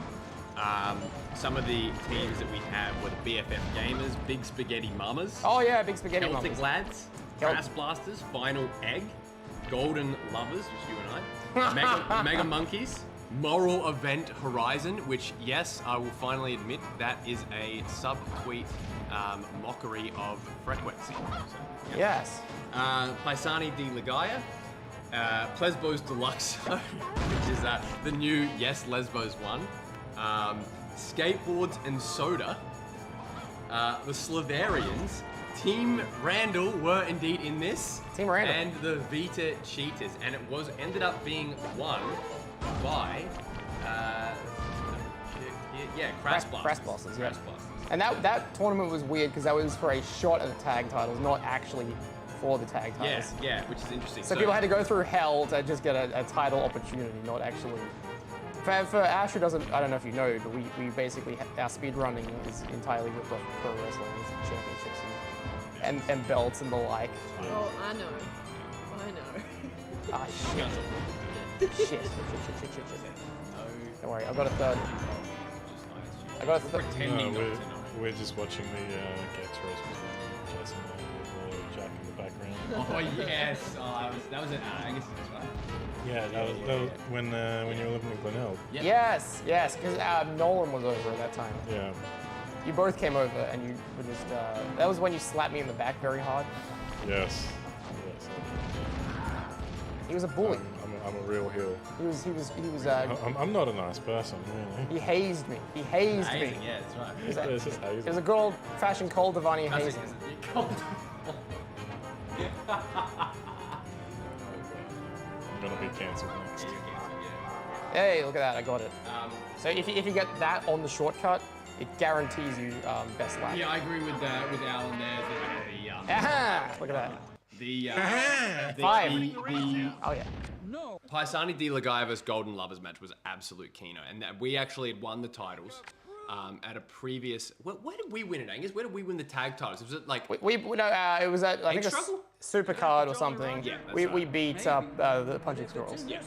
Some of the teams that we have were the BFF Gamers, Big Spaghetti Mamas. Oh yeah, Big Spaghetti Celtic Mamas. Lads, Brass Blasters, Final Egg, Golden Lovers, which you and I, Mega Monkeys, Moral Event Horizon, which, yes, I will finally admit, that is a sub-tweet mockery of frequency. So, Yes. Paisani di Ligaya, Lesbos Deluxe, which is the new Yes Lesbos one, Skateboards and Soda, the Slavarians, Team Randall were indeed in this. Team Randall. And the Vita Cheaters, and it ended up being won by Crash Blasters. Yeah. And that tournament was weird because that was for a shot at the tag titles, not actually for the tag titles. Yeah, which is interesting. So people had to go through hell to just get a title opportunity, not actually. For Ash, who doesn't, I don't know if you know, but we basically, our speedrunning is entirely ripped off pro wrestling championships and belts and the like. Oh, I know. Ah, shit. Don't worry, I've got a third. No, we're just watching the Gex race between Jason and Jack in the background. Oh yes, that was an Angus, right? Yeah, that was when you were living in Glenelg. Yes, because Nolan was over at that time. Yeah. You both came over and you were just, that was when you slapped me in the back very hard. Yes. He was a bully. I'm a real heel. He was. I'm not a nice person, really. He hazed me. Hazing, yeah, that's right. It was a good old-fashioned Cole Devani hazing. I'm gonna be cancelled next. Hey, look at that! I got it. So if you get that on the shortcut, it guarantees you best lap. Yeah, I agree with Alan there. Look at that. The 5. Oh yeah. No. Paisani di Ligaya vs Golden Lovers match was absolute keno, and we actually had won the titles at a previous. Where did we win it, Angus? Where did we win the tag titles? Was it like it was at I think a Supercard or something. Yeah, we beat up the Punching Squirrels. Yeah.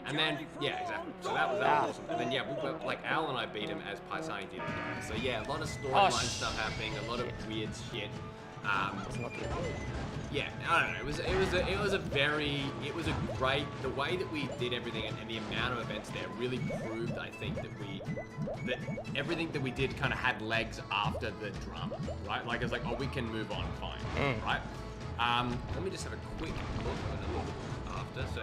And then exactly. So that was awesome. And then like Al and I beat him as Paisani di Ligaya. So yeah, a lot of storyline stuff happening, a lot of weird shit. Yeah, I don't know. It was a great, the way that we did everything and the amount of events there really proved, I think, that everything that we did kind of had legs after the drama, right? Like it's like, oh, we can move on, fine, right? Let me just have a quick look at a little after. So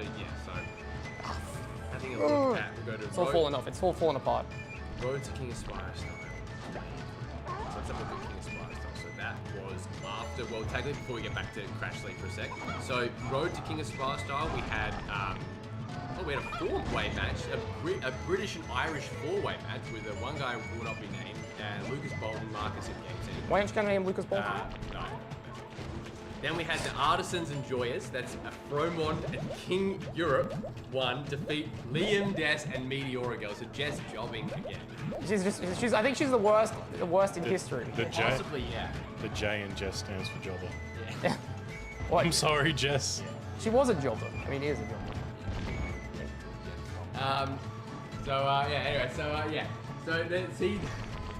having a look at, we'll go to it's all falling off. It's all falling apart. Road to King of Spyro style. So let's have a look at King of Spyro style. So that was after World Tag League, before we get back to Crash League for a sec. So Road to King of Spyro style, we had we had a 4-way match, a British and Irish 4-way match with one guy who will not be named, Lucas Bolton, Marcus in the 18. Why aren't you going to name Lucas Bolton? No. Then we had the Artisans and Joyers, that's Fromont and King Europe 1, defeat Liam, Des, and Meteora Girl. So Jess jobbing again. She's I think she's the worst in history. The J, Possibly, yeah. The J in Jess stands for jobber. Yeah. What? I'm sorry, Jess. She was a jilter. I mean, he is a jilter.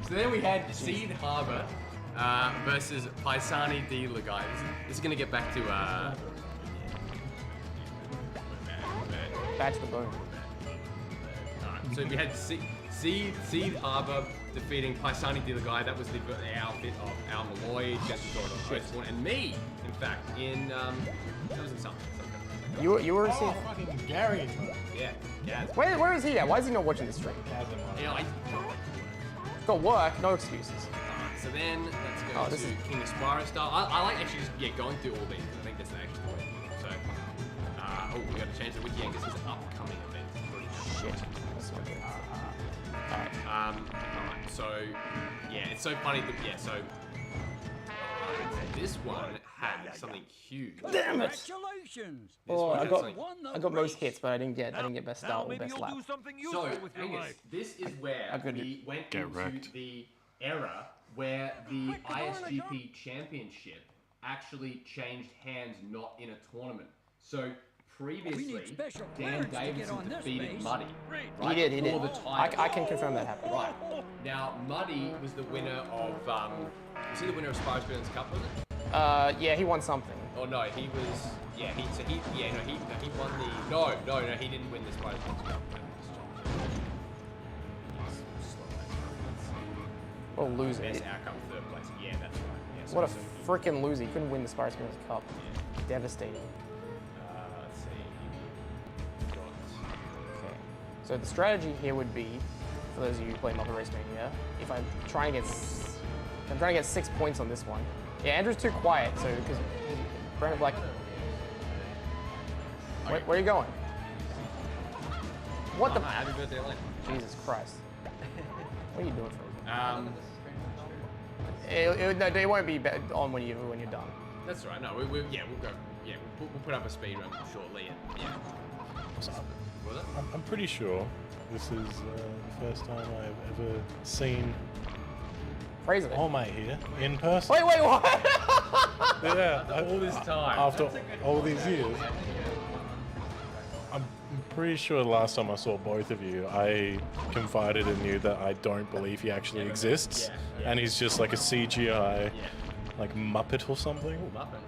So then we had Seed Harbor versus Paisani Dealer, guys. This is gonna get back to Back to the bone. So we had Seed Harbor defeating Paisani Dealer guy. That was the outfit of Al Malloy, Jesse Jordan, Osborne, and me. In fact, that was in something. You were seeing fucking Gary. Yeah, Gaz. Where is he at? Why is he not watching the stream? Yeah, Got work, no excuses. So then let's go this to is- King of Spyro style. I like actually just going through all these. I think that's the actual way. So, we got to change the wiki because this is upcoming event. Shit. That's not good. Alright, so yeah, it's so funny that this one had something huge. Damn it! Congratulations! Oh, I got most hits, but I didn't get best start or best lap. So, this is where we went into the era where the ISGP Championship actually changed hands, not in a tournament. So previously, Dan Davidson defeated Muddy. He did. For the title. I can confirm that happened. Right. Now, Muddy was the winner of, was he the winner of Spyro's Villains Cup, was it? Yeah, he won something. Oh no, he was, he won the, no, he didn't win the Spyro's Villains Cup. What a loser. Best outcome, third place. Yeah, that's right. Yeah, so What a freaking loser. He couldn't win the Spyro Spinners Cup. Devastating. Let's see. Okay. So the strategy here would be, for those of you who play Muppet Race Mania, if I'm trying to get 6 points on this one. Yeah, Andrew's too quiet, so because Brandon Black. Where are you going? What the? Happy birthday, Elaine. Jesus Christ. What are you doing for? It won't be on when you're done. That's all right. No, we'll go. Yeah, we'll put up a speed run shortly. And yeah. Was it? I'm pretty sure this is the first time I've ever seen All Mate here in person. Wait, what? Yeah. All this time. After all these years. I'm pretty sure the last time I saw both of you, I confided in you that I don't believe he actually exists, and he's just like a CGI, like Muppet or something. Ooh, Muppet.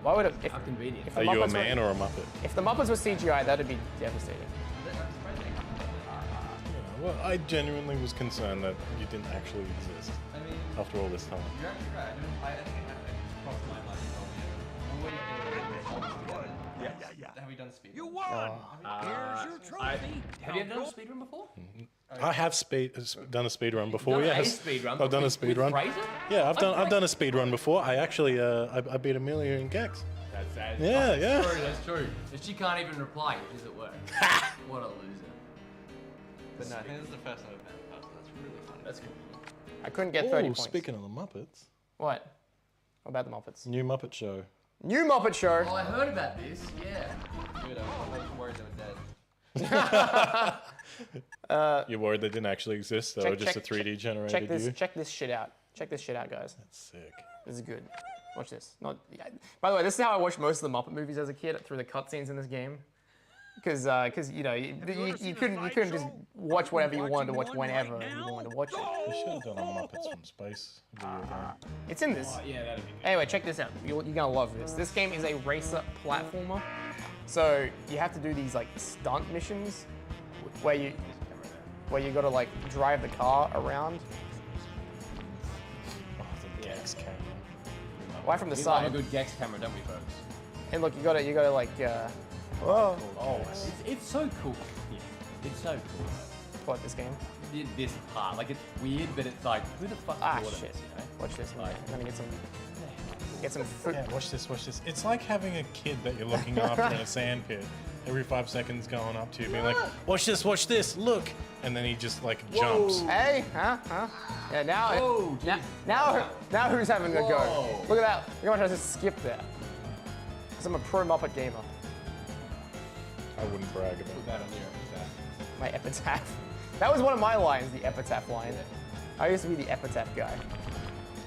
Why would it? How convenient. If the Are you a Muppets man were, or a Muppet? If the Muppets were CGI, that'd be devastating. Yeah, well, I genuinely was concerned that you didn't actually exist after all this time. You're actually right. I think it happened across my life. Have we done speed? You won! Here's your trophy. Have you ever done a speedrun before? I have done a speed run before. Done Yes, a speedrun I've done a with speed run. Fraser? Yeah, I've done a speed run before. I actually I beat Amelia in Gex. That's Yeah, yeah. True, that's true. But she can't even reply. She's at work. What a loser. But no, I think this is the first time I've met in person. That's really funny. That's cool. I couldn't get 30 Oh, points. speaking of the Muppets, What? What about the Muppets? new Muppet Show. New Muppet Show. Oh, I heard about this. Yeah. Dude, I'm worried they were dead. You're worried they didn't actually exist, though, just a 3D generated view? Check this shit out. Check this shit out, guys. That's sick. This is good. Watch this. By the way, this is how I watched most of the Muppet movies as a kid, through the cutscenes in this game. Because you know, you couldn't just watch whatever you wanted to watch whenever you wanted to watch it. They should have done a Muppets from Space video game. It's in this. Yeah, that'd be good. Anyway, check this out. You're gonna love this. This game is a racer platformer. So you have to do these like stunt missions where you gotta like drive the car around. Oh, the Gex camera. Right from the We side. love a good Gex camera, don't we, folks? And look, you gotta like. Whoa. Oh, it's so cool. Yeah, it's so cool. What, this game? This part, like it's weird, but it's like, who the fuck thought of shit. this, you know? Watch this. I'm gonna get some food. Yeah, watch this, watch this. It's like having a kid that you're looking after in a sand pit. Every 5 seconds going up to you, being like, watch this, look. And then he just like jumps. Hey, huh? Yeah, now who's having a go? Whoa. Look at that. Look how much I just skipped there. Because I'm a pro Muppet gamer. I wouldn't brag about that. My epitaph. That was one of my lines, the epitaph line. I used to be the epitaph guy.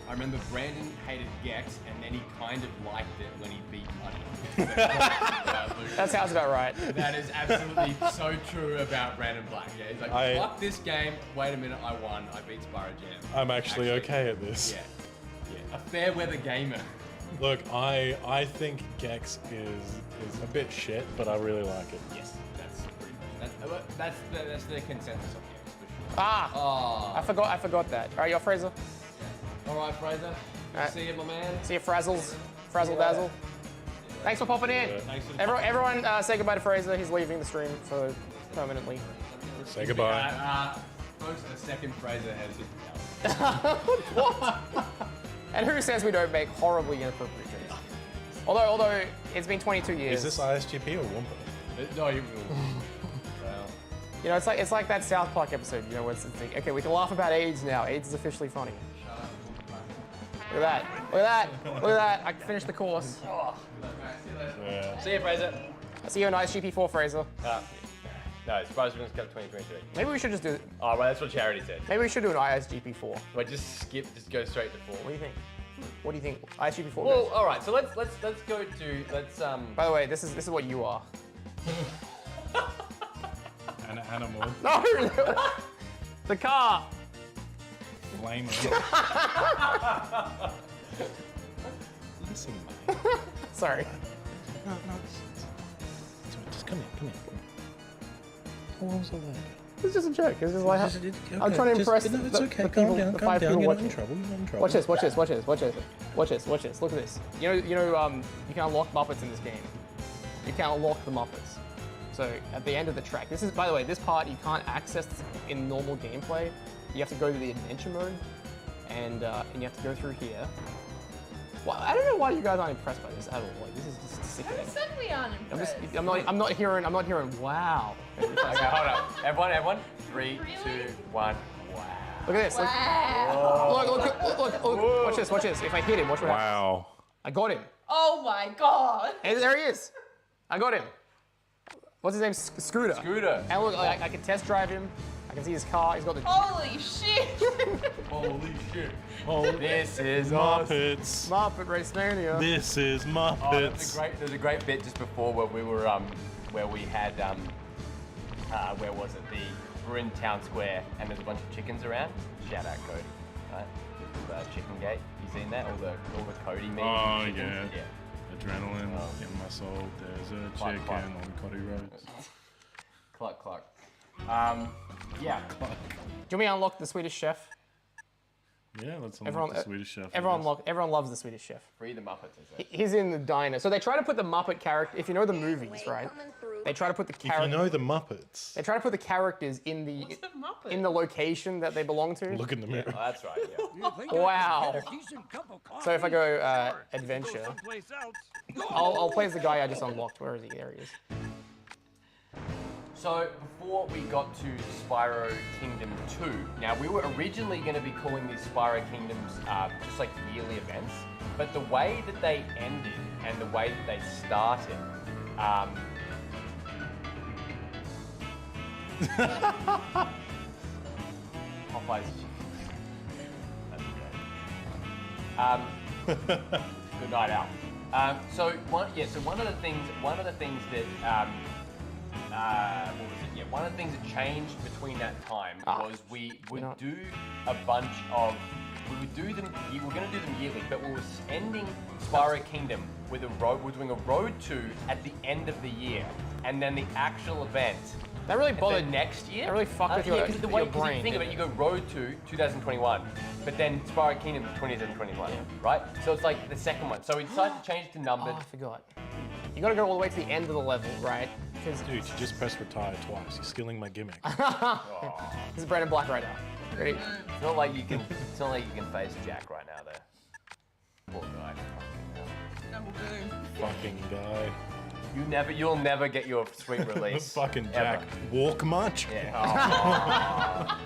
I remember Brandon hated Gex, and then he kind of liked it when he beat Muddy. That sounds about right. That is absolutely so true about Brandon Black. Yeah, he's like, fuck this game. Wait a minute, I won. I beat Spyro Jam. I'm actually okay at this. Yeah. A fair weather gamer. Look, I think Gex is a bit shit, but I really like it. Yes, that's the consensus of Gex for sure. I forgot that. All right, you're Fraser. All right, Fraser. Right. See you, my man. See you, Frazzles. Frazzle Dazzle. Thanks for popping in. Thanks for Everyone, say goodbye to Fraser. He's leaving the stream for permanently. Say goodbye. Folks, the second Fraser has his What? And who says we don't make horribly inappropriate jokes? Although it's been 22 years. Is this ISGP or Wampa? No, you. Well. You know, it's like that South Park episode. You know, where it's like, okay, we can laugh about AIDS now. AIDS is officially funny. Look at that. Look at that. Look at that. I finished the course. Yeah. See you, Fraser. I'll see you in ISGP4, Fraser. No, Spyro's Cup 2023. Maybe we should just do. Oh, well, that's what Charity said. Maybe we should do an ISGP4. Wait, just go straight to 4. What do you think? What do you think? ISGP4. Well, all right. So let's go to By the way, this is what you are. An animal. No. The car. Flamer. Listen, mate. Sorry. No. Just come here. What was all that? It's just a joke. It's just like I'm trying to impress the it's okay. the Calm people, down. the Calm 5 down. people You're not watching. in trouble. You're not in trouble. Watch this. Look at this. You know, you can unlock Muppets in this game. You can unlock the Muppets. So at the end of the track, this is, by the way, this part you can't access in normal gameplay. You have to go to the adventure mode, and you have to go through here. Well, I don't know why you guys aren't impressed by this at all. Like, this is just sickening. Who said we aren't impressed? I'm not hearing. Wow. Okay, hold up. Everyone. 3, 2, 1. Wow. Look at this. Wow. Look. Watch this. If I hit him, watch what happens. Wow. I got him. Oh my god. And there he is. I got him. What's his name? Scooter. Scooter. And look, I can test drive him. I can see his car. He's got the. Holy shit. Holy shit. This is Muppets. Muppet Race Mania. This is Muppets. There's a great bit just before where we were where we had where was it? We're in town square and there's a bunch of chickens around. Shout out Cody, right? This is Chicken Gate. You seen that? All the Cody memes. Oh chickens? yeah. Adrenaline in my soul. There's a Cluck, chicken cluck. on Cody Roads. Cluck. Yeah. Do you want me to unlock the Swedish Chef? Yeah, let's unlock the Swedish Chef. Everyone loves the Swedish Chef. Free the Muppets, is it? He's in the diner. So they try to put the Muppet character. If you know the movies, right? They try to put the If you character. know the Muppets, They try to put the characters in the location that they belong to. look in the mirror. Oh, that's right. Yeah. Wow. So if I go adventure, I'll play as the guy I just unlocked. Where is he? There he is. So before we got to Spyro Kingdom 2, now we were originally going to be calling these Spyro Kingdoms just like yearly events, but the way that they ended and the way that they started, Popeye's chicken. Good night out. So one of the things that what was it? Yeah, one of the things that changed between that time was we would do a bunch of. We would do them. We were going to do them yearly, but we were ending Spyro Kingdom with a road. We're doing a road 2 at the end of the year, and then the actual event. That really bothered next year. That really fucked with because the way your brain. you think of it, you go road 2 2021, but then Spyro Kingdom 2021, right? So it's like the second one. So we decided to change it to numbered. Oh, I forgot. You got to go all the way to the end of the level, right? Dude, you just pressed retire twice. You're stealing my gimmick. This is Brandon Black right now. Ready? It's not like you can. It's not like you can face Jack right now, though. Poor guy. Fucking guy. You'll never get your sweet release. Fucking Jack. Walk much? Yeah.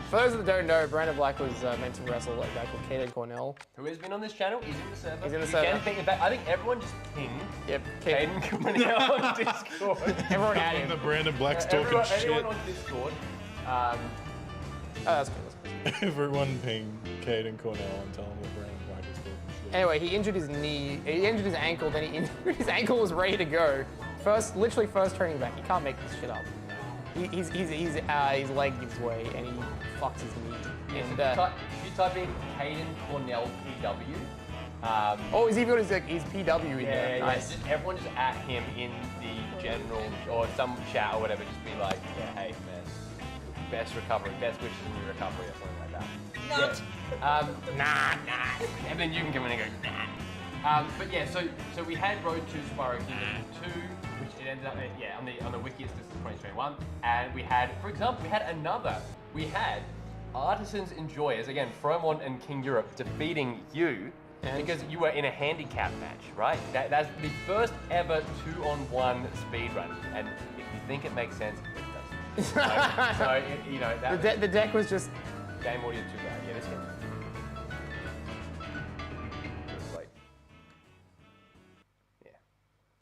For those that don't know, Brandon Black was meant to wrestle a guy called Caden Cornell. Who has been on this channel? He's in the server. He's in the You server. can ping- in fact, I think everyone just ping. Yep. Caden Cornell on Discord. Everyone had him. The Brandon Black's talking Anyone shit. on Discord. Oh, that's good. Everyone ping Caden Cornell and tell him that Brandon Black is talking shit. Anyway, he injured his knee, he injured his ankle, then he injured his ankle was ready to go. Literally first training back. He can't make this shit up. His leg gives way and he fucks his knee. And, if you type in Caden Cornell PW. oh, he's even got his PW in there. Yeah, Nice. everyone just at him in the general or some chat or whatever. Just be like, yeah, hey man, best recovery, best wishes in your recovery or something like that. Not. Yeah. Nah. And then you can come in and go, nah. But yeah, so we had Road to Spyro Kingdom 2, which it ended up on the wiki it's just 2021, and we had, for example, we had Artisans Enjoyers again, Fromont and King Europe defeating you. Because you were in a handicap match, right? That's the first ever 2-on-1 speedrun, and if you think it makes sense, it doesn't. The deck was just game audio too bad. Yeah, this game. It's like, yeah.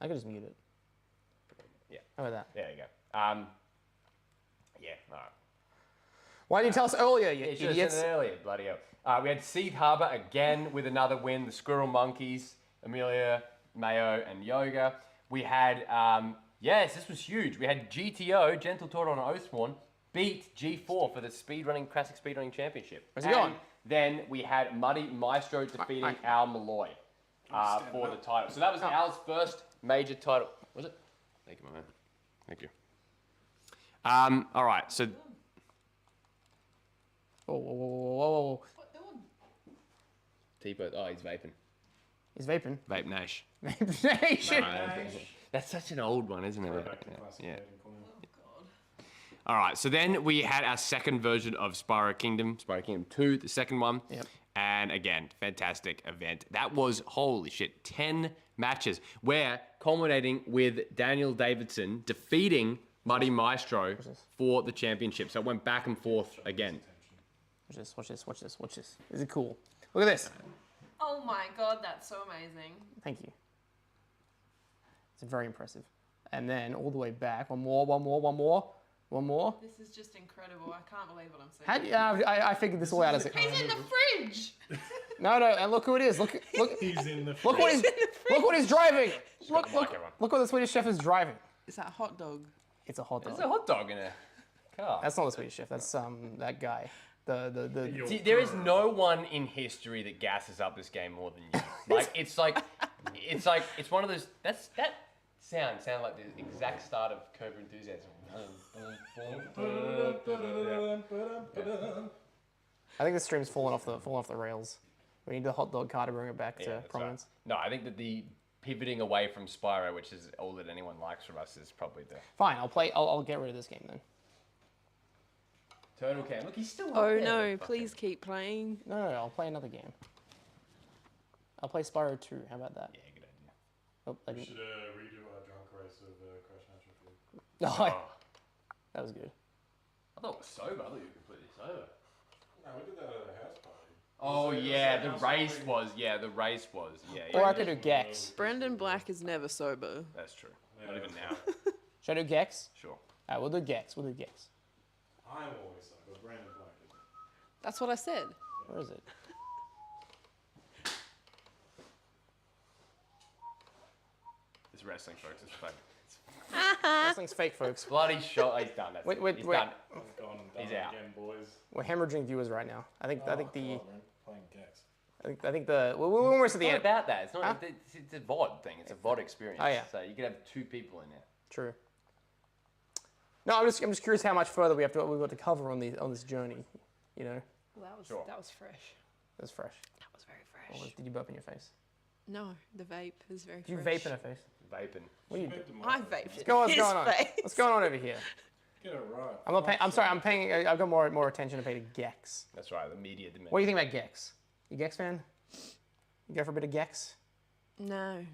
I could just mute it. Yeah. How about that? There you go. Yeah. All right. Why didn't you tell us earlier, you Yeah, you should have idiots? said it earlier, bloody hell. We had Seed Harbor again with another win. The Squirrel Monkeys, Amelia, Mayo, and Yoga. We had, yes, this was huge. We had GTO, Gentle Tortoise on Oathsworn, beat G4 for the Classic Speedrunning Championship. Where's he going? Then we had Muddy Maestro defeating Al Malloy for the title. So that was Al's first major title. Was it? Thank you, my man. Thank you. All right, so... Whoa. T-Bird, oh, he's vaping. He's vaping? Vape Nash. Vape Nation. That's such an old one, isn't it? Yeah. All right, so then we had our second version of Spyro Kingdom 2, the second one. Yep. And again, fantastic event. That was, holy shit, 10 matches, where culminating with Daniel Davidson defeating Muddy Maestro for the championship. So it went back and forth again. Watch this. Is it cool? Look at this. Oh my god, that's so amazing. Thank you. It's very impressive. And then all the way back, one more. This is just incredible. I can't believe what I'm seeing. I figured this all out as a... He's in the fridge! No, and look who it is. Look. He's in the fridge. Look what he's driving. Look what the Swedish chef is driving. Is that a hot dog? It's a hot dog. There's a hot dog in a car. That's not the Swedish chef. That's that guy. See, there is no one in history that gasses up this game more than you. It's one of those. That sound like the exact start of Curb Your Enthusiasm. I think the stream's fallen off the rails. We need the hot dog car to bring it back to prominence. Right. No, I think that the pivoting away from Spyro, which is all that anyone likes from us, is probably the... Fine, I'll get rid of this game then. Turtle Cam. Look, he's still Oh no, please keep playing. No, I'll play another game. I'll play Spyro 2, how about that? Yeah, good idea. Oh, We should redo our drunk race of Crash Nitro. That was good. I thought it was sober. I thought you were completely sober. No, we did that at a house party. Oh yeah, the race was. Yeah. Or I could do Gex. Brendan Black is never sober. That's true. Not even now. Should I do Gex? Sure. Alright, we'll do Gex. I'm always sober. Brandon Black is. That's what I said. Where is it? It's wrestling, folks. It's fake. Wrestling's fake, folks. Bloody shot. He's done. Wait. He's done. He's out. Again, boys. We're hemorrhaging viewers right now. I think the Playing Gex. I think the we're almost at the It's end. not about that. It's not. It's a VOD thing. It's a VOD experience. Oh, yeah. So you could have 2 people in there. True. No, I'm just curious how much further we've got to cover on this journey. You know. Well, that was fresh. That's fresh. That was very fresh. Did you burp in your face? No, the vape is very Did you fresh. vape in her face? Vaping. What are you? I vaped. What's going on? What's going on over here? Get it right. I'm not paying. I'm sorry. I'm paying. I've got more attention to pay to Gex. That's right. The media dimension. What do you think about Gex? You Gex fan? You go for a bit of Gex? No.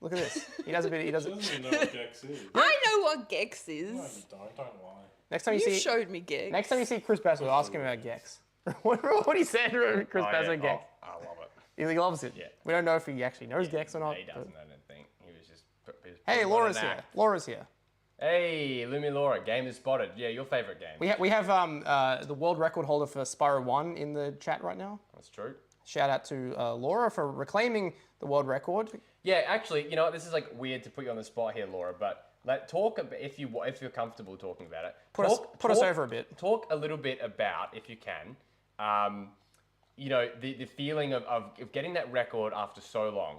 Look at this. He does a bit. He does. He doesn't even know what Gex is. I know what Gex is. No, you don't lie. Next time you You see. showed me Gex. Next time you see Chris Basso, ask him about Gex. what he said, Chris Basso Gex. Oh, I love it. He loves it. Yeah. We don't know if he actually knows Gex or not. He doesn't. I don't think. He was just. Hey, Laura's here. Laura's here. Hey, Lumi Laura, game is spotted. Yeah, your favorite game. We have the world record holder for Spyro 1 in the chat right now. That's true. Shout out to Laura for reclaiming the world record. Yeah, actually, you know what? This is like weird to put you on the spot here, Laura, but talk if you're comfortable talking about it. Put us over a bit. Talk a little bit about, if you can, you know, the feeling of getting that record after so long,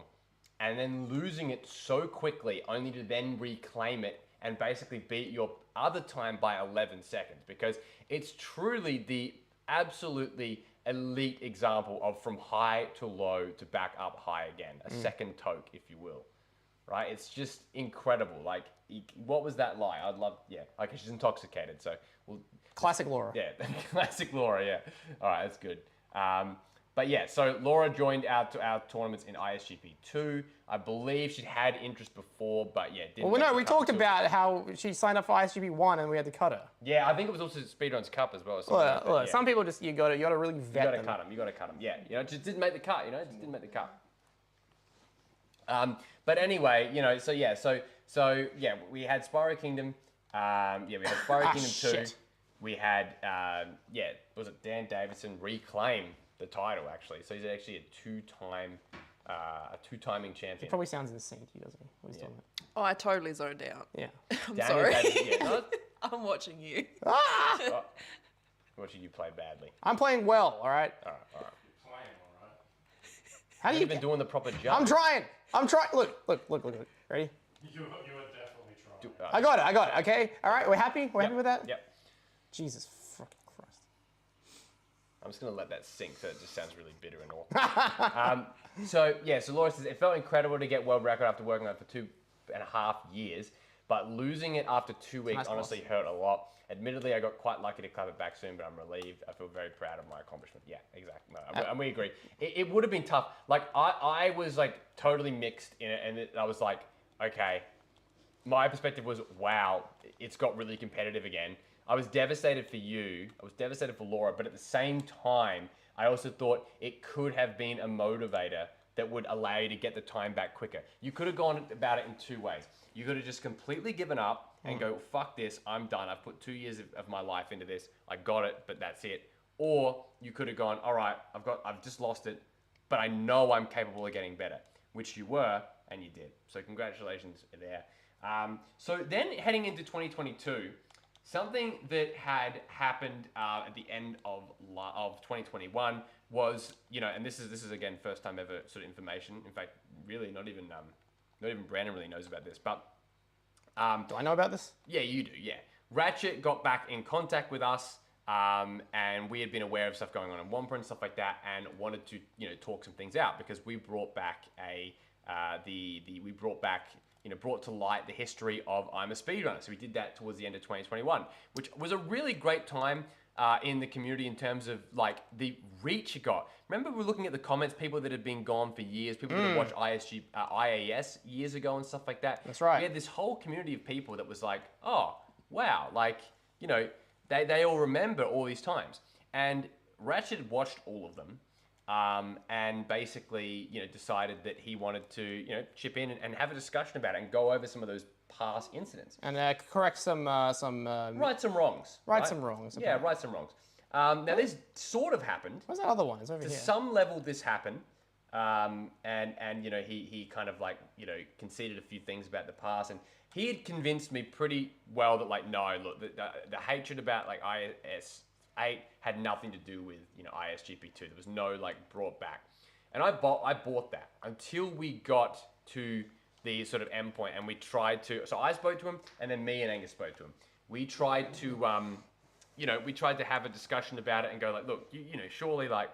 and then losing it so quickly, only to then reclaim it and basically beat your other time by 11 seconds, because it's truly the absolutely elite example of from high to low to back up high again, a second toke, if you will, right? It's just incredible. Like, what was that like? I'd love, yeah. Okay, she's intoxicated, so we'll. Classic Laura. Yeah, classic Laura. Yeah. All right, that's good. But yeah, so Laura joined our tournaments in ISGP 2. I believe she'd had interest before, but yeah, didn't. Well, no, we talked about how she signed up for ISGP 1 and we had to cut her. Yeah, I think it was also Speedrun's Cup as well. Look, some people just, you gotta really vet them. You gotta cut them. Yeah, you know, just didn't make the cut. You know, just didn't make the cut. But anyway, you know, so yeah, we had Spyro Kingdom. We had Spyro Kingdom 2. Shit. We had was it Dan Davidson reclaim the title actually? So he's actually a two-timing champion. He probably sounds insane to you, doesn't he? What he's talking about. Oh, I totally zoned out. Yeah. I'm Daniel sorry. Davidson, I'm watching you. Oh, watching you play badly. I'm playing well, all right? All right. How do you been doing the proper jump? I'm trying. Look. Ready? You are definitely trying. I got it. Okay. All right. We're happy. We're happy with that. Yep. Jesus fucking Christ. I'm just gonna let that sink, so it just sounds really bitter and awful. So Laura says it felt incredible to get world record after working on it for 2.5 years, but losing it after 2 weeks honestly hurt a lot. Admittedly, I got quite lucky to clap it back soon, but I'm relieved. I feel very proud of my accomplishment. Yeah, exactly. No, and we agree. It would have been tough. Like I was like totally mixed in it, and I was like, okay. My perspective was, wow, it's got really competitive again. I was devastated for you. I was devastated for Laura, but at the same time, I also thought it could have been a motivator that would allow you to get the time back quicker. You could have gone about it in two ways. You could have just completely given up and go, fuck this, I'm done. I've put 2 years of my life into this. I got it, but that's it. Or you could have gone, all right, I've just lost it, but I know I'm capable of getting better, which you were, and you did. So congratulations there. So then heading into 2022, something that had happened at the end of 2021 was, you know, and this is again first time ever sort of information. In fact, really not even Brandon really knows about this. But do I know about this? Yeah, you do. Yeah, Ratchet got back in contact with us, and we had been aware of stuff going on in Wampa and stuff like that, and wanted to talk some things out because we brought back brought to light the history of I'm a Speedrunner. So we did that towards the end of 2021, which was a really great time in the community in terms of like the reach it got. Remember we were looking at the comments, people that had been gone for years, people that had watched IAS years ago and stuff like that. That's right. We had this whole community of people that was like, oh, wow, like, they all remember all these times. And Ratchet watched all of them. And basically, decided that he wanted to, chip in and have a discussion about it and go over some of those past incidents. And correct some right some wrongs. Right some wrongs. Yeah, right some wrongs. Now this sort of happened. What's that other one? It's over here. To some level, this happened. And he kind of like, conceded a few things about the past, and he had convinced me pretty well that like, no, look, the hatred about like IS8 had nothing to do with ISGP2. There was no like brought back, and I bought that until we got to the sort of end point, and we tried to. So I spoke to him, and then me and Angus spoke to him. We tried to have a discussion about it and go like, look, surely like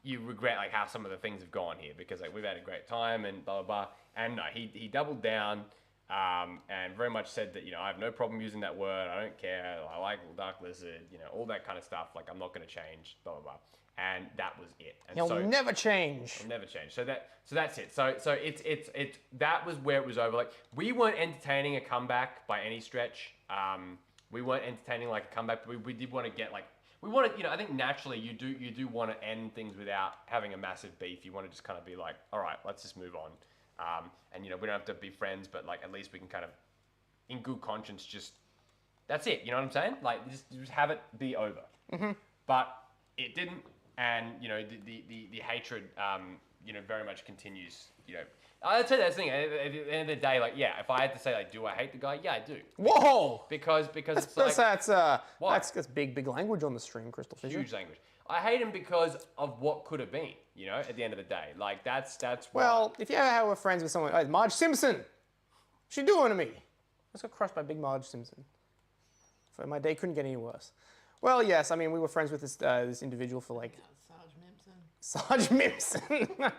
you regret like how some of the things have gone here because like we've had a great time and blah blah blah. And no, he doubled down. And very much said that, I have no problem using that word. I don't care. I like Dark Lizard, all that kind of stuff. Like, I'm not going to change, blah, blah, blah. And that was it. And He'll never change. He'll never change. So that's it. So it's that was where it was over. Like, we weren't entertaining a comeback by any stretch. We weren't entertaining like a comeback, but we did want to get like, we want to, I think naturally you do want to end things without having a massive beef. You want to just kind of be like, all right, let's just move on. And we don't have to be friends, but like at least we can kind of in good conscience, just that's it. You know what I'm saying? Like just have it be over. But it didn't, and you know the hatred, you know, very much continues. You know, I'd say that's the thing. At the end of the day, like, yeah, if I had to say, like, do I hate the guy? Yeah, I do. Whoa! Because it's like that's big language on the stream, Crystal Fisher. huge language. I hate him because of what could have been. You know, at the end of the day, like that's Well, if you ever were friends with someone, like Marge Simpson, what's she doing to me? I just got crushed by Big Marge Simpson. So my day couldn't get any worse. Well, yes, I mean, we were friends with this individual for like... Sarge Mimson.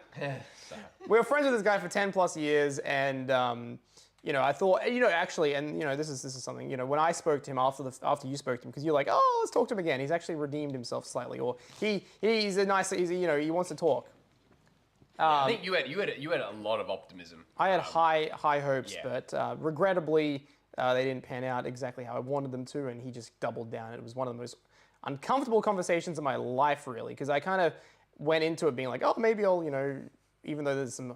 We were friends with this guy for 10 plus years, and you know, I thought, you know, actually, and you know, this is something, you know, when I spoke to him after you spoke to him, because you're like, oh, let's talk to him again. He's actually redeemed himself slightly, or he's a nice, you know, he wants to talk. I think you had a lot of optimism. I had high hopes, yeah. but regrettably, they didn't pan out exactly how I wanted them to, and he just doubled down. It was one of the most uncomfortable conversations of my life, really, because I kind of went into it being like, oh, maybe I'll, you know, even though there's some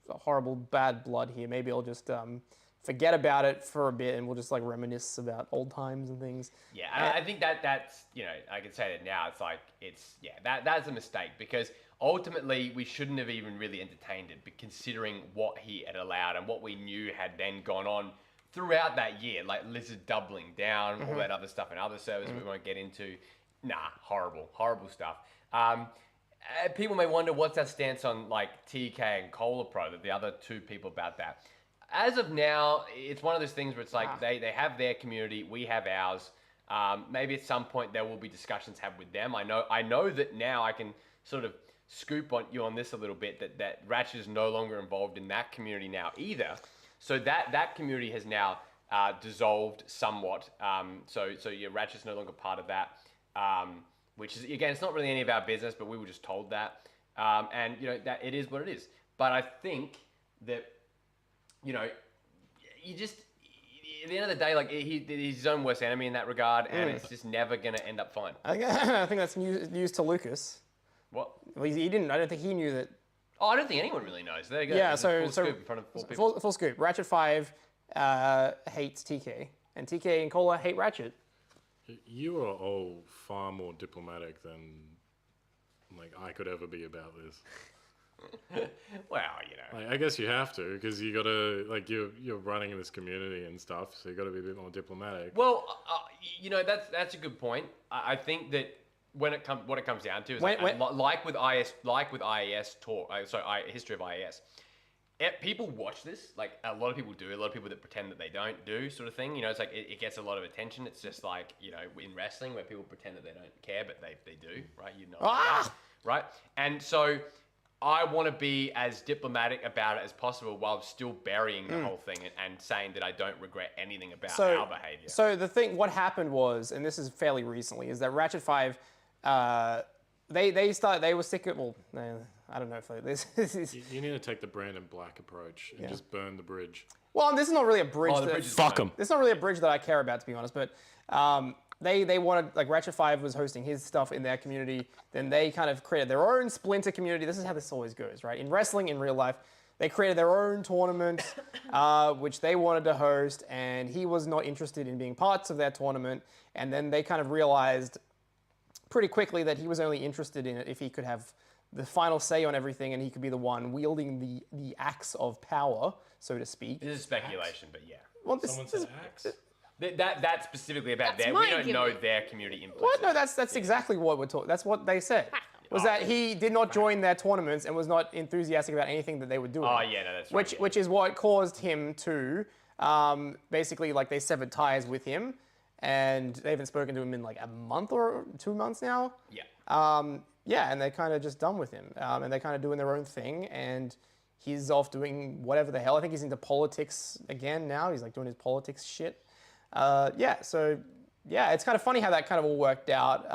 horrible bad blood here, maybe I'll just forget about it for a bit and we'll just like reminisce about old times and things. Yeah, and I think that's, you know, I can say that now, it's like, that's a mistake, because ultimately we shouldn't have even really entertained it, but considering what he had allowed and what we knew had then gone on throughout that year, like Lizard doubling down, all that other stuff and other servers we won't get into. Nah, horrible stuff. People may wonder what's our stance on like TK and Cola Pro, the other two people about that. As of now, it's one of those things where it's like they have their community, we have ours. Maybe at some point there will be discussions had with them. I know that now I can sort of scoop on you on this a little bit, that Ratchet is no longer involved in that community now either. So that community has now dissolved somewhat. So yeah, Ratchet's no longer part of that. Which is, again, it's not really any of our business, but we were just told that. And, you know, that it is what it is. But I think that, you know, you just, at the end of the day, like, he's his own worst enemy in that regard, and it's just never going to end up fine. I think that's news to Lucas. What? Well, he didn't. I don't think he knew that. Oh, I don't think anyone really knows. There you go. Yeah, Full scoop in front of 4 people. Full scoop. Ratchet 5 hates TK, and TK and Cola hate Ratchet. You are all far more diplomatic than like I could ever be about this. Well, you know. Like, I guess you have to, because you gotta, like, you're running this community and stuff, so you gotta be a bit more diplomatic. Well, you know, that's a good point. I think that what it comes down to is like with IES talk. History of IES. People watch this, like a lot of people do, a lot of people that pretend that they don't do, sort of thing. You know, it's like it gets a lot of attention. It's just like, you know, in wrestling where people pretend that they don't care, but they do, right? You know, right? And so I want to be as diplomatic about it as possible while still burying the whole thing and saying that I don't regret anything about our behavior. So what happened was, and this is fairly recently, is that Ratchet 5, they were sick of, well, I don't know if this is... You need to take the Brandon Black approach and just burn the bridge. Well, this is not really a bridge. Fuck them. This is not really a bridge that I care about, to be honest, but they wanted, like Ratchet 5 was hosting his stuff in their community, then they kind of created their own splinter community. This is how this always goes, right? In wrestling, in real life, they created their own tournament, which they wanted to host, and he was not interested in being parts of that tournament, and then they kind of realized pretty quickly that he was only interested in it if he could have the final say on everything, and he could be the one wielding the axe of power, so to speak. This is speculation, but yeah. Well, Someone said axe? That's specifically about them. We don't know their community implicitly. What? No, that's exactly what we're talking. That's what they said. Was that he did not join their tournaments and was not enthusiastic about anything that they were doing. Oh yeah, no, that's right. Which is what caused him to basically, like, they severed ties with him, and they haven't spoken to him in like a month or 2 months now. Yeah. Yeah, and they're kind of just done with him, and they're kind of doing their own thing, and he's off doing whatever the hell. I think he's into politics again now. He's like doing his politics shit. So it's kind of funny how that kind of all worked out.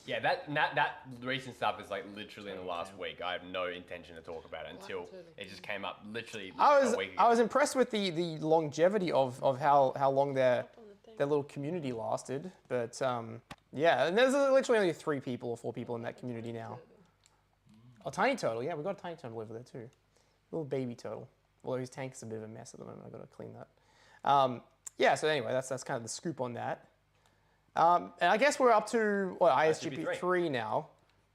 Yeah, that recent stuff is like literally in the last week. I have no intention to talk about it until it just came up literally a week ago. I was impressed with the longevity of how long their little community lasted, but yeah, and there's literally only 3 people or 4 people in that community now. Oh, Tiny Turtle, yeah, we've got a Tiny Turtle over there too. Little baby turtle. Although his tank is a bit of a mess at the moment, I've got to clean that. yeah, so anyway, that's kind of the scoop on that. And I guess we're up to what, ISGP 3 now.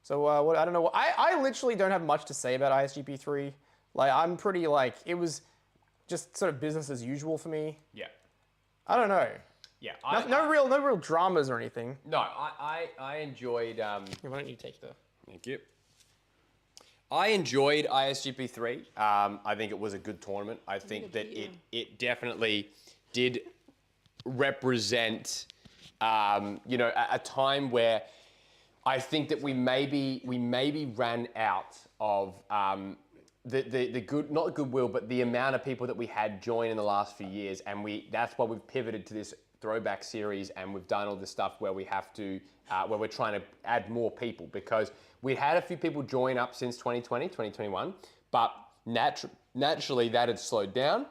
So what I don't know. I literally don't have much to say about ISGP 3. Like I'm pretty like it was just sort of business as usual for me. Yeah. I don't know. Yeah. No real dramas or anything. No, I enjoyed. Why don't you take the? Thank you. I enjoyed ISGP 3. I think it was a good tournament. I think that it definitely did represent, you know, a time where I think that we maybe ran out of the good, not goodwill, but the amount of people that we had join in the last few years, and that's why we've pivoted to this throwback series, and we've done all this stuff where we have to, where we're trying to add more people, because we had a few people join up since 2020, 2021, but naturally that had slowed down.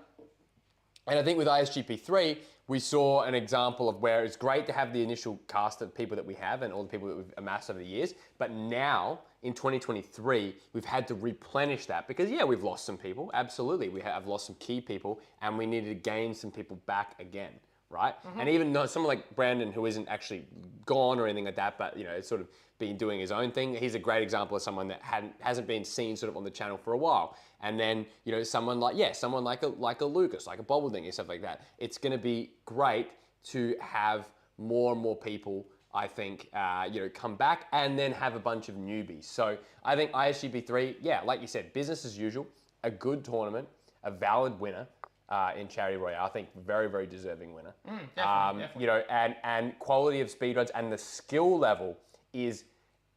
And I think with ISGP 3, we saw an example of where it's great to have the initial cast of people that we have and all the people that we've amassed over the years. But now, in 2023, we've had to replenish that because, yeah, we've lost some people. Absolutely, we have lost some key people and we needed to gain some people back again, right? And even though someone like Brandon, who isn't actually gone or anything like that, but, you know, it's sort of been doing his own thing. He's a great example of someone that hasn't been seen sort of on the channel for a while. And then, you know, someone like a Lucas, like a Bobbleding and stuff like that. It's going to be great to have more and more people, I think, you know, come back and then have a bunch of newbies. So I think ISGP 3, yeah, like you said, business as usual, a good tournament, a valid winner in Charity Royale. I think very, very deserving winner. Definitely. You know, and quality of speedruns and the skill level is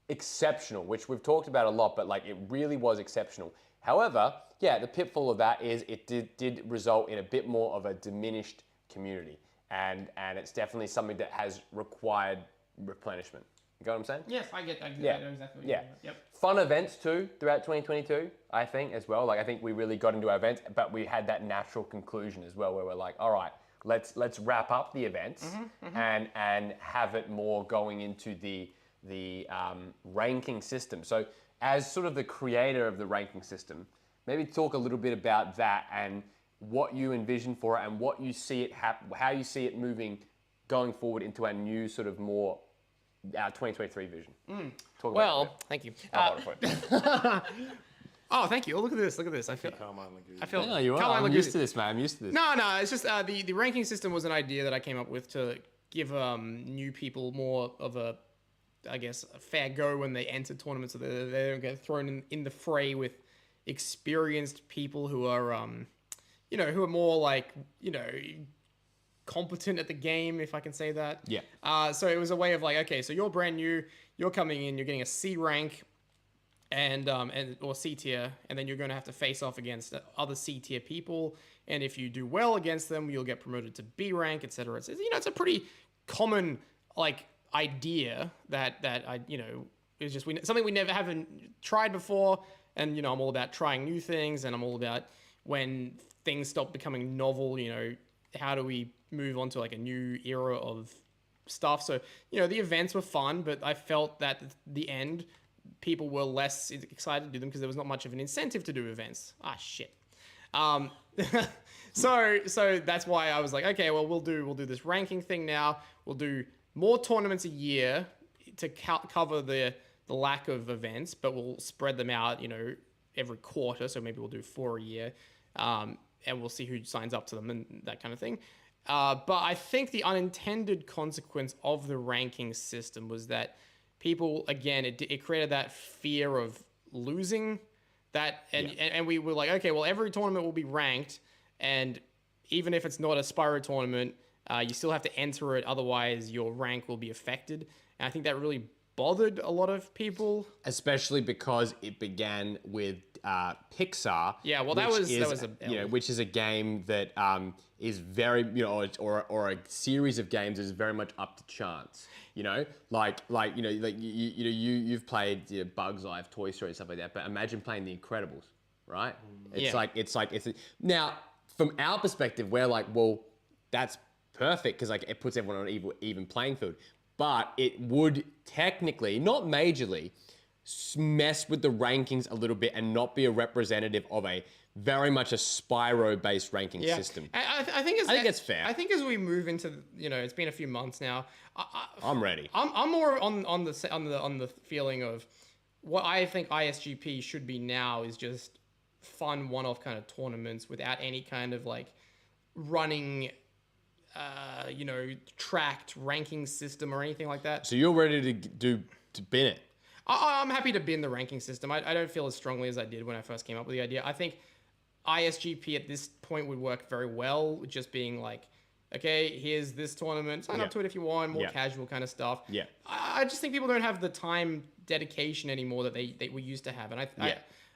exceptional, which we've talked about a lot, but like it really was exceptional. However, yeah, the pitfall of that is it did result in a bit more of a diminished community, and it's definitely something that has required replenishment. You got what I'm saying? Yes, I get that exactly. Yeah. Yep. Fun events too throughout 2022, I think as well. Like I think we really got into our events, but we had that natural conclusion as well, where we're like, all right, let's wrap up the events and have it more going into the ranking system. So as sort of the creator of the ranking system, maybe talk a little bit about that and what you envision for it and what you see it how you see it moving going forward into our new sort of more our 2023 vision. Talk about it. Thank you. I'll hold it for you. Oh, thank you. Oh, look at this. Look at this. I feel. No, you are. I'm used to this, man. I'm used to this. No. It's just the ranking system was an idea that I came up with to give new people more of a, I guess, a fair go when they enter tournaments, so they don't get thrown in the fray with experienced people who are, you know, who are more like, you know, competent at the game, if I can say that. Yeah. So it was a way of like, okay, so you're brand new, you're coming in, you're getting a C rank, or C tier, and then you're going to have to face off against other C tier people, and if you do well against them, you'll get promoted to B rank, etc. You know, it's a pretty common like idea that I, you know, is just something we haven't tried before, and you know, I'm all about trying new things, and I'm all about when things stop becoming novel, you know, how do we move on to like a new era of stuff. So, you know, the events were fun, but I felt that at the end people were less excited to do them because there was not much of an incentive to do events. Shit. So that's why I was like, okay, well, we'll do this ranking thing now. We'll do more tournaments a year to cover the lack of events, but we'll spread them out, you know, every quarter. So maybe we'll do 4 a year, and we'll see who signs up to them and that kind of thing. But I think the unintended consequence of the ranking system was that people, again, it created that fear of losing that. And we were like, okay, well, every tournament will be ranked. And even if it's not a Spyro tournament, you still have to enter it. Otherwise, your rank will be affected. And I think that really bothered a lot of people. Especially because it began with Pixar. Yeah, well, that was which is a game that is very, you know, or a series of games is very much up to chance. You know, you've played Bugs Life, Toy Story, and stuff like that. But imagine playing The Incredibles, right? It's now from our perspective, we're like, well, that's perfect because like it puts everyone on an even playing field. But it would technically, not majorly, mess with the rankings a little bit and not be a representative of a very much a Spyro-based ranking system. I think that's fair. I think as we move into, it's been a few months now. I'm ready. I'm more on the feeling of what I think ISGP should be now is just fun one-off kind of tournaments without any kind of like running, tracked ranking system or anything like that. So you're ready to bin it? I'm happy to bin the ranking system. I don't feel as strongly as I did when I first came up with the idea. I think ISGP at this point would work very well, just being like, okay, here's this tournament. Sign up to it if you want, more casual kind of stuff. Yeah. I just think people don't have the time dedication anymore that we used to have. And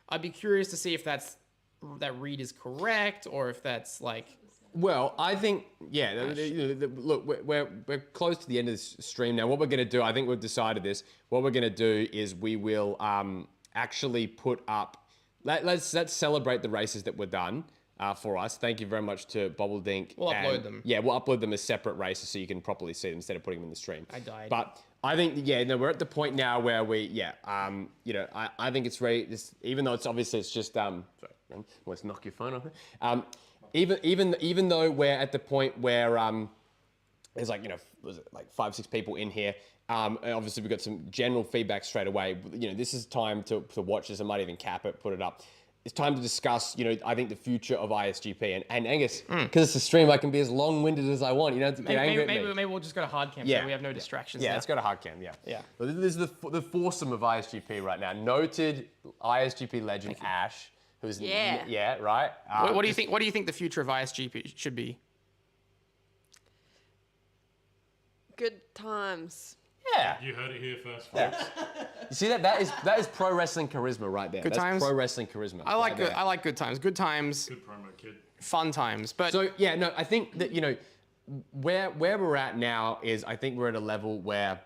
I'd be curious to see if that read is correct or if that's like... Well, I think, look, we're close to the end of this stream now. What we're going to do, I think we've decided this. What we're going to do is we will actually put up, let's celebrate the races that were done for us. Thank you very much to Bobble Dink. We'll upload them. Yeah, we'll upload them as separate races so you can properly see them instead of putting them in the stream. I died. But I think, we're at the point now where I think it's ready. Even though it's just, sorry, let's knock your phone off. Even though we're at the point where there's like, was it like 5-6 people in here, and obviously we've got some general feedback straight away. This is time to watch this. I might even cap it, put it up. It's time to discuss, I think the future of ISGP. And Angus, because it's a stream, I can be as long-winded as I want. You don't have to get angry at me. Maybe we'll just go to hard cam so we have no distractions. Yeah, let's go to hard cam, yeah. Well, this is the foursome of ISGP right now. Noted ISGP legend Ash. Who's right. What do you think? What do you think the future of ISGP should be? Good times. Yeah. You heard it here first, folks. You see that is pro wrestling charisma right there. Good times. Pro wrestling charisma. I like I like good times. Good times. Good promo, kid. Fun times. But so I think that where we're at now is I think we're at a level where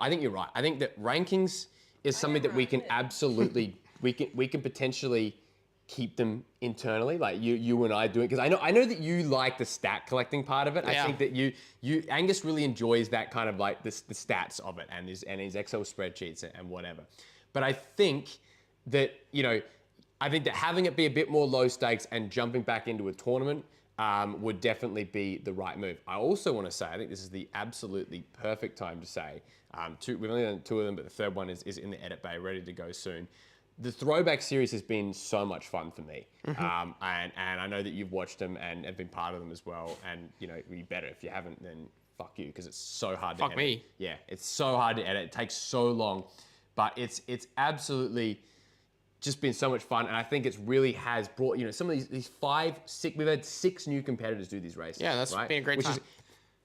I think you're right. I think that rankings is something that we can absolutely. We can potentially keep them internally, like you and I do it, because I know that you like the stat collecting part of it. I think that you Angus really enjoys that kind of like the stats of it and his Excel spreadsheets and whatever. But I think that having it be a bit more low stakes and jumping back into a tournament would definitely be the right move. I also want to say I think this is the absolutely perfect time to say we've only done 2 of them, but the third one is in the edit bay, ready to go soon. The throwback series has been so much fun for me, and I know that you've watched them and have been part of them as well. And you better if you haven't, then fuck you, because it's so hard to edit. Fuck me. Yeah, it's so hard to edit. It takes so long, but it's absolutely just been so much fun. And I think it's really has brought some of these 5, 6. We've had 6 new competitors do these races. Yeah, that's been a great time.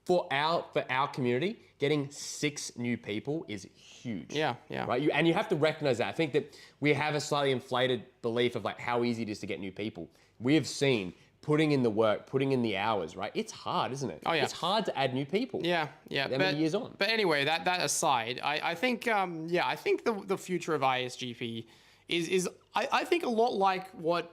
For our community, getting 6 new people is huge. Yeah. Right, and you have to recognize that. I think that we have a slightly inflated belief of like how easy it is to get new people. We have seen putting in the work, putting in the hours. Right, it's hard, isn't it? Oh yeah, it's hard to add new people. Yeah. Many years on. But anyway, that aside, I think I think the future of ISGP is I think a lot like what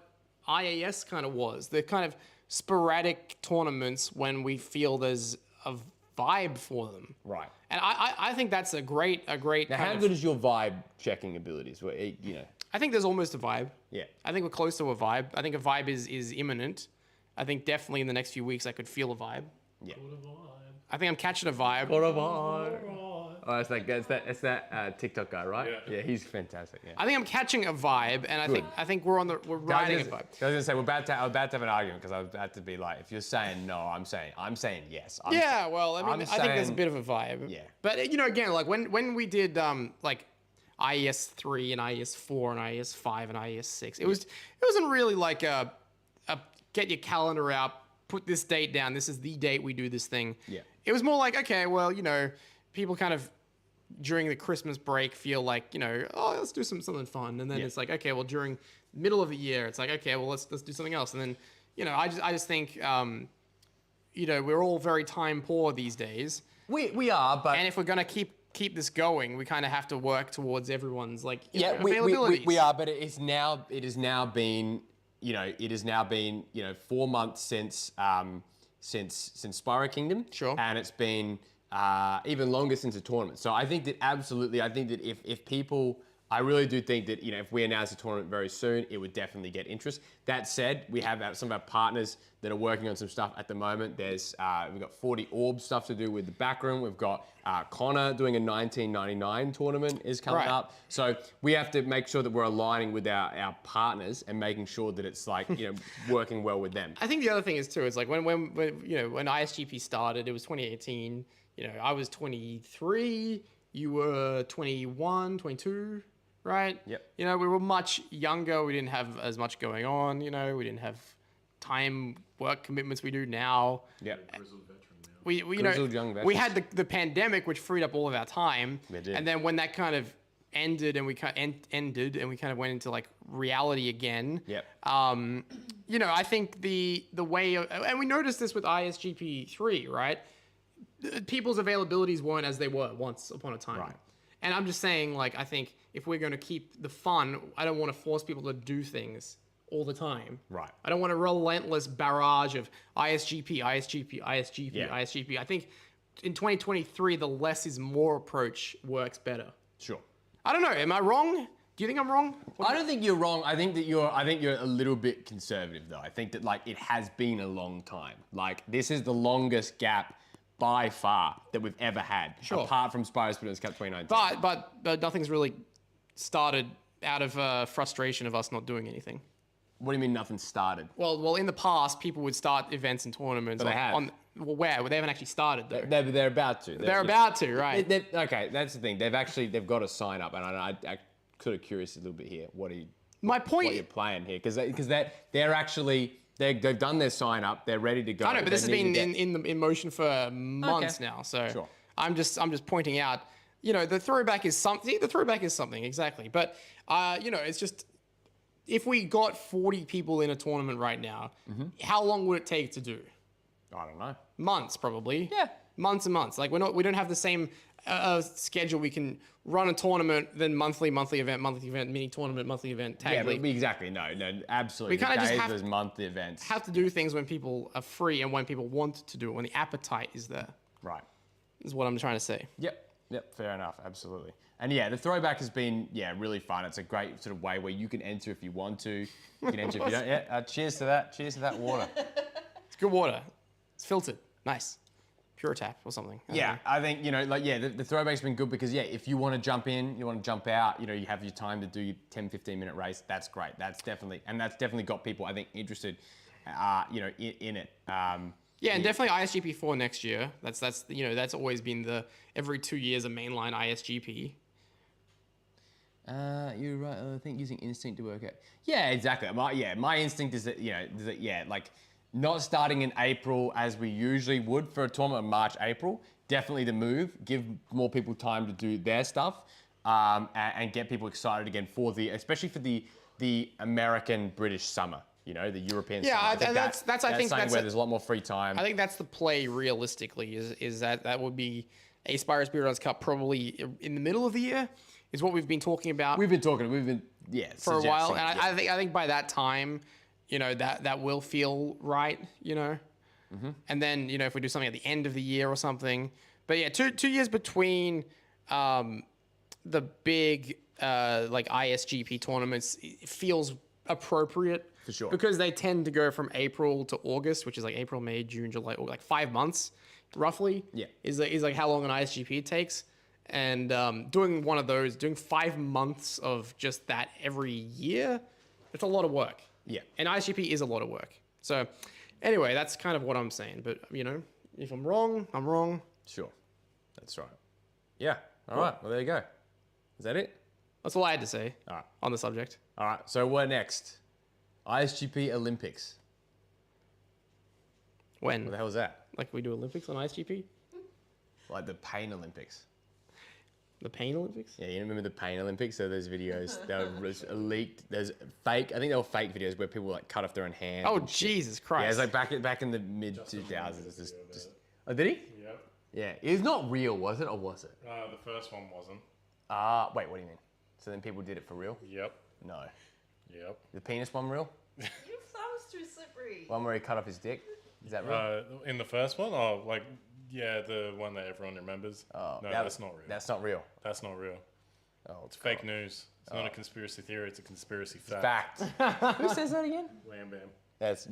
IAS kind of was. The kind of sporadic tournaments when we feel there's a vibe for them. Right. And I think that's a great. Now, how good is your vibe checking abilities? I think there's almost a vibe. Yeah. I think we're close to a vibe. I think a vibe is imminent. I think definitely in the next few weeks I could feel a vibe. Yeah. I think I'm catching a vibe. Got a vibe. Oh, it's that TikTok guy, right? Yeah, he's fantastic. Yeah. I think I'm catching a vibe, and I think we're riding a vibe. I was gonna say we're about to have an argument because I was about to be like, if you're saying no, I'm saying yes. Well, I think there's a bit of a vibe. Yeah. But again, like when we did like IES 3 and IES 4 and IES 5 and IES 6, it wasn't really like a get your calendar out, put this date down. This is the date we do this thing. Yeah. It was more like, okay, well, people kind of during the Christmas break feel like, oh, let's do something fun. And then it's like, okay, well, during middle of the year, it's like, okay, well, let's do something else. And then, I just think, we're all very time poor these days. We are, but... And if we're going to keep this going, we kind of have to work towards everyone's availabilities. We are, but it has now been 4 months since Spyro Kingdom. Sure. And it's been even longer since a tournament. So I think that if people I really do think that, you know, if we announce a tournament very soon, it would definitely get interest. That said, we have some of our partners that are working on some stuff at the moment. There's, we've got 40 Orb stuff to do with the backroom. We've got Connor doing a 1999 tournament is coming up. So we have to make sure that we're aligning with our partners and making sure that it's like, you know, working well with them. I think the other thing is too, it's like when you know, when ISGP started, it was 2018. You know, I was 23, you were 21, 22. Right? Yep. You know, we were much younger. We didn't have as much going on. You know, we didn't have time, work commitments we do now. Yep. We you know, we had the pandemic, which freed up all of our time. We did. And then when that kind of ended and we kind of went into like reality again. Yep. You know, I think the way, and we noticed this with ISGP 3, right? People's availabilities weren't as they were once upon a time. Right. And I'm just saying, like, I think if we're going to keep the fun, I don't want to force people to do things all the time. Right. I don't want a relentless barrage of ISGP, ISGP, ISGP, ISGP. I think in 2023, the less is more approach works better. Sure. I don't know. Am I wrong? Do you think I'm wrong? I don't think you're wrong. I think you're a little bit conservative, though. I think that, like, it has been a long time. Like, this is the longest gap by far that we've ever had, apart from Spyro Speedrunners Cup 2019. But nothing's really started out of frustration of us not doing anything. What do you mean nothing started? Well, in the past, people would start events and tournaments. But they have. Well, where? Well, they haven't actually started though. They're about to. They're about to, right? Okay, that's the thing. They've got to sign up, and I could have curious a little bit here. What you're playing here? Because they're actually. They've done their sign up. They're ready to go. I know, but this has been in motion for months now. So I'm just pointing out. You know, the throwback is something. The throwback is something exactly. But you know, it's just if we got 40 people in a tournament right now, how long would it take to do? I don't know. Months probably. Yeah. Months and months. Like we don't have the same schedule. We can run a tournament, then monthly event, mini tournament, monthly event, tag league. Exactly. No, absolutely. We kind of just have those monthly events. Have to do things when people are free and when people want to do it, when the appetite is there. Right. Is what I'm trying to say. Yep. Fair enough. Absolutely. And yeah, the throwback has been really fun. It's a great sort of way where you can enter if you want to. You can enter if you don't. Yeah. Cheers to that. Cheers to that water. It's good water. It's filtered. Nice. Pure tap or something. I think, you know, like, the throwback's been good because, if you want to jump in, you want to jump out, you know, you have your time to do your 10, 15-minute race, that's great. That's definitely got people, I think, interested, you know, in it. And definitely ISGP 4 next year. That's you know, that's always been every 2 years a mainline ISGP. You're right. I think using instinct to work out. Yeah, exactly. My instinct is that, like, not starting in April as we usually would for a tournament of March, April. Definitely the move. Give more people time to do their stuff and get people excited again especially for the American British summer. You know, the European summer. I think that's where there's a lot more free time. I think that's the play realistically. Is that would be a Spyro Speedrunners Cup probably in the middle of the year is what we've been talking about. We've been for a while, and I think by that time, you know, that will feel right, you know. And then, you know, if we do something at the end of the year or something. But yeah, 2 years between the big like ISGP tournaments feels appropriate. For sure. Because they tend to go from April to August, which is like April, May, June, July, or like 5 months roughly. Yeah. Is like how long an ISGP takes. And doing one of those, doing 5 months of just that every year, it's a lot of work. Yeah. And ISGP is a lot of work. So anyway, that's kind of what I'm saying. But, you know, if I'm wrong, I'm wrong. Sure. That's right. Yeah. All right. Well, there you go. Is that it? That's all I had to say all right. on the subject. All right. So what next? ISGP Olympics. When? What the hell is that? Like we do Olympics on ISGP? Like the Pain Olympics. The Pain Olympics? Yeah, you remember the Pain Olympics? So those videos, they were leaked. There's fake, I think they were fake videos where people like cut off their own hand. Oh, Jesus Christ. Yeah, it's like back in the mid-2000s. It's just oh, did he? Yep. Yeah. It's not real, was it? Or was it? The first one wasn't. Wait, what do you mean? So then people did it for real? Yep. No. Yep. The penis one real? That was too slippery. One where he cut off his dick? Is that real? In the first one? Oh, the one that everyone remembers. Oh, no, that's not real. That's not real. That's not real. Oh, it's Fake news. It's not a conspiracy theory. It's a conspiracy fact. Fact. Who says that again? Wham bam. That's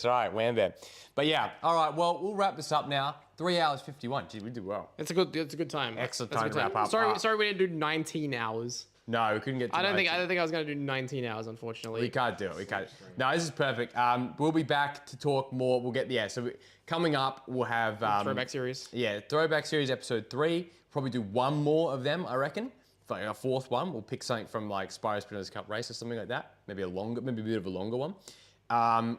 right. Wham bam. But yeah, all right. Well, we'll wrap this up now. 3 hours 51. Gee, we did well. It's a good time. Excellent That's a time good to wrap up. Sorry, we didn't do 19 hours. No, we couldn't get to I don't 19. think I was gonna do 19 hours, unfortunately. We can't do it. We can't. No, this is perfect. We'll be back to talk more. We'll get coming up. We'll have throwback series. Yeah, throwback series episode 3. Probably do one more of them, I reckon. Like a fourth one. We'll pick something from like Spyro Spinner's Cup Race or something like that. Maybe a bit of a longer one.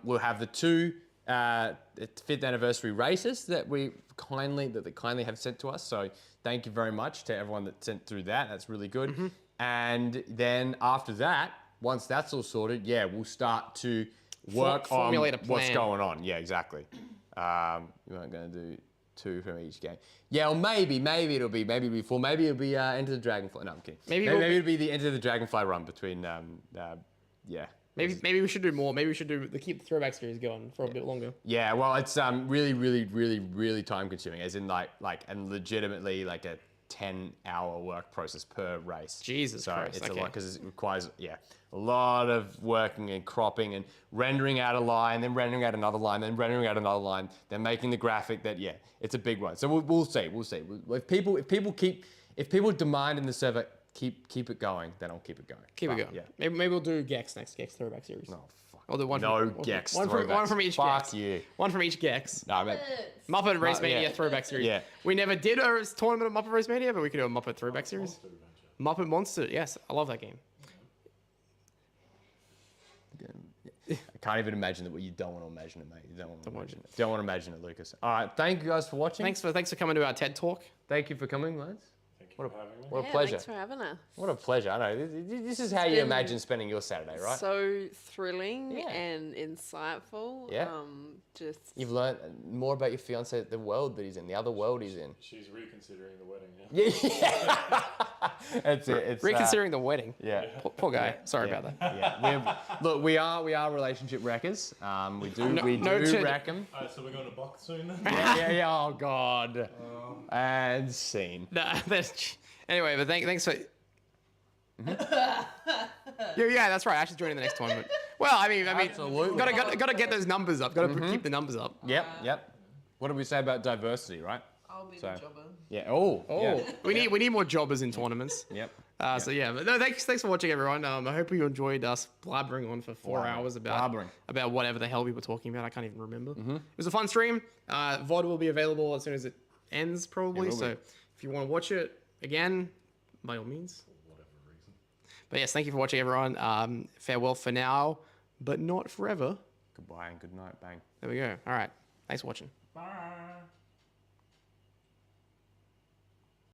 We'll have the 2 5th anniversary races that they kindly have sent to us. So thank you very much to everyone that sent through that. That's really good. And then after that, once that's all sorted, we'll start to work on formulate a plan. what's going on. Yeah, exactly. You aren't going to do 2 from each game. Yeah, or maybe it'll be 4. Maybe it'll be Enter the Dragonfly. No, I'm kidding. Maybe it'll be the Enter the Dragonfly run between Maybe we should do more. Maybe we should keep the throwback series going for a bit longer. Yeah, well, it's really time consuming, as in and legitimately like a 10-hour work process per race. Jesus Christ. It's a lot because it requires a lot of working and cropping and rendering out a line, then rendering out another line, then rendering out another line, then making the graphic. It's a big one. So we'll see. If people demand in the server keep it going, then I'll keep it going. Keep it going. Yeah. Maybe we'll do Gex next. Gex throwback series. No, fuck. I'll do one. Gex. One from each Fuck Gex. you. One from each Gex. No, man. Muppet Race Mania throwback series. Yeah. We never did a tournament of Muppet Race Mania, but we could do a Muppet throwback series. Muppet Monster. Yes, I love that game. I can't even imagine that. You don't want to imagine it, mate. You don't want to imagine it. Don't want to imagine it, Lucas. All right. Thank you guys for watching. Thanks for coming to our TED Talk. Thank you for coming, lads. What a Yeah, pleasure. thanks for having us. What a pleasure. I know. This is how you imagine spending your Saturday, right? So thrilling and insightful. Yeah. Just You've learned more about your fiance, the world that he's in, the other world he's in. She's reconsidering the wedding. Yeah. That's it. It's Reconsidering the wedding. Yeah. Poor guy. Sorry about that. Yeah. Look, we are relationship wreckers. We do wreck them. Alright, so we're going to box soon then? Yeah. Oh God. And scene. Anyway, but thanks for. Yeah, that's right. I should join in the next tournament. Well, I mean, Absolutely. Gotta get those numbers up. Gotta keep the numbers up. Yep. What did we say about diversity, right? I'll be the jobber. Yeah. Oh. Yeah. We need more jobbers in tournaments. Yep. So yeah, but no, thanks for watching, everyone. I hope you enjoyed us blabbering on for 4 hours about whatever the hell we were talking about. I can't even remember. It was a fun stream. VOD will be available as soon as it ends, probably. So if you want to watch it again, by all means. But yes, thank you for watching, everyone. Farewell for now, but not forever. Goodbye and good night. Bang. There we go. All right. Thanks for watching. Bye.